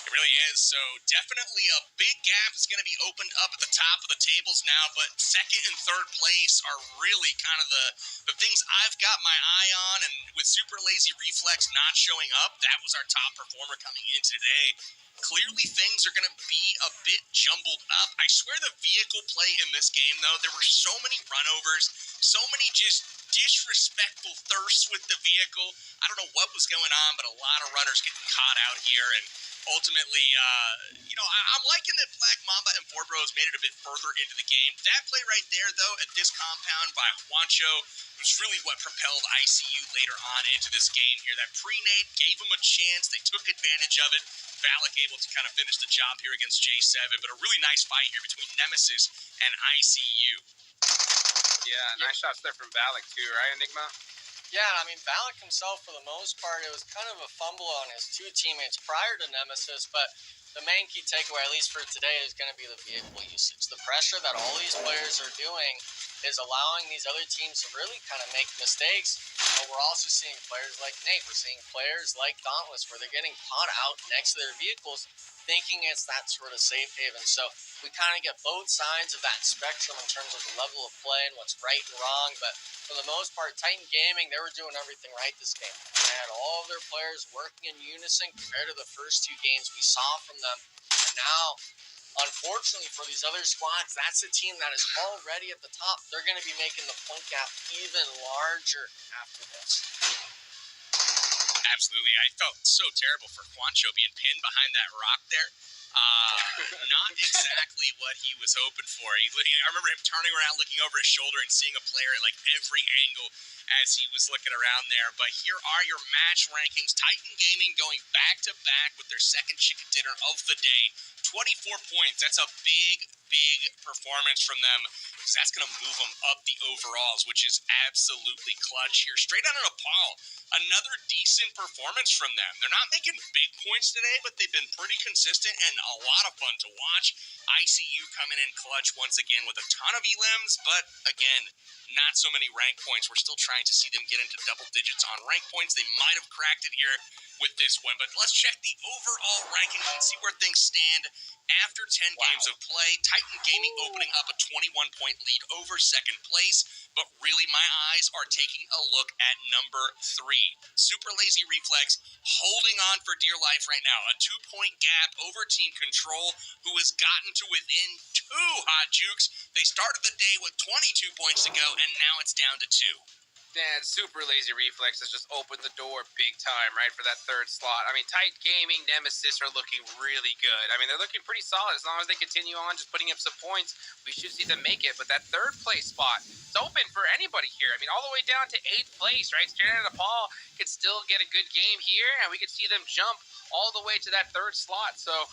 It really is. So definitely a big gap is going to be opened up at the top of the tables now, but 2nd and 3rd place are really kind of the things I've got my eye on. And with Super Lazy Reflex not showing up, that was our top performer coming in today. Clearly things are going to be a bit jumbled up. I swear the vehicle play in this game, though, there were so many runovers, so many just disrespectful thirsts with the vehicle. I don't know what was going on, but a lot of runners getting caught out here, and ultimately, I'm liking that Black Mamba and 4 Bros made it a bit further into the game. That play right there, though, at this compound by Juancho was really what propelled ICU later on into this game here. That pre-nade gave them a chance. They took advantage of it. Valak able to kind of finish the job here against J7, but a really nice fight here between Nemesis and ICU. Yeah, nice shots there from Valak too, right, Enigma? Yeah, I mean, Valak himself, for the most part, it was kind of a fumble on his 2 teammates prior to Nemesis, but the main key takeaway, at least for today, is going to be the vehicle usage. The pressure that all these players are doing is allowing these other teams to really kind of make mistakes. But we're also seeing players like Nate. We're seeing players like Dauntless where they're getting caught out next to their vehicles thinking it's that sort of safe haven. So we kind of get both sides of that spectrum in terms of the level of play and what's right and wrong. But for the most part, Titan Gaming, they were doing everything right this game. They had all of their players working in unison compared to the first two games we saw from them. And now, unfortunately for these other squads, that's a team that is already at the top. They're going to be making the point gap even larger after this. Absolutely. I felt so terrible for Juancho being pinned behind that rock there. Not exactly what he was hoping for. I remember him turning around, looking over his shoulder, and seeing a player at like every angle as he was looking around there. But here are your match rankings. Titan Gaming going back-to-back with their second chicken dinner of the day. 24 points. That's a big performance from them, because that's going to move them up the overalls, which is absolutely clutch here. Straight out of Nepal, another decent performance from them. They're not making big points today, but they've been pretty consistent and a lot of fun to watch. ICU coming in clutch once again with a ton of elims, but again, not so many rank points. We're still trying to see them get into double digits on rank points. They might have cracked it here with this one, but let's check the overall rankings and see where things stand after 10 games of play. Titan Gaming opening up a 21-point lead over second place, but really my eyes are taking a look at number 3. Super Lazy Reflex holding on for dear life right now. A 2-point gap over Team Control, who has gotten to within 2 hot jukes. They started the day with 22 points to go, and now it's down to 2. Yeah, Super Lazy Reflex has just opened the door big time, right, for that third slot. I mean, Titan Gaming, Nemesis are looking really good. I mean, they're looking pretty solid. As long as they continue on just putting up some points, we should see them make it. But that third place spot, it's open for anybody here. I mean, all the way down to 8th place, right? Straight out of Nepal could still get a good game here, and we could see them jump all the way to that third slot. So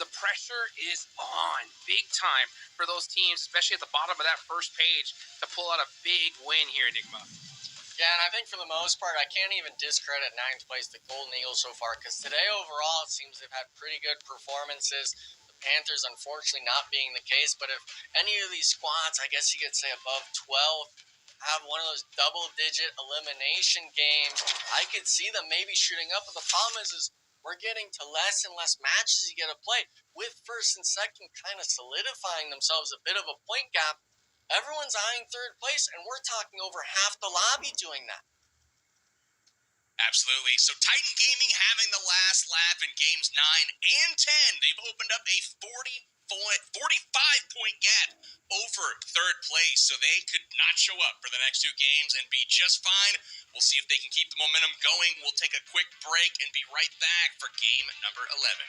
the pressure is on big time for those teams, especially at the bottom of that first page, to pull out a big win here, Enigma. Yeah, and I think for the most part, I can't even discredit 9th place, the Golden Eagles so far, because today overall it seems they've had pretty good performances. The Panthers, unfortunately, not being the case, but if any of these squads, I guess you could say above 12, have one of those double-digit elimination games, I could see them maybe shooting up. But the problem is we're getting to less and less matches you get to play, with first and second kind of solidifying themselves a bit of a point gap. Everyone's eyeing third place, and we're talking over half the lobby doing that. Absolutely. So Titan Gaming having the last laugh in games 9 and 10. They've opened up a 45-point gap over third place, so they could not show up for the next 2 games and be just fine. We'll see if they can keep the momentum going. We'll take a quick break and be right back for game number 11.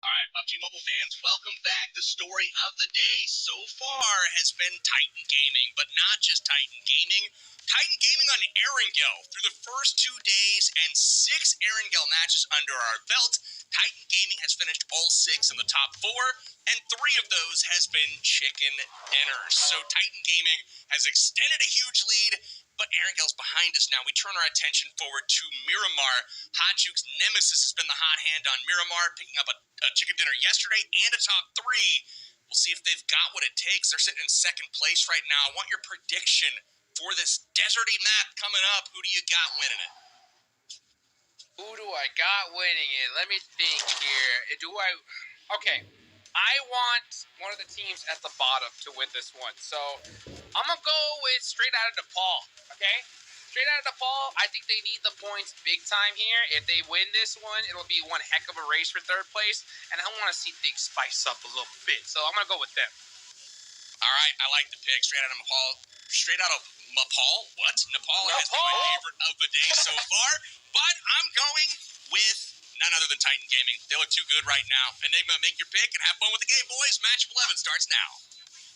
Alright, PUBG Mobile fans, welcome back. The story of the day so far has been Titan Gaming, but not just Titan Gaming. Titan Gaming on Erangel. Through the first 2 days and 6 Erangel matches under our belt, Titan Gaming has finished all 6 in the top 4, and 3 of those has been chicken dinners. So Titan Gaming has extended a huge lead, but Erangel's behind us now. We turn our attention forward to Miramar. Hajuke's nemesis has been the hot hand on Miramar, picking up a chicken dinner yesterday and a top 3. We'll see if they've got what it takes. They're sitting in 2nd place right now. I want your prediction for this deserty map coming up. Who do you got winning it? Who do I got winning it? Let me think here. Okay. I want one of the teams at the bottom to win this one. So I'm going to go with straight out of Nepal. Okay? Straight out of Nepal, I think they need the points big time here. If they win this one, it'll be one heck of a race for 3rd place. And I want to see things spice up a little bit. So I'm going to go with them. All right, I like the pick. Straight out of Nepal. Straight out of Nepal? What? Nepal has been my favorite of the day so far. But I'm going with none other than Titan Gaming. They look too good right now. Enigma, make your pick and have fun with the game, boys. Match 11 starts now.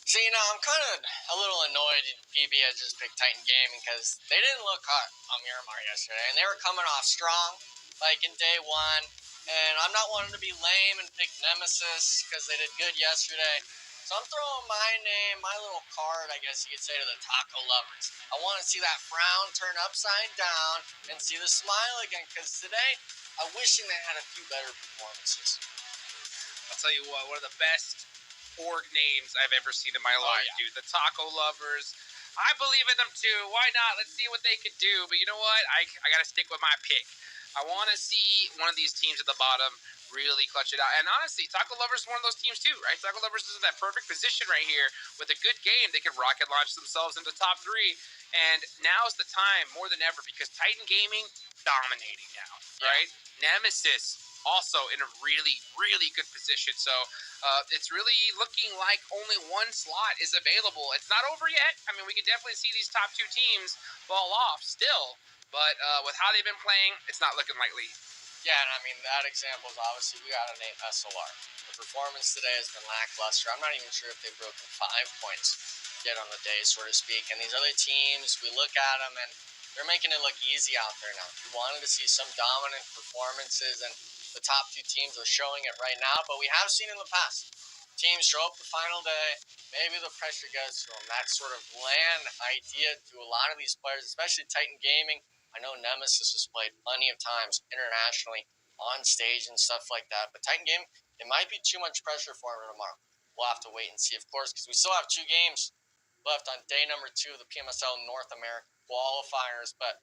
So, I'm kind of a little annoyed PB has just picked Titan Gaming because they didn't look hot on Miramar yesterday. And they were coming off strong, like in day 1. And I'm not wanting to be lame and pick Nemesis because they did good yesterday. So I'm throwing my name, my little card, I guess you could say, to the taco lovers. I want to see that frown turn upside down and see the smile again because today I wish they had a few better performances. I'll tell you what, one of the best org names I've ever seen in my life, dude. The Taco Lovers. I believe in them too. Why not? Let's see what they could do. But you know what? I got to stick with my pick. I want to see one of these teams at the bottom really clutch it out. And honestly, Taco Lovers is one of those teams too, right? Taco Lovers is in that perfect position right here with a good game. They could rocket launch themselves into top 3. And now's the time more than ever because Titan Gaming dominating now, right? Nemesis also in a really, really good position. So it's really looking like only one slot is available. It's not over yet. I mean, we can definitely see these top 2 teams fall off still. But with how they've been playing, it's not looking likely. Yeah, and I mean, that example is obviously we got to name SLR. The performance today has been lackluster. I'm not even sure if they've broken 5 points yet on the day, so to speak. And these other teams, we look at them, and they're making it look easy out there now. We wanted to see some dominant performances, and the top 2 teams are showing it right now, but we have seen in the past. Teams show up the final day, maybe the pressure gets to them. That sort of land idea to a lot of these players, especially Titan Gaming. I know Nemesis has played plenty of times internationally on stage and stuff like that. But Titan Gaming, it might be too much pressure for him tomorrow. We'll have to wait and see, of course, because we still have 2 games left on day number 2 of the PMSL North America qualifiers. But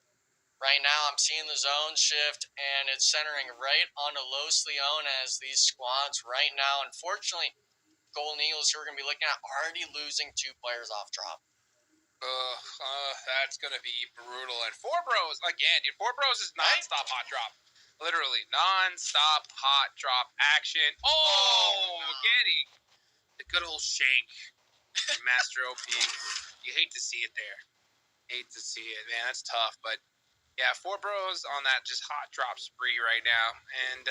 right now I'm seeing the zone shift, and it's centering right on Los Leones, these squads right now. Unfortunately, Golden Eagles, who we're going to be looking at, already losing 2 players off drop. That's going to be brutal. And 4Bros, again, dude, 4Bros is non-stop hot drop. Literally, non-stop hot drop action. Getting the good old shank. Master OP. You hate to see it there. Hate to see it, man. That's tough. But, yeah, 4Bros on that just hot drop spree right now. And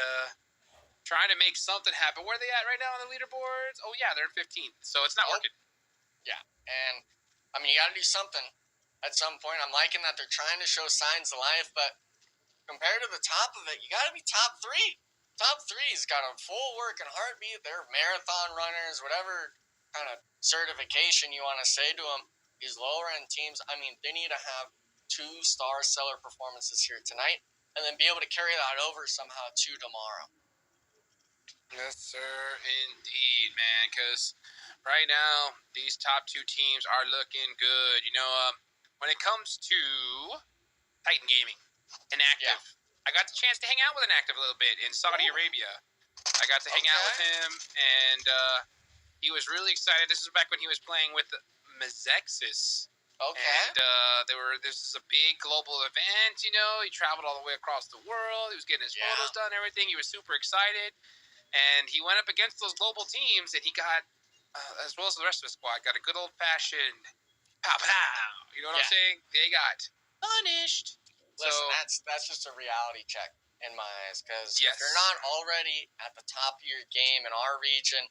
trying to make something happen. Where are they at right now on the leaderboards? Oh, yeah, they're in 15th. So it's not working. Yeah, and I mean, you got to do something at some point. I'm liking that they're trying to show signs of life, but compared to the top of it, you got to be top 3. Top 3's got a full working heartbeat. They're marathon runners, whatever kind of certification you want to say to them. These lower end teams, I mean, they need to have 2 star seller performances here tonight and then be able to carry that over somehow to tomorrow. Yes, sir, indeed, man, because right now, these top 2 teams are looking good. You know, when it comes to Titan Gaming, Inactive, I got the chance to hang out with Inactive a little bit in Saudi Arabia. I got to hang out with him, and he was really excited. This is back when he was playing with Mezexis. And this is a big global event, you know. He traveled all the way across the world. He was getting his photos done and everything. He was super excited. And he went up against those global teams, and he got, as well as the rest of the squad, got a good old-fashioned pow-pow. You know what I'm saying? They got punished. Listen, that's just a reality check in my eyes, because if you're not already at the top of your game in our region,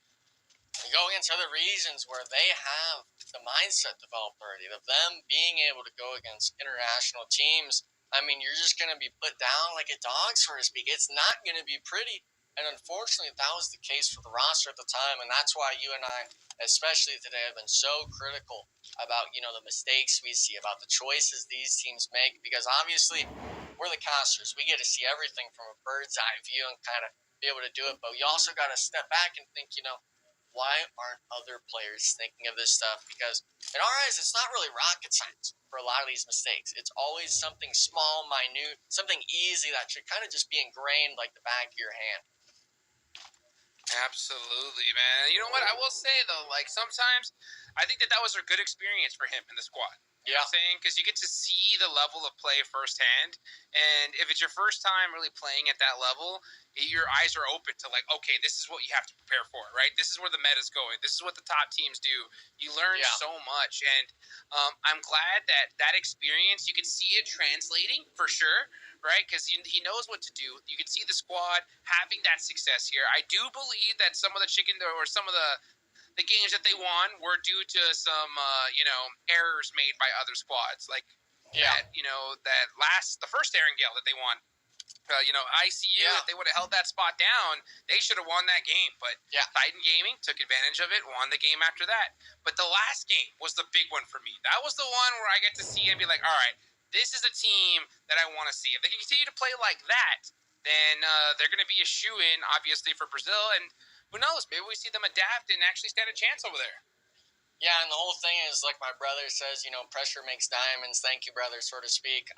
you go against other regions where they have the mindset developed already of them being able to go against international teams. I mean, you're just going to be put down like a dog, so to speak. It's not going to be pretty. And unfortunately, that was the case for the roster at the time, and that's why you and I, especially today, have been so critical about, you know, the mistakes we see, about the choices these teams make, because obviously we're the casters. We get to see everything from a bird's eye view and kind of be able to do it, but you also got to step back and think, you know, why aren't other players thinking of this stuff? Because in our eyes, it's not really rocket science for a lot of these mistakes. It's always something small, minute, something easy that should kind of just be ingrained like the back of your hand. Absolutely, man. You know what? I will say, though, like, sometimes I think that was a good experience for him in the squad. You know what I'm saying? Because you get to see the level of play firsthand. And if it's your first time really playing at that level, your eyes are open to, like, okay, this is what you have to prepare for, right? This is where the meta's going. This is what the top teams do. You learn so much. And I'm glad that experience, you can see it translating for sure, right? Because he knows what to do. You can see the squad having that success here. I do believe that some of the some of the games that they won were due to some, errors made by other squads. Like, the first Erangel that they won. ICU, if they would have held that spot down, they should have won that game. But Titan Gaming took advantage of it, won the game after that. But the last game was the big one for me. That was the one where I get to see and be like, all right, this is a team that I want to see. If they can continue to play like that, then they're going to be a shoo-in, obviously, for Brazil. And who knows? Maybe we see them adapt and actually stand a chance over there. Yeah, and the whole thing is, like my brother says, pressure makes diamonds. Thank you, brother, so to speak.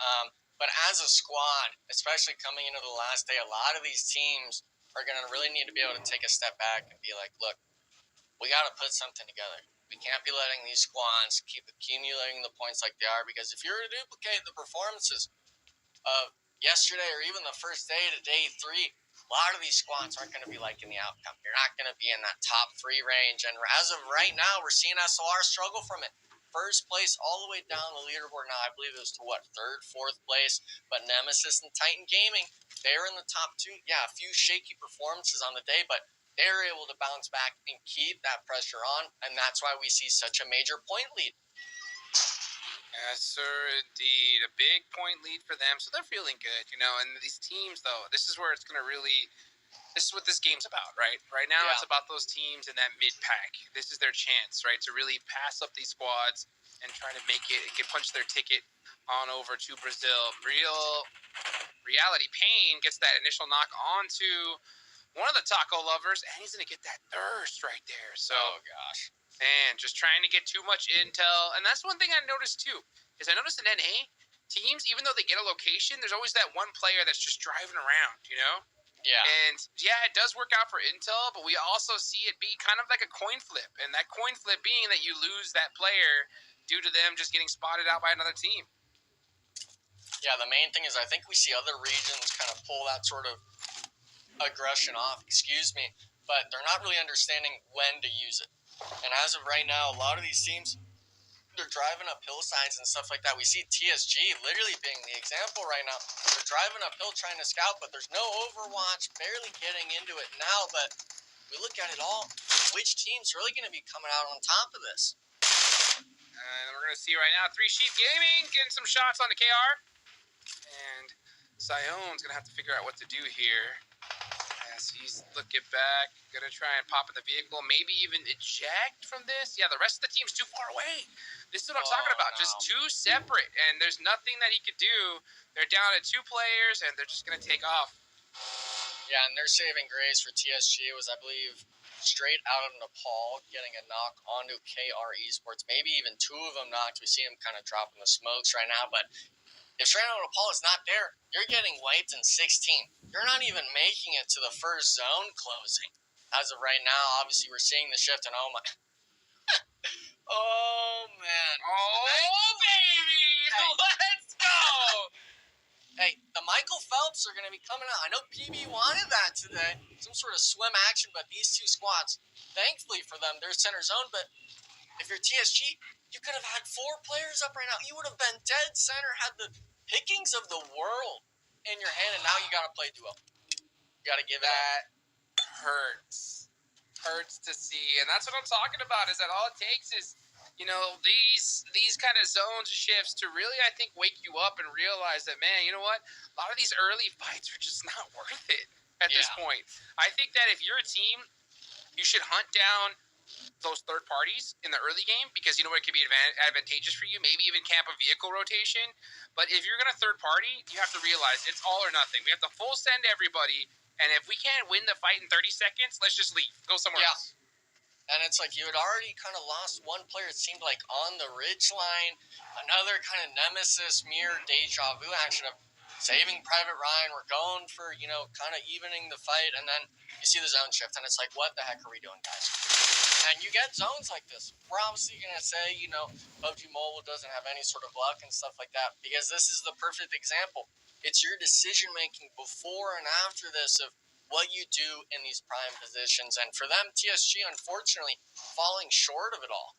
But as a squad, especially coming into the last day, a lot of these teams are going to really need to be able to take a step back and be like, look, we got to put something together. We can't be letting these squads keep accumulating the points like they are, because if you were to duplicate the performances of yesterday or even the first day to day 3, a lot of these squads aren't going to be liking the outcome. You're not going to be in that top 3 range. And as of right now, we're seeing SLR struggle from it. First place all the way down the leaderboard now. I believe it was to third, fourth place. But Nemesis and Titan Gaming, they're in the top 2. Yeah, a few shaky performances on the day, but they're able to bounce back and keep that pressure on. And that's why we see such a major point lead. Yes, sir, indeed. A big point lead for them, so they're feeling good, And these teams, though, this is where it's going to really... This is what this game's about, right? Right now, It's about those teams in that mid-pack. This is their chance, right, to really pass up these squads and try to make it punch their ticket on over to Brazil. Reality Pain gets that initial knock onto one of the taco lovers, and he's going to get that thirst right there. So, oh, gosh. Man, just trying to get too much intel. And that's one thing I noticed, too, is I noticed in NA, teams, even though they get a location, there's always that one player that's just driving around, Yeah. And, yeah, it does work out for intel, but we also see it be kind of like a coin flip. And that coin flip being that you lose that player due to them just getting spotted out by another team. Yeah, the main thing is I think we see other regions kind of pull that sort of aggression off, but they're not really understanding when to use it. And as of right now, a lot of these teams, they're driving up hillsides and stuff like that. We see TSG literally being the example right now. They're driving uphill trying to scout, but there's no Overwatch, barely getting into it now. But we look at it all, which team's really going to be coming out on top of this? And we're going to see right now, 3 Sheep Gaming getting some shots on the KR. And Sion's going to have to figure out what to do here. As he's looking back, going to try and pop in the vehicle, maybe even eject from this. Yeah, the rest of the team's too far away. This is what I'm talking about. No. Just too separate, and there's nothing that he could do. They're down to 2 players, and they're just going to take off. Yeah, and their saving grace for TSG was, I believe, straight out of Nepal, getting a knock onto KR Esports. Maybe even 2 of them knocked. We see them kind of dropping the smokes right now, but if straight out of Nepal is not there, you're getting wiped in 16. You're not even making it to the first zone closing. As of right now, obviously, we're seeing the shift, and oh my... oh, man. Oh, baby! Hey. Let's go! Hey, the Michael Phelps are going to be coming out. I know PB wanted that today, some sort of swim action, but these 2 squads, thankfully for them, they're center zone, but if you're TSG, you could have had 4 players up right now. You would have been dead center, had the pickings of the world in your hand, and now you got to play duo. You got to give that hurts. Hurts to see, and that's what I'm talking about. Is that all it takes is, these kind of zone shifts to really, I think, wake you up and realize that, man, you know what? A lot of these early fights are just not worth it at this point. I think that if you're a team, you should hunt down those third parties in the early game, because you know what, it could be advantageous for you, maybe even camp a vehicle rotation. But if you're going to third party, you have to realize it's all or nothing. We have to full send everybody, and if we can't win the fight in 30 seconds, let's just leave. Go somewhere else. And it's like you had already kind of lost one player, it seemed like, on the ridge line. Another kind of nemesis, mirror, deja vu action of saving Private Ryan. We're going for, kind of evening the fight. And then you see the zone shift, and it's like, what the heck are we doing, guys? And you get zones like this. We're obviously going to say, Pubg Mobile doesn't have any sort of luck and stuff like that, because this is the perfect example. It's your decision-making before and after this of what you do in these prime positions. And for them, TSG, unfortunately, falling short of it all.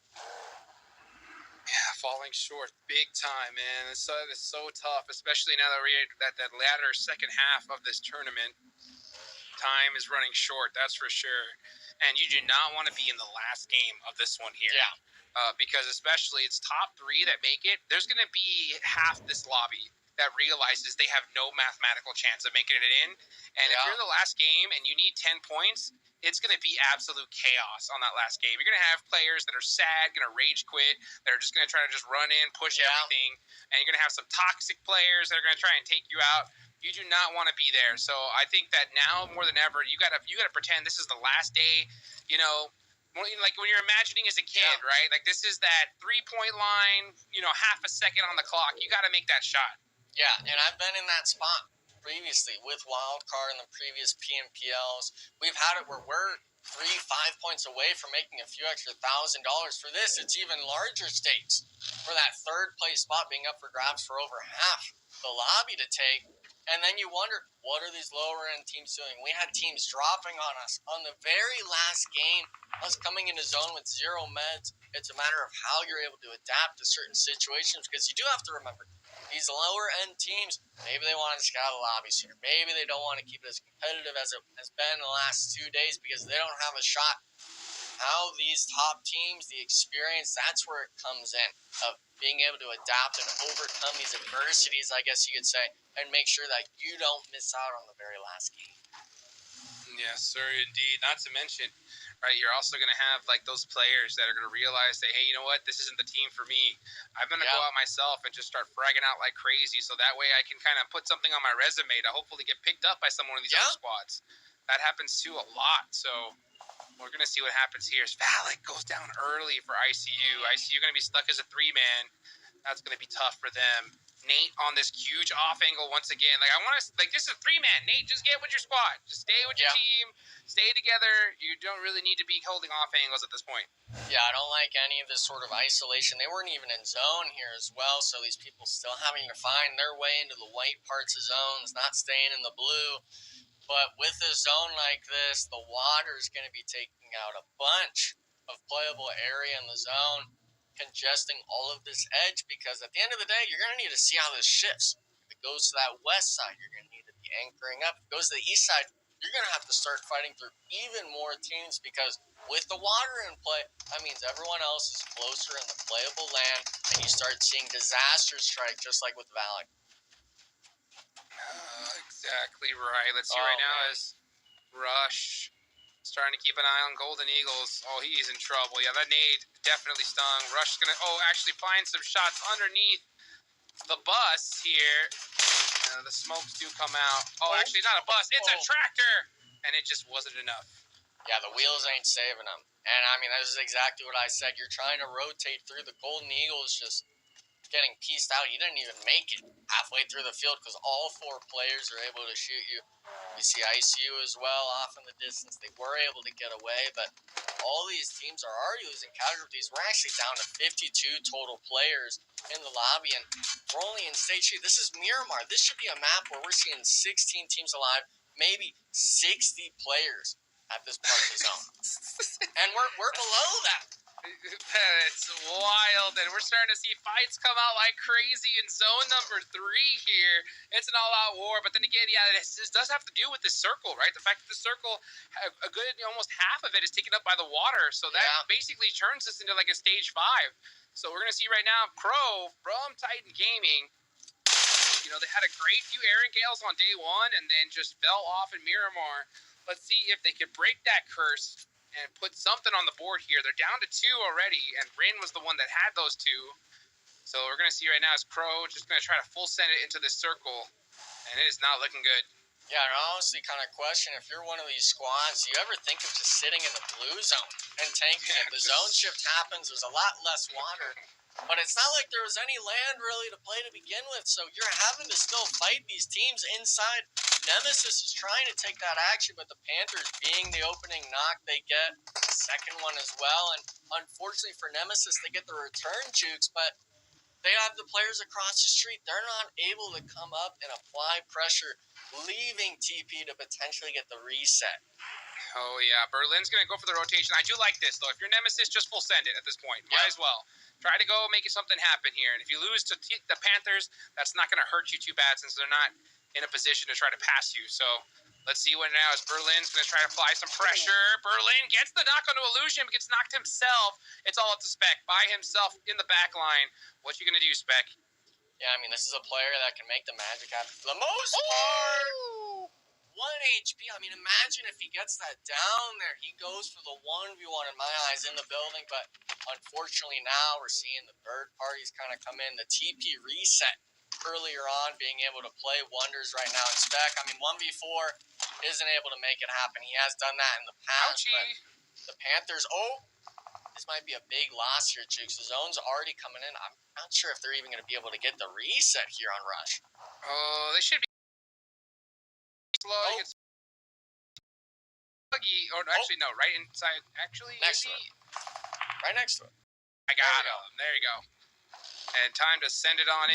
Yeah, falling short big time, man. It's so tough, especially now that we're at that latter second half of this tournament. Time is running short, that's for sure. And you do not want to be in the last game of this one here. Yeah. Because especially it's top 3 that make it. There's going to be half this lobby that realizes they have no mathematical chance of making it in. And if you're in the last game and you need 10 points, it's going to be absolute chaos on that last game. You're going to have players that are sad, going to rage quit, that are just going to try to just run in, push everything. And you're going to have some toxic players that are going to try and take you out. You do not want to be there. So I think that now more than ever, you gotta pretend this is the last day. You know, like when you're imagining as a kid, right? Like this is that 3-point line. You know, half a second on the clock. You got to make that shot. Yeah, and I've been in that spot previously with Wildcard and the previous PMPLs. We've had it where we're 3-5 points away from making a few extra $1,000. For this, it's even larger stakes. For that third place spot being up for grabs for over half the lobby to take. And then you wonder, what are these lower end teams doing? We had teams dropping on us on the very last game, us coming into zone with 0 meds. It's a matter of how you're able to adapt to certain situations, because you do have to remember, these lower end teams, maybe they want to scout the lobby sooner. Maybe they don't want to keep it as competitive as it has been the last 2 days because they don't have a shot. How these top teams, the experience, that's where it comes in, of being able to adapt and overcome these adversities, I guess you could say, and make sure that you don't miss out on the very last game. Yes, sir, indeed. Not to mention, right, you're also going to have like those players that are going to realize that, hey, you know what, this isn't the team for me. I'm going to go out myself and just start fragging out like crazy, so that way I can kind of put something on my resume to hopefully get picked up by someone of these other squads. That happens too a lot, so we're going to see what happens here. Valak goes down early for ICU. ICU going to be stuck as a 3-man. That's going to be tough for them. Nate on this huge off angle once again. Like, I want to, like, this is a 3-man. Nate, just get with your squad. Just stay with your team. Stay together. You don't really need to be holding off angles at this point. Yeah, I don't like any of this sort of isolation. They weren't even in zone here as well, so these people still having to find their way into the white parts of zones, not staying in the blue. But with a zone like this, the water is going to be taking out a bunch of playable area in the zone, congesting all of this edge, because at the end of the day, you're going to need to see how this shifts. If it goes to that west side, you're going to need to be anchoring up. If it goes to the east side, you're going to have to start fighting through even more teams, because with the water in play, that means everyone else is closer in the playable land, and you start seeing disasters strike, just like with Valak. Exactly right. Let's see right now is Rush starting to keep an eye on Golden Eagles. Oh, he's in trouble. Yeah, that nade definitely stung. Rush is going to, actually find some shots underneath the bus here. The smokes do come out. Actually, not a bus. It's a tractor. And it just wasn't enough. Yeah, the wheels ain't saving them. And, I mean, that is exactly what I said. You're trying to rotate through. The Golden Eagles just getting pieced out. You didn't even make it halfway through the field because all 4 players are able to shoot you. You see ICU as well off in the distance. They were able to get away, but all these teams are already losing casualties. We're actually down to 52 total players in the lobby, and we're only in stage 3. This is Miramar. This should be a map where we're seeing 16 teams alive, maybe 60 players at this part of the zone. And we're below that. It's wild, and we're starting to see fights come out like crazy in zone number 3 here. It's an all-out war, but then again, yeah, this does have to do with this circle, right? The fact that the circle, a good almost half of it is taken up by the water, so that basically turns us into like a stage 5. So we're going to see right now, Crow from Titan Gaming, you know, they had a great few Aaron Gales on day 1 and then just fell off in Miramar. Let's see if they could break that curse and put something on the board here. They're down to 2 already, and Rin was the one that had those 2. So we're going to see right now is Crow just going to try to full send it into this circle, and it is not looking good. Yeah, I honestly kind of question, if you're one of these squads, do you ever think of just sitting in the blue zone and tanking it? The zone shift happens, there's a lot less water, but it's not like there was any land really to play to begin with, so you're having to still fight these teams inside. Nemesis is trying to take that action, but the Panthers, being the opening knock, they get the second one as well. And unfortunately for Nemesis, they get the return jukes, but they have the players across the street. They're not able to come up and apply pressure, leaving TP to potentially get the reset. Oh, yeah. Berlin's going to go for the rotation. I do like this, though. If you're Nemesis, just full send it at this point. Might as well. Try to go make something happen here. And if you lose to the Panthers, that's not going to hurt you too bad since they're not in a position to try to pass you. So let's see what now is Berlin's going to try to apply some pressure. Berlin gets the knock onto Illusion, but gets knocked himself. It's all up to Spec by himself in the back line. What you going to do, Spec? Yeah, I mean, this is a player that can make the magic happen for the most part. 1 HP. I mean, imagine if he gets that down there. He goes for the 1v1 in my eyes in the building, but unfortunately now we're seeing the bird parties kind of come in. The TP reset earlier on being able to play wonders right now in spec. I mean, 1v4 isn't able to make it happen. He has done that in the past. Ouchie. But the Panthers, this might be a big loss here, Jukes. The zone's already coming in. I'm not sure if they're even going to be able to get the reset here on Rush. Oh, they should be slow. Or actually, no, right inside. Actually, next to it. Right next to it. I got him. There you go. And time to send it on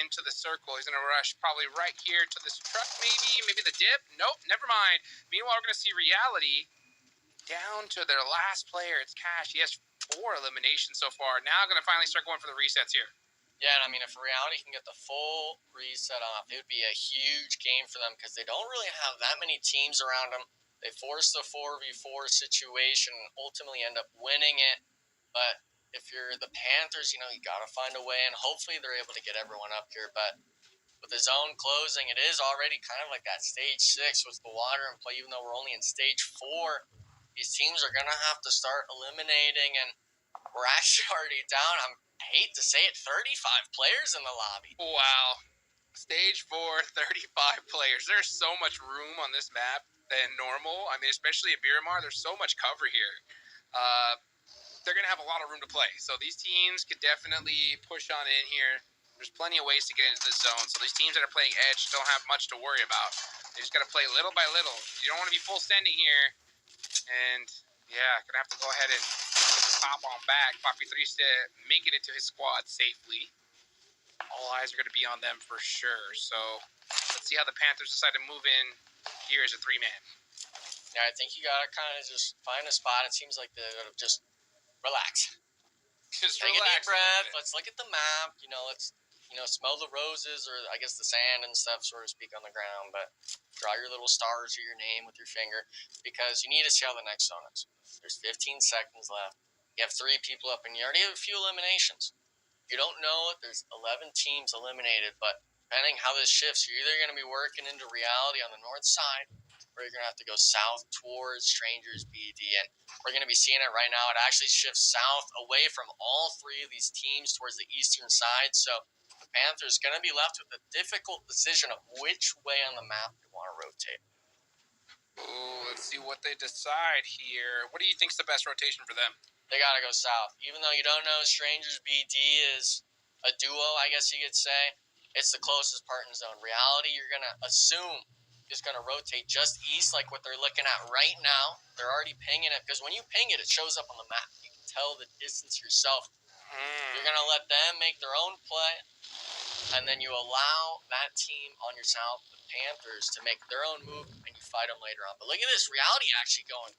into the circle. He's going to rush probably right here to this truck, maybe the dip. Nope, never mind. Meanwhile, we're going to see Reality down to their last player. It's Cash. He has 4 eliminations so far. Now going to finally start going for the resets here. Yeah, and I mean, if Reality can get the full reset off, it would be a huge game for them because they don't really have that many teams around them. They force the 4v4 situation and ultimately end up winning it. But if you're the Panthers, you got to find a way, and hopefully they're able to get everyone up here. But with the zone closing, it is already kind of like that stage 6 with the water in play, even though we're only in stage 4. These teams are going to have to start eliminating, and we're actually already down. I hate to say it, 35 players in the lobby. Wow. Stage 4, 35 players. There's so much room on this map than normal. I mean, especially at Miramar, there's so much cover here. They're going to have a lot of room to play. So these teams could definitely push on in here. There's plenty of ways to get into the zone. So these teams that are playing Edge don't have much to worry about. They just got to play little by little. You don't want to be full sending here. And, yeah, going to have to go ahead and pop on back. Poppy 3 making it to his squad safely. All eyes are going to be on them for sure. So let's see how the Panthers decide to move in here as a 3-man. Yeah, I think you got to kind of just find a spot. It seems like they're just relax. Just take relax a deep breath. Let's look at the map. Let's smell the roses, or I guess the sand and stuff, so to speak, on the ground. But draw your little stars or your name with your finger, because you need to see how the next zone is. There's 15 seconds left. You have 3 people up, and you already have a few eliminations. You don't know if there's 11 teams eliminated, but depending how this shifts, you're either going to be working into Reality on the north side, or you're going to have to go south towards Strangers BD. And we're going to be seeing it right now. It actually shifts south away from all 3 of these teams towards the eastern side. So the Panthers going to be left with the difficult decision of which way on the map they want to rotate. Ooh, let's see what they decide here. What do you think's the best rotation for them? They got to go south. Even though you don't know Strangers BD is a duo, I guess you could say, it's the closest part in zone. Reality, you're going to assume, is going to rotate just east like what they're looking at right now. They're already pinging it, because when you ping it, it shows up on the map. You can tell the distance yourself. You're going to let them make their own play, and then you allow that team on your south, the Panthers, to make their own move, and you fight them later on. But look at this. Reality actually going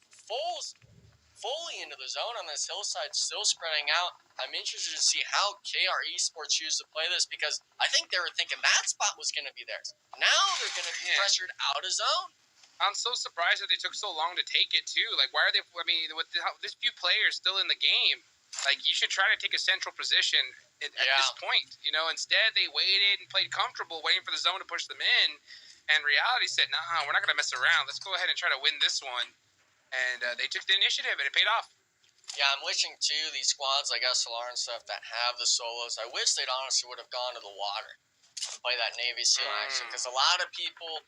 fully into the zone on this hillside, still spreading out. I'm interested to see how KR Esports choose to play this, because I think they were thinking that spot was going to be theirs. Now they're going to be pressured out of zone. I'm so surprised that they took so long to take it, too. Like, why are they, with this few players still in the game, like, you should try to take a central position at this point. Instead, they waited and played comfortable, waiting for the zone to push them in. And Reality said, nah, we're not going to mess around. Let's go ahead and try to win this one. And they took the initiative, and it paid off. Yeah, I'm wishing, too, these squads like SLR and stuff that have the solos, I wish they'd honestly would have gone to the water to play that Navy SEAL action. Because a lot of people,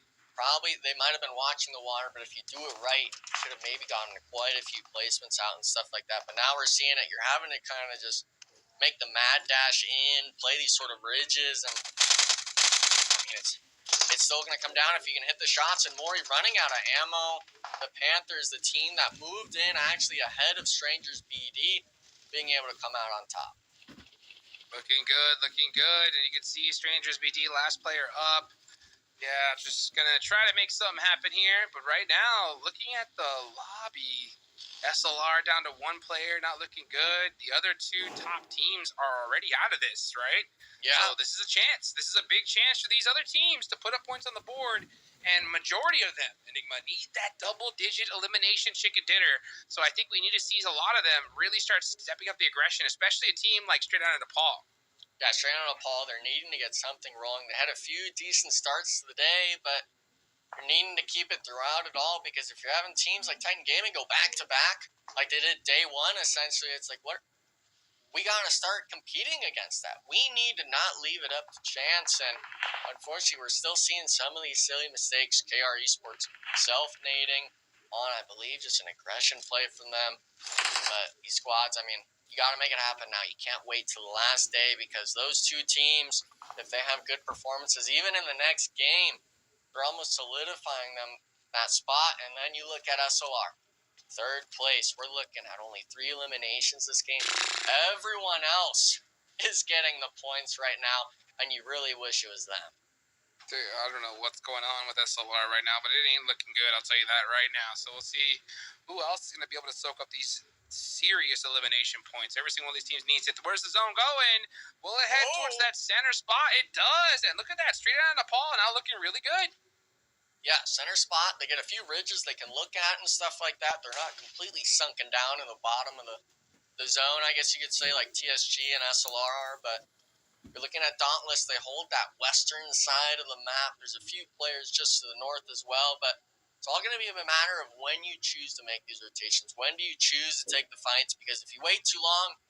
they might have been watching the water, but if you do it right, you should have maybe gotten quite a few placements out and stuff like that. But now we're seeing it. You're having to kind of just make the mad dash in, play these sort of ridges, and it's still going to come down if you can hit the shots. And Maury running out of ammo. The Panthers, the team that moved in actually ahead of Strangers BD, being able to come out on top. Looking good. And you can see Strangers BD, last player up. Yeah, just going to try to make something happen here. But right now, looking at the lobby, SLR down to 1 player, not looking good. The other 2 top teams are already out of this, right? Yeah. So this is a chance. This is a big chance for these other teams to put up points on the board. And majority of them, Enigma, need that double-digit elimination chicken dinner. So I think we need to see a lot of them really start stepping up the aggression, especially a team like Straight Out of Nepal. Yeah, Straight Out of Nepal, they're needing to get something rolling. They had a few decent starts to the day, but you're needing to keep it throughout it all, because if you're having teams like Titan Gaming go back-to-back, like they did day 1, essentially, it's like, what we got to start competing against that. We need to not leave it up to chance. And unfortunately, we're still seeing some of these silly mistakes. KR Esports self-nading on, I believe, just an aggression play from them. But these squads, I mean, you got to make it happen now. You can't wait till the last day, because those two teams, if they have good performances, even in the next game, they're almost solidifying them that spot. And then you look at SLR. Third place, we're looking at only 3 eliminations this game. Everyone else is getting the points right now, and you really wish it was them. Dude, I don't know what's going on with SLR right now, but it ain't looking good, I'll tell you that right now. So we'll see who else is going to be able to soak up these serious elimination points. Every single one of these teams needs it. Where's the zone going? Will it head towards that center spot? It does, and look at that, straight out of Nepal, now looking really good. Yeah, center spot. They get a few ridges they can look at and stuff like that. They're not completely sunken down in the bottom of the zone, I guess you could say, like TSG and SLR are. But you're looking at Dauntless. They hold that western side of the map. There's a few players just to the north as well. But it's all going to be a matter of when you choose to make these rotations. When do you choose to take the fights? Because if you wait too long,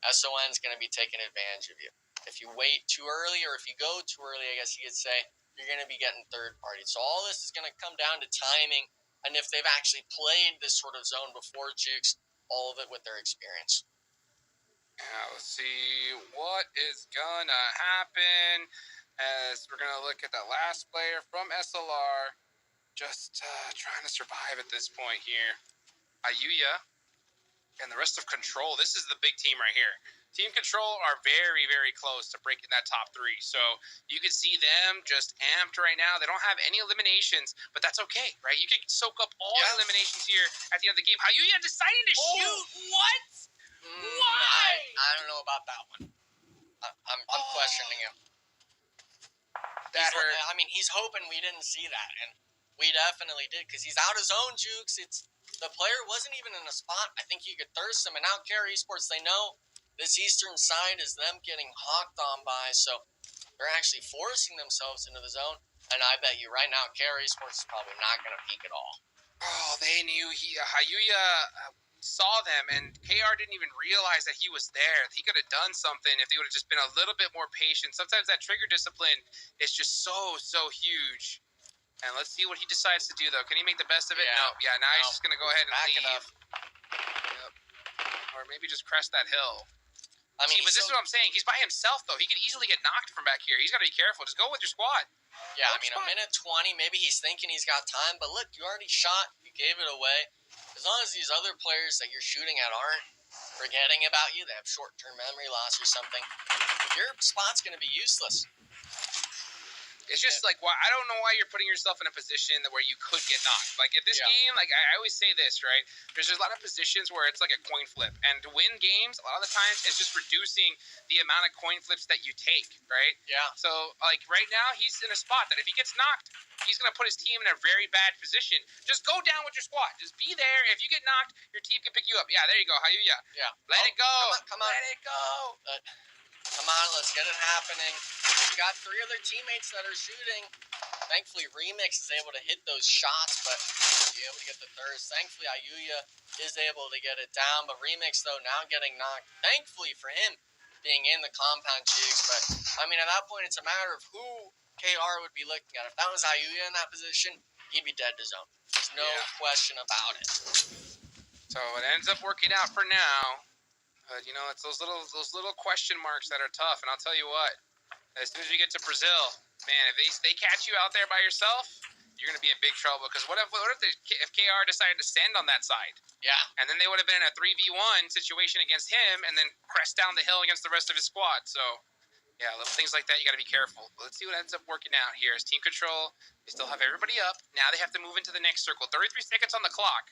SON's going to be taking advantage of you. If you wait too early, or if you go too early, I guess you could say, you're going to be getting third party. So all this is going to come down to timing, and if they've actually played this sort of zone before, Jukes, all of it with their experience. Now, let's see what is going to happen as we're going to look at the last player from SLR, just trying to survive at this point here. Ayuya and the rest of Control. This is the big team right here. Team Control are very, very close to breaking that top 3. So you can see them just amped right now. They don't have any eliminations, but that's okay, right? You can soak up all the eliminations here at the end of the game. Ayuya deciding to shoot. What? Why? I don't know about that one. I'm questioning him. That hurt. I mean, he's hoping we didn't see that, and we definitely did, because he's out his own, Jukes. The player wasn't even in a spot I think you could thirst him, and now KR Esports, they know this eastern side is them getting hawked on by, so they're actually forcing themselves into the zone. And I bet you right now, KR Esports is probably not going to peek at all. Oh, they knew Ayuya saw them, and KR didn't even realize that he was there. He could have done something if they would have just been a little bit more patient. Sometimes that trigger discipline is just so huge. And let's see what he decides to do, though. Can he make the best of it? Yeah. No. Yeah, now he's just going to go ahead and leave. Back it up. Yep. Or maybe just crest that hill. I mean, but this is what I'm saying. He's by himself, though. He could easily get knocked from back here. He's got to be careful. Just go with your squad. Yeah, I mean, a minute 20, maybe he's thinking he's got time. But look, you already shot. You gave it away. As long as these other players that you're shooting at aren't forgetting about you, they have short-term memory loss or something, your spot's going to be useless. It's just like, I don't know why you're putting yourself in a position where you could get knocked. Like, at this game, like, I always say this, right? There's a lot of positions where it's like a coin flip. And to win games, a lot of the times, it's just reducing the amount of coin flips that you take, right? Yeah. So, like, right now, he's in a spot that if he gets knocked, he's going to put his team in a very bad position. Just go down with your squad. Just be there. If you get knocked, your team can pick you up. Yeah, there you go. Ayuya. Yeah. Let it go. Come on. Let it go. Come on, let's get it happening. We got 3 other teammates that are shooting. Thankfully, Remix is able to hit those shots, but be able to get the thirst. Thankfully, Ayuya is able to get it down, but Remix, though, now getting knocked. Thankfully for him being in the compound, Jigs, but, I mean, at that point, it's a matter of who KR would be looking at. If that was Ayuya in that position, he'd be dead to zone. There's no question about it. So it ends up working out for now. But, you know, it's those little question marks that are tough. And I'll tell you what, as soon as you get to Brazil, man, if they catch you out there by yourself, you're going to be in big trouble. Because what if KR decided to stand on that side? Yeah. And then they would have been in a 3v1 situation against him and then crest down the hill against the rest of his squad. So, yeah, little things like that, you got to be careful. But let's see what ends up working out here. As Team Control, they still have everybody up. Now they have to move into the next circle. 33 seconds on the clock.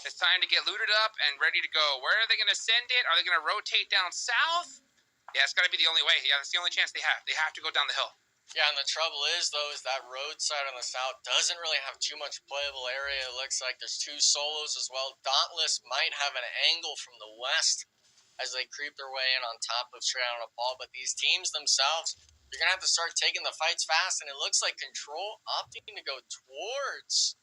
It's time to get looted up and ready to go. Where are they going to send it? Are they going to rotate down south? Yeah, it's got to be the only way. Yeah, that's the only chance they have. They have to go down the hill. Yeah, and the trouble is, though, is that roadside on the south doesn't really have too much playable area. It looks like there's 2 solos as well. Dauntless might have an angle from the west as they creep their way in on top of straight out of Paul. But these teams themselves, you're going to have to start taking the fights fast. And it looks like Control opting to go towards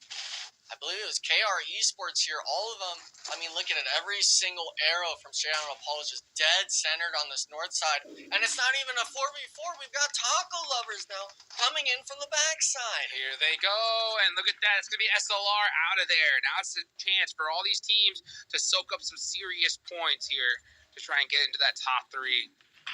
I believe it was KR Esports here. All of them, I mean, look at it. Every single arrow from Straight Outta Nepal is just dead centered on this north side. And it's not even a 4v4. We've got Taco Lovers now coming in from the backside. Here they go. And look at that. It's going to be SLR out of there. Now it's a chance for all these teams to soak up some serious points here to try and get into that top 3.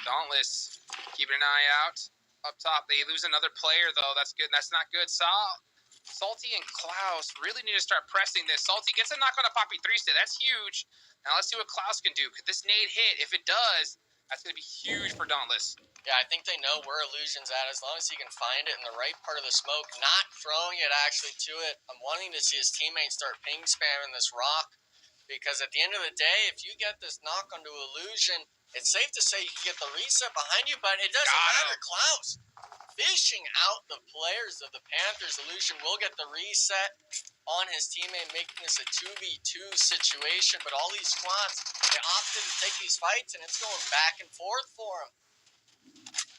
Dauntless keeping an eye out. Up top, they lose another player, though. That's good. That's not good. Salty and Klaus really need to start pressing this. Salty gets a knock on a Poppy 3-stit. That's huge. Now let's see what Klaus can do. Could this nade hit? If it does, that's going to be huge for Dauntless. Yeah, I think they know where Illusion's at. As long as he can find it in the right part of the smoke, not throwing it actually to it. I'm wanting to see his teammates start ping spamming this rock. Because at the end of the day, if you get this knock onto Illusion, it's safe to say you can get the reset behind you, but it doesn't matter. Klaus fishing out the players of the Panthers. Illusion will get the reset on his teammate, making this a 2v2 situation. But all these squads, they opted to take these fights, and it's going back and forth for him.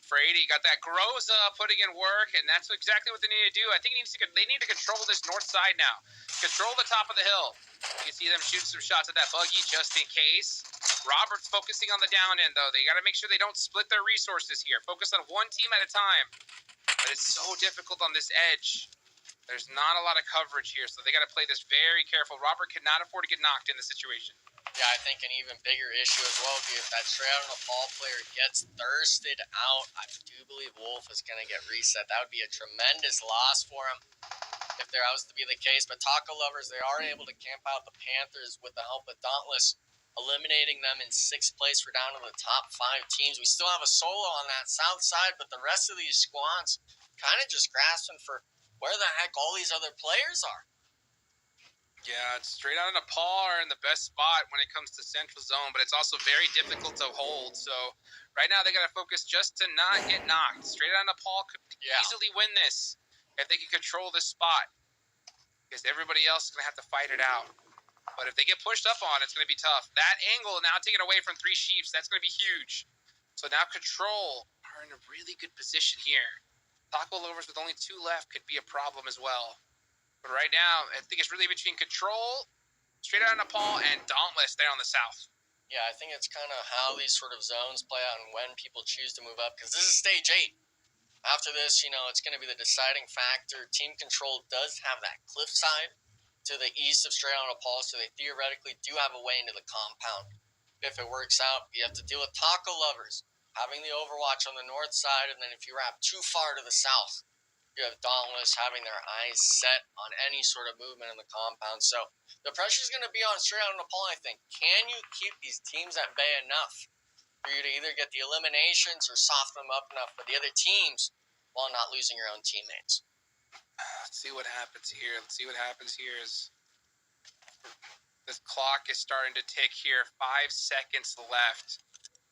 Frady got that Groza putting in work, and that's exactly what they need to do. I think they need to control this north side now. Control the top of the hill. You can see them shoot some shots at that buggy just in case. Robert's focusing on the down end, though. They got to make sure they don't split their resources here. Focus on one team at a time. But it's so difficult on this edge. There's not a lot of coverage here, so they got to play this very careful. Robert cannot afford to get knocked in the situation. Yeah, I think an even bigger issue as well would be if that Straight Outta Nepal player gets thirsted out. I do believe Wolf is going to get reset. That would be a tremendous loss for him if there was to be the case. But Taco Lovers, they are able to camp out the Panthers with the help of Dauntless, eliminating them in 6th place. We're down to the top 5 teams. We still have a solo on that south side, but the rest of these squads kind of just grasping for where the heck all these other players are. Yeah, it's Straight Outta Nepal are in the best spot when it comes to Central Zone, but it's also very difficult to hold. So right now they got to focus just to not get knocked. Straight Outta Nepal could easily win this if they can control this spot, because everybody else is going to have to fight it out. But if they get pushed up on, it's going to be tough. That angle now taken away from 3 Sheeps, that's going to be huge. So now Control are in a really good position here. Taco Lovers with only 2 left could be a problem as well. But right now, I think it's really between Control, Straight Outta Nepal, and Dauntless there on the south. Yeah, I think it's kind of how these sort of zones play out and when people choose to move up. Because this is stage 8. After this, it's going to be the deciding factor. Team Control does have that cliffside to the east of Straight Outta Nepal, so they theoretically do have a way into the compound. If it works out, you have to deal with Taco Lovers, having the overwatch on the north side, and then if you wrap too far to the south, you have Dauntless having their eyes set on any sort of movement in the compound. So the pressure is going to be on Straight Outta Nepal, I think. Can you keep these teams at bay enough for you to either get the eliminations or soften them up enough for the other teams while not losing your own teammates? Let's see what happens here. Is this clock is starting to tick here. 5 seconds left.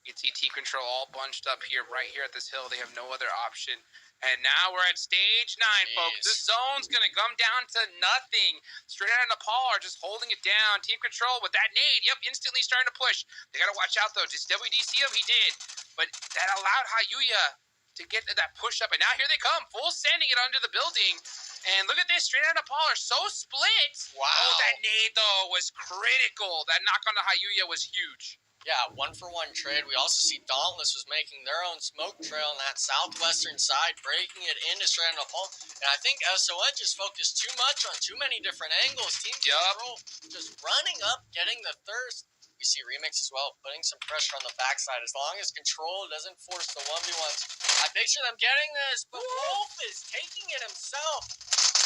You can see Team Control all bunched up here, right here at this hill. They have no other option. And now we're at stage 9, folks. This zone's going to come down to nothing. Straight Outta Nepal are just holding it down. Team Control with that nade. Yep, instantly starting to push. They got to watch out, though. Does WDC him? He did. But that allowed Hayuya to get that push up. And now here they come, full sending it under the building. And look at this. Straight Outta Nepal are so split. Wow. Oh, that nade, though, was critical. That knock on the Hayuya was huge. Yeah, 1-for-1 trade. We also see Dauntless was making their own smoke trail on that southwestern side, breaking it into Straight Outta Nepal. And I think SON just focused too much on too many different angles. Team Control just running up, getting the thirst. We see Remix as well, putting some pressure on the backside. As long as Control doesn't force the 1v1s, I picture them getting this, but Wolf is taking it himself.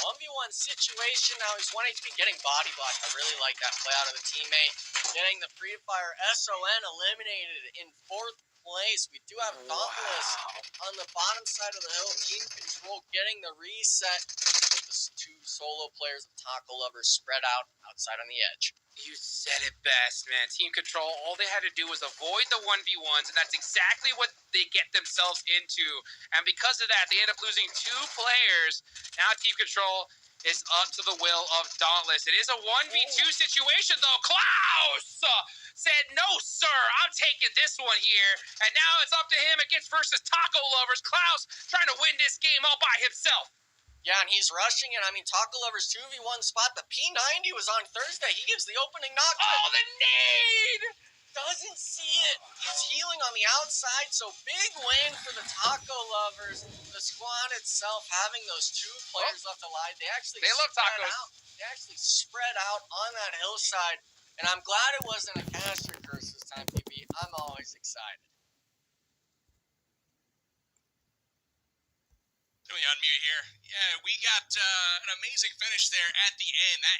1v1 situation. Now he's 1 HP, getting body blocked. I really like that play out of the teammate. Getting the pre-fire. SON eliminated in 4th place. We do have Dauntless on the bottom side of the hill. Team Control getting the reset with the 2 solo players of Taco Lovers spread out outside on the edge. You said it best, man. Team Control, all they had to do was avoid the 1v1s, and that's exactly what they get themselves into. And because of that, they end up losing 2 players. Now Team Control is up to the will of Dauntless. It is a 1v2 situation, though. Klaus said, no, sir, I'm taking this one here. And now it's up to him against versus Taco Lovers. Klaus trying to win this game all by himself. Yeah, and he's rushing it. I mean, Taco Lover's 2v1 spot. The P90 was on Thursday. He gives the opening knock. Oh, the nade! Doesn't see it. He's healing on the outside, so big win for the Taco Lovers. The squad itself having those two players left alive. They love tacos. They actually spread out on that hillside, and I'm glad it wasn't a caster curse this time, PB. I'm always excited. Let me unmute here. Yeah, we got an amazing finish there at the end. That